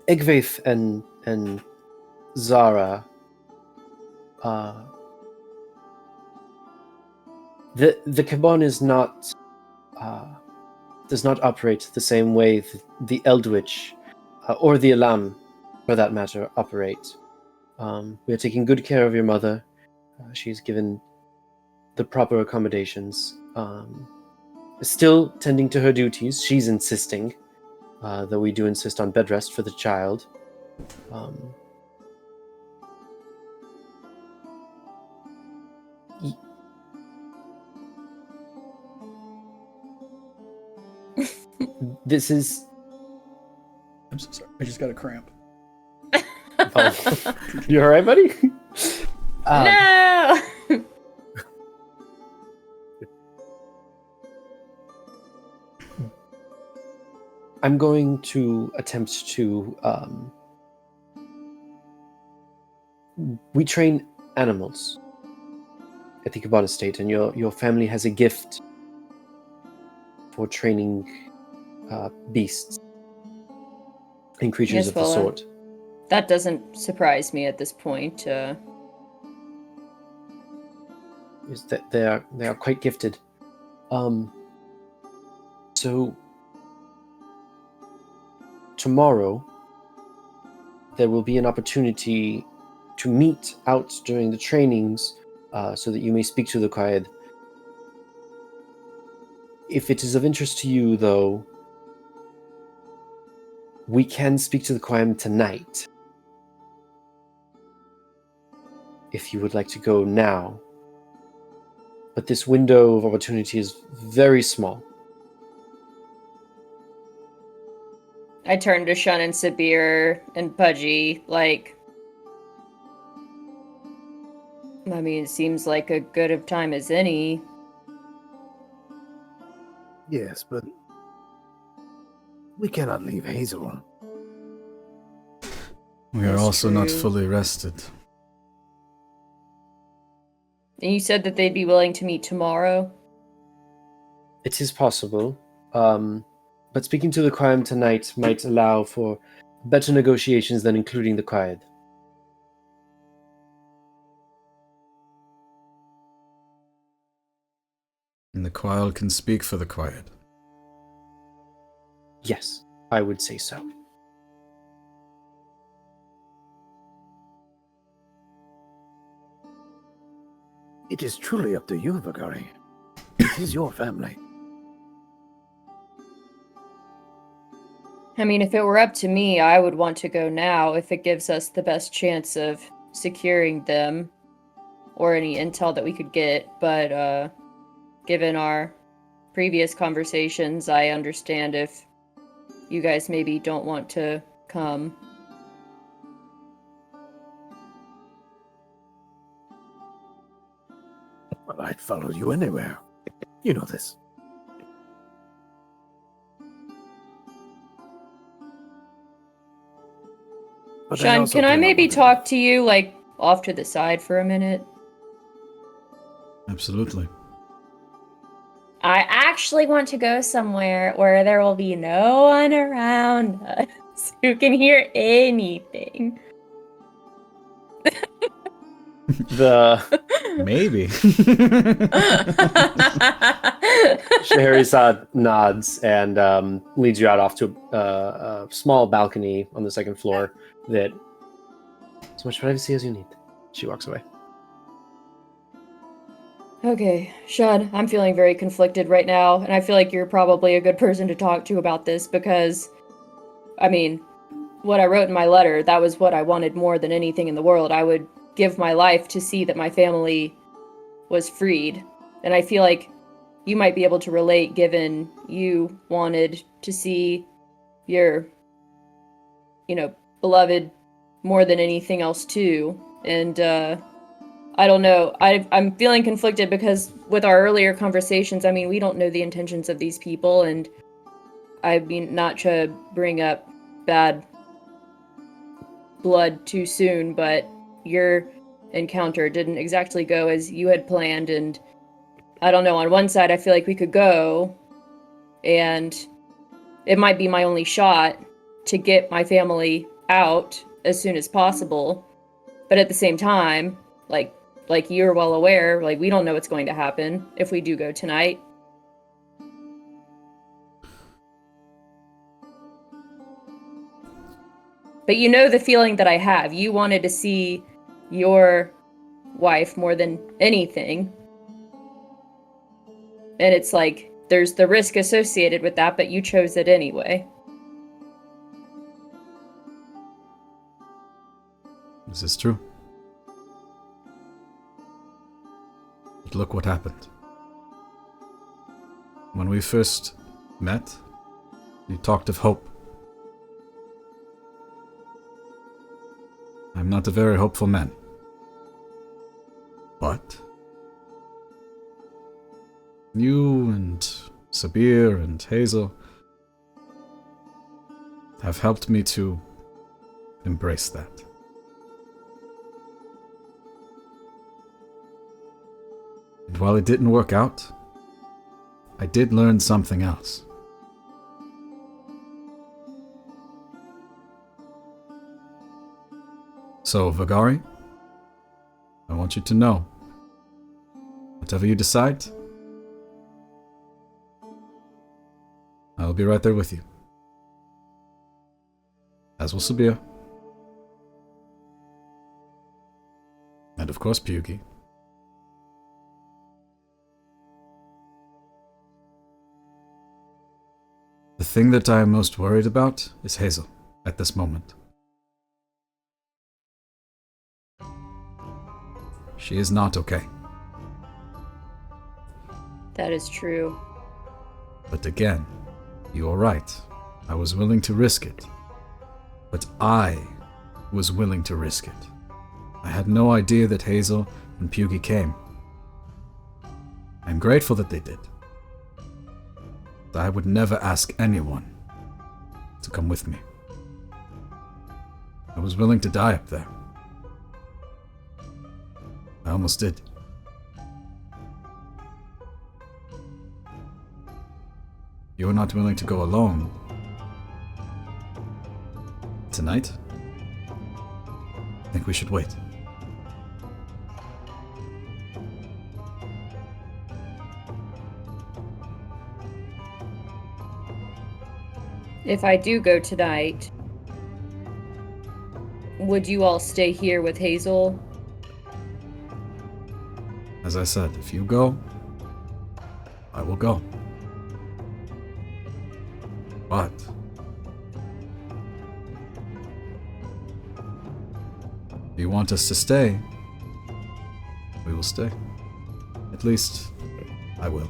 Egvaith and Zara, the Cabon is not does not operate the same way the Eldritch or the Alam, for that matter, operate. We are taking good care of your mother. She's given the proper accommodations. Still tending to her duties. She's insisting, though we do insist on bed rest for the child. This is... I'm so sorry. I just got a cramp. Oh. You alright, buddy? No! I'm going to attempt to... we train animals at the Cabana Estate, and your family has a gift for training beasts and creatures Yes, of the well, sort. That doesn't surprise me at this point. Is that they are quite gifted. So tomorrow there will be an opportunity to meet out during the trainings, so that you may speak to the Qaed. If it is of interest to you, though, we can speak to the Qaem tonight. If you would like to go now. But this window of opportunity is very small. I turn to Shun and Sabir and Pudgy, like... I mean, it seems like a good of time as any. Yes, but we cannot leave Hazel. We are That's also not true. fully rested. And you said that they'd be willing to meet tomorrow? It is possible, but speaking to the Qaem tonight might allow for better negotiations than including the Qaed. And the Quile can speak for the Quiet. Yes, I would say so. It is truly up to you, Vagari. It is your family. I mean, if it were up to me, I would want to go now if it gives us the best chance of securing them or any intel that we could get, but given our previous conversations, I understand if you guys maybe don't want to come. Well, I'd follow you anywhere. You know this. But Sean, also can I came up maybe with it. talk to you, like, off to the side for a minute? Absolutely. I actually want to go somewhere where there will be no one around us who can hear anything. The Maybe. Scheherazade nods and leads you out off to a small balcony on the second floor that as much privacy as you need. She walks away. Okay, Shad, I'm feeling very conflicted right now, and I feel like you're probably a good person to talk to about this because, I mean, what I wrote in my letter, that was what I wanted more than anything in the world. I would give my life to see that my family was freed. And I feel like you might be able to relate given you wanted to see your, beloved more than anything else too. And, I don't know. I'm feeling conflicted because with our earlier conversations, I mean, we don't know the intentions of these people, and I mean, not to bring up bad blood too soon, but your encounter didn't exactly go as you had planned, and I don't know, on one side I feel like we could go, and it might be my only shot to get my family out as soon as possible, but at the same time, like you're well aware, like, we don't know what's going to happen if we do go tonight. But you know the feeling that I have. You wanted to see your wife more than anything. And it's like, there's the risk associated with that, but you chose it anyway. This is true. But look what happened. When we first met, you talked of hope. I'm not a very hopeful man. But you and Sabir and Hazel have helped me to embrace that. And while it didn't work out, I did learn something else. So, Vagari, I want you to know, whatever you decide, I'll be right there with you. As will Sabir. And of course, Byyyeee. The thing that I am most worried about is Hazel at this moment. She is not okay. That is true. But again, you are right. I was willing to risk it. But I was willing to risk it. I had no idea that Hazel and Byyyeee came. I'm grateful that they did. But I would never ask anyone to come with me. I was willing to die up there. I almost did. You're not willing to go alone. Tonight? I think we should wait. If I do go tonight, would you all stay here with Hazel? As I said, if you go, I will go. But if you want us to stay, we will stay. At least, I will.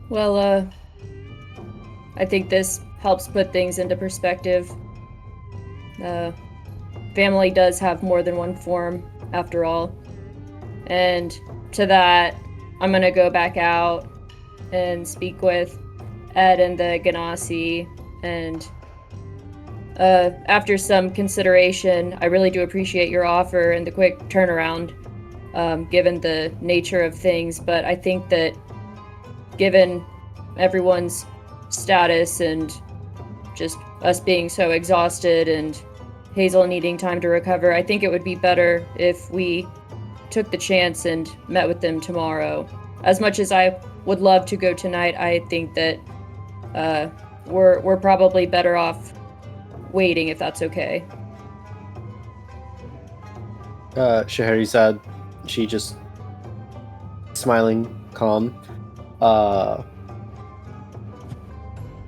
Well, I think this helps put things into perspective. Family does have more than one form, after all. And to that, I'm gonna go back out and speak with Ed and the Ganassi and after some consideration, I really do appreciate your offer and the quick turnaround, given the nature of things. But I think that given everyone's status and just us being so exhausted and Hazel needing time to recover, I think it would be better if we took the chance and met with them tomorrow. As much as I would love to go tonight, I think that we're probably better off waiting, if that's okay. Scheherazade, she just smiling, calm.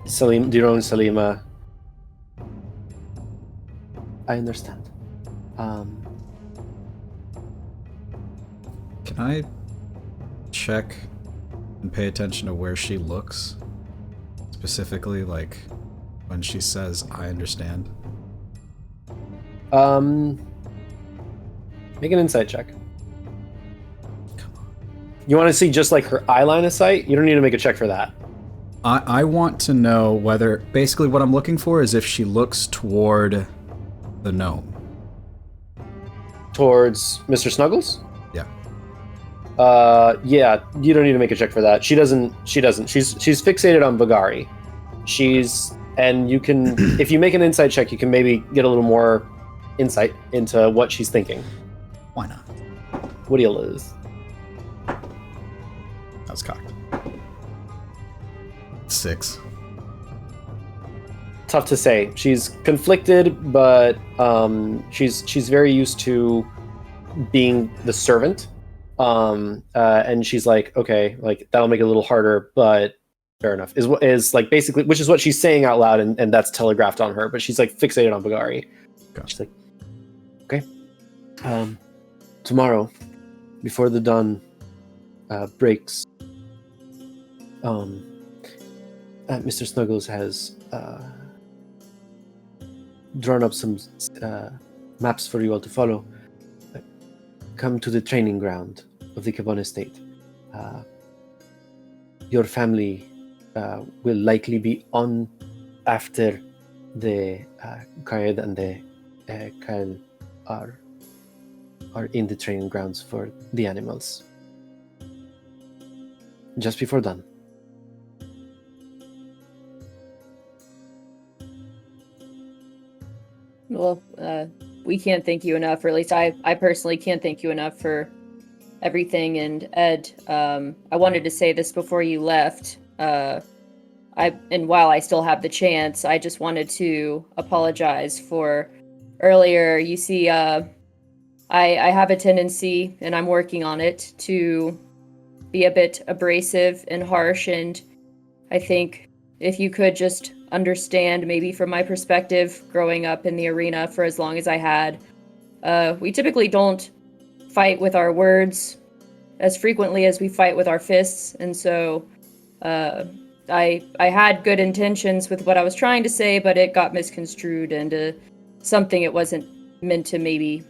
Diron Salima, I understand. Can I check and pay attention to where she looks? Specifically, like, when she says, I understand? Make an insight check. You want to see just like her eye line of sight? You don't need to make a check for that. I want to know whether, basically what I'm looking for is if she looks toward the gnome. Towards Mr. Snuggles? Yeah. Yeah, you don't need to make a check for that. She doesn't. She's fixated on Byyyeee. And you can, if you make an insight check, you can maybe get a little more insight into what she's thinking. Why not? What do you lose? That was cocked. 6. Tough to say. She's conflicted, but she's very used to being the servant. And she's like, okay, like that'll make it a little harder, but fair enough. Is like basically, which is what she's saying out loud, and that's telegraphed on her. But she's like fixated on Byyyeee. Okay. She's like, okay, tomorrow, before the dawn breaks, Mr. Snuggles has drawn up some maps for you all to follow. Come to the training ground of the Cabon estate. Your family will likely be on after the Kaed and the Kael are in the training grounds for the animals. Just before dawn. Well, we can't thank you enough, or at least I personally can't thank you enough for everything. And Ed, I wanted to say this before you left. And while I still have the chance, I just wanted to apologize for earlier. You see, I have a tendency, and I'm working on it, to be a bit abrasive and harsh. And I think if you could just understand, maybe from my perspective, growing up in the arena for as long as I had, we typically don't fight with our words as frequently as we fight with our fists. And so I had good intentions with what I was trying to say, but it got misconstrued into something it wasn't meant to maybe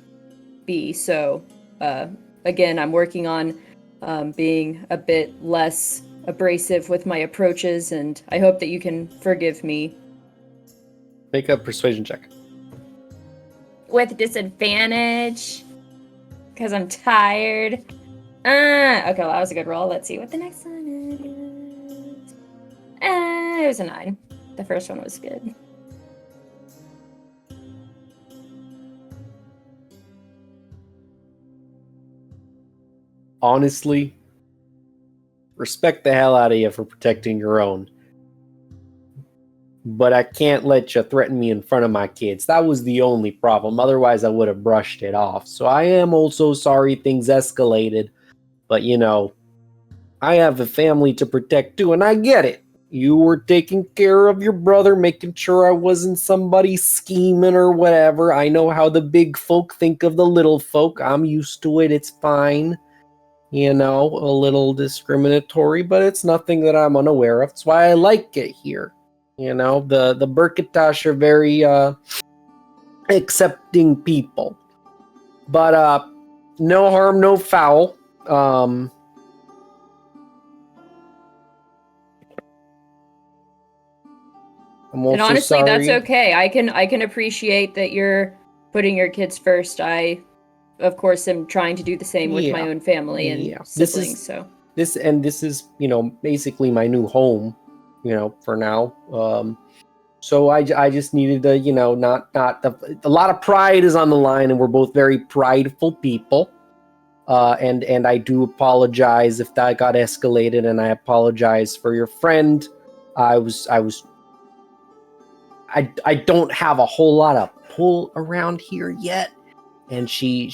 be. So again, I'm working on being a bit less abrasive with my approaches, and I hope that you can forgive me. Make a persuasion check. With disadvantage, because I'm tired. Okay, well, that was a good roll. Let's see what the next one is. It was a 9. The first one was good. Honestly, respect the hell out of you for protecting your own. But I can't let you threaten me in front of my kids. That was the only problem. Otherwise, I would have brushed it off. So I am also sorry things escalated. But, you know, I have a family to protect too, and I get it. You were taking care of your brother, making sure I wasn't somebody scheming or whatever. I know how the big folk think of the little folk. I'm used to it. It's fine. You know, a little discriminatory, but it's nothing that I'm unaware of. That's why I like it here. You know, the Burkitash are very accepting people. But no harm, no foul. I'm also And honestly, sorry. that's okay. I can appreciate that you're putting your kids first. I, of course, am trying to do the same with my Yeah. own family and Yeah. siblings. So This is, basically my new home, for now. So I just needed to, not a lot of pride is on the line, and we're both very prideful people. And I do apologize if that got escalated, and I apologize for your friend. I don't have a whole lot of pull around here yet, and she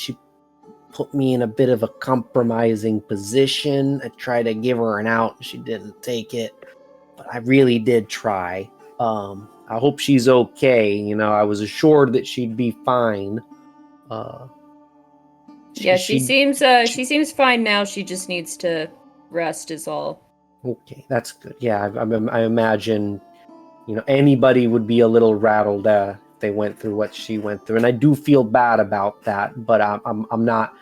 put me in a bit of a compromising position. I tried to give her an out, she didn't take it, but I really did try. I hope she's okay. I was assured that she'd be fine. yeah, she seems fine now. She just needs to rest, is all. Okay, that's good. Yeah, I imagine, anybody would be a little rattled if they went through what she went through, and I do feel bad about that. But I'm not.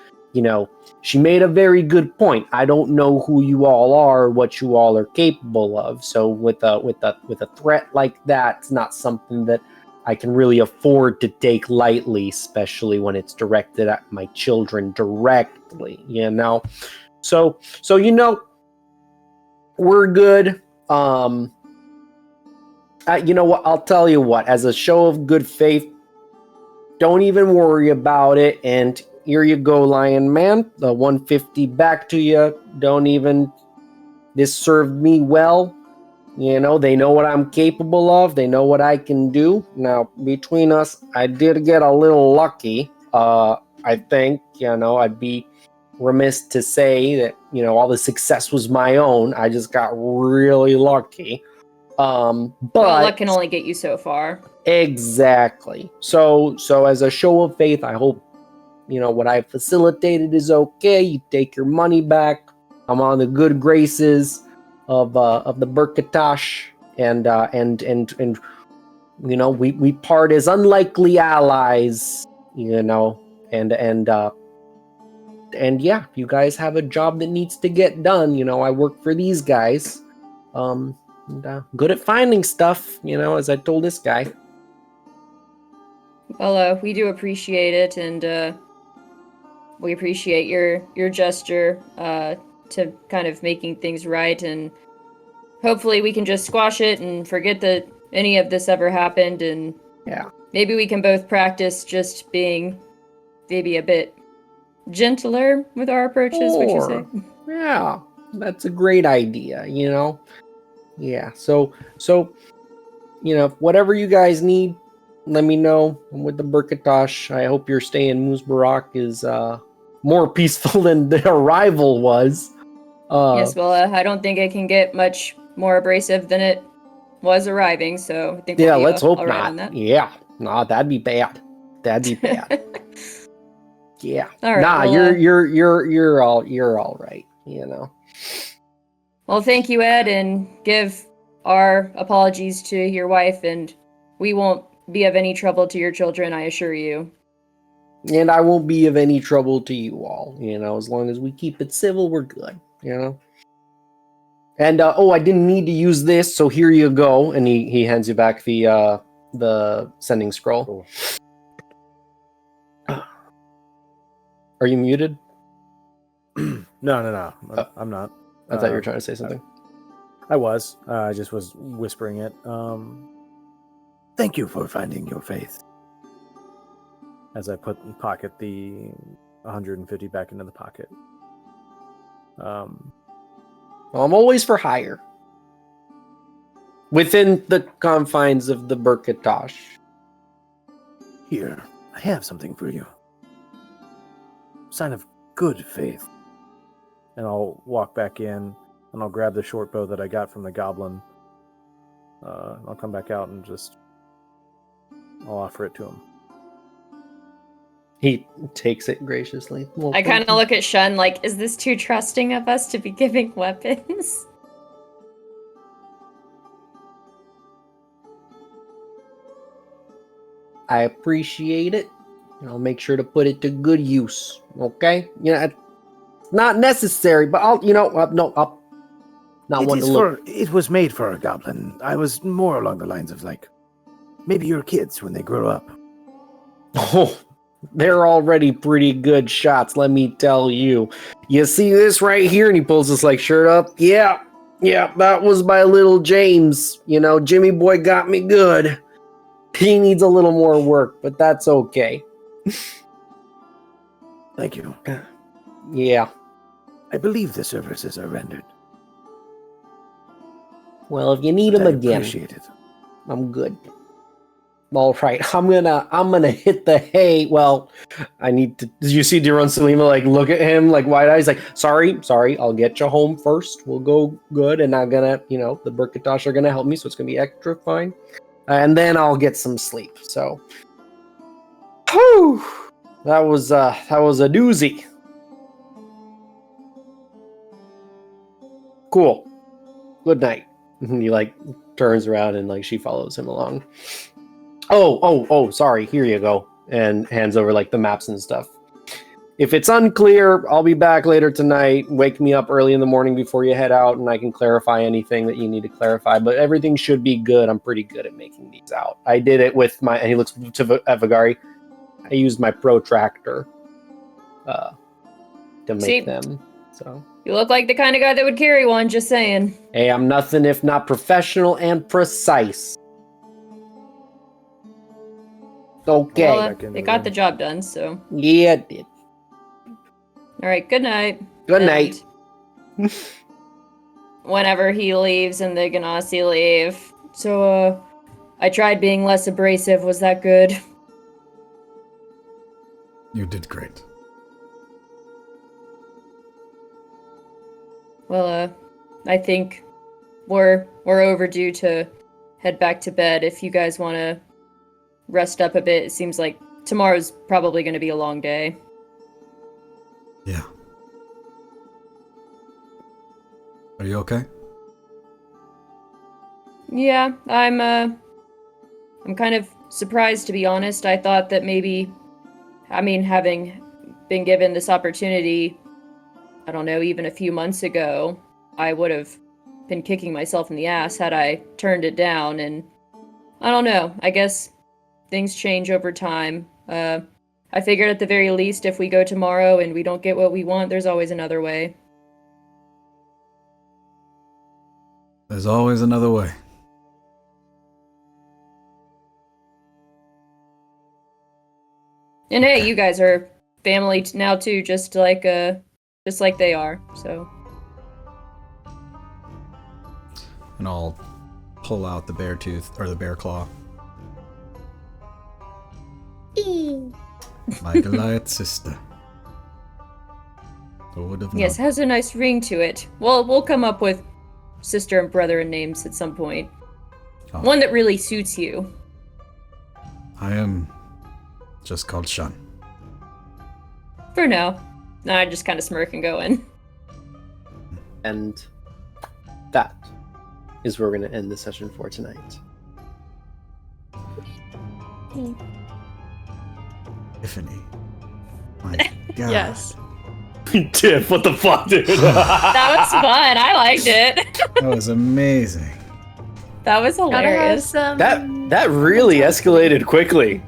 She made a very good point. I don't know who you all are, what you all are capable of. So with a threat like that, it's not something that I can really afford to take lightly, especially when it's directed at my children directly. So we're good. You know what? I'll tell you what. As a show of good faith, don't even worry about it. And here you go, Lion Man. The 150 back to you. Don't even. This served me well. They know what I'm capable of. They know what I can do. Now, between us, I did get a little lucky. I think, I'd be remiss to say that, all the success was my own. I just got really lucky. But Well, luck can only get you so far. exactly. So as a show of faith, I hope, what I facilitated is okay. You take your money back. I'm on the good graces of the Burkatash, and we part as unlikely allies, and yeah, you guys have a job that needs to get done. I work for these guys, and good at finding stuff, as I told this guy. Well, we do appreciate it, and we appreciate your gesture to kind of making things right, and hopefully we can just squash it and forget that any of this ever happened, and Yeah. maybe we can both practice just being maybe a bit gentler with our approaches, would you say? Yeah, that's a great idea, Yeah, so whatever you guys need, let me know. I'm with the Burkatash. I hope your stay in Muzbarak is more peaceful than the arrival was. Yes, well, I don't think it can get much more abrasive than it was arriving, so I think we'll be let's hope all right not. on that. Yeah, nah, that'd be bad. That'd be bad. Yeah. All right, Nah, well, you're all right. Well, thank you, Ed, and give our apologies to your wife, and we won't be of any trouble to your children, I assure you. And I won't be of any trouble to you all. As long as we keep it civil, we're good. And I didn't need to use this, so here you go. And he hands you back the sending scroll. Cool. Are you muted? No. I'm not. I thought you were trying to say something. I was. I just was whispering it. Thank you for finding your faith. As I pocket the 150 back into the pocket. Well, I'm always for hire. Within the confines of the Burkatash. Here, I have something for you. Sign of good faith. And I'll walk back in, and I'll grab the short bow that I got from the goblin. I'll come back out and I'll offer it to him. He takes it graciously. Well, I kind of look at Shun like, is this too trusting of us to be giving weapons? I appreciate it. I'll make sure to put it to good use. Okay? It's not necessary, but I'll Not It one to is look. it was made for a goblin. I was more along the lines of like, maybe your kids when they grow up. Oh, they're already pretty good shots, let me tell you. You see this right here? And he pulls his like shirt up. Yeah, that was my little James. You know, Jimmy boy got me good. He needs a little more work, but that's okay. Thank you. Yeah. I believe the services are rendered. Well, if you need them I again, appreciate it. I'm good. All right, I'm gonna hit the hay. Well, I need to. Did you see Duran Salima like look at him like wide eyes? Like, sorry, I'll get you home first. We'll go good, and I'm gonna, the Burkatosh are gonna help me, so it's gonna be extra fine, and then I'll get some sleep. So, whew, that was a doozy. Cool. Good night. And he like turns around and like she follows him along. Oh, sorry, here you go. And hands over like the maps and stuff. If it's unclear, I'll be back later tonight. Wake me up early in the morning before you head out and I can clarify anything that you need to clarify. But everything should be good. I'm pretty good at making these out. I did it with and he looks at Vagari. I used my protractor to make them. So You look like the kind of guy that would carry one, just saying. hey, I'm nothing if not professional and precise. Okay. Well, it got the job done, so. Yeah, it did. All right, good night. Good And night. Whenever he leaves and the Ganassi leave. So, I tried being less abrasive. Was that good? You did great. Well, I think we're overdue to head back to bed. If you guys want to rest up a bit, it seems like tomorrow's probably going to be a long day. Yeah. Are you okay? Yeah, I'm kind of surprised, to be honest. I thought that maybe, having been given this opportunity, I don't know, even a few months ago, I would have been kicking myself in the ass had I turned it down, and I don't know, I guess things change over time. I figured at the very least, if we go tomorrow and we don't get what we want, there's always another way. There's always another way. And hey, you guys are family now too, just like they are, so. And I'll pull out the bear tooth, or the bear claw. My Goliath sister. Who would have known? Yes, has a nice ring to it. Well, we'll come up with sister and brother and names at some point. Oh. One that really suits you. I am just called Shun. For now. No, I just kind of smirk and go in. And that is where we're going to end the session for tonight. Tiffany. My God. Yes. Tiff, what the fuck, dude? That was fun. I liked it. That was amazing. That was Gotta have hilarious. some. that really escalated quickly.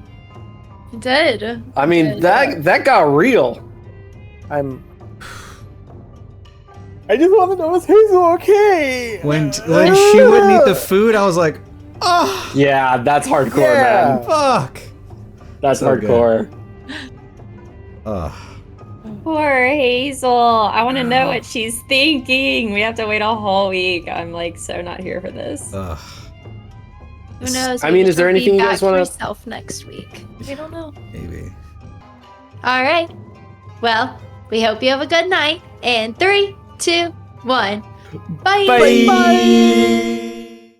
It did. I mean, that got real. I just want to know, is Hazel okay? When she wouldn't eat the food, I was like, oh, Yeah, that's hardcore, Yeah. man. fuck. That's So good. hardcore. Ugh. Poor Hazel. I want to know what she's thinking. We have to wait a whole week. I'm like so not here for this. Ugh. Who knows? I mean, is there anything you guys want wanna- to myself next week? I don't know. Maybe. All right. Well, we hope you have a good night. And 3, 2, 1. Bye. Bye.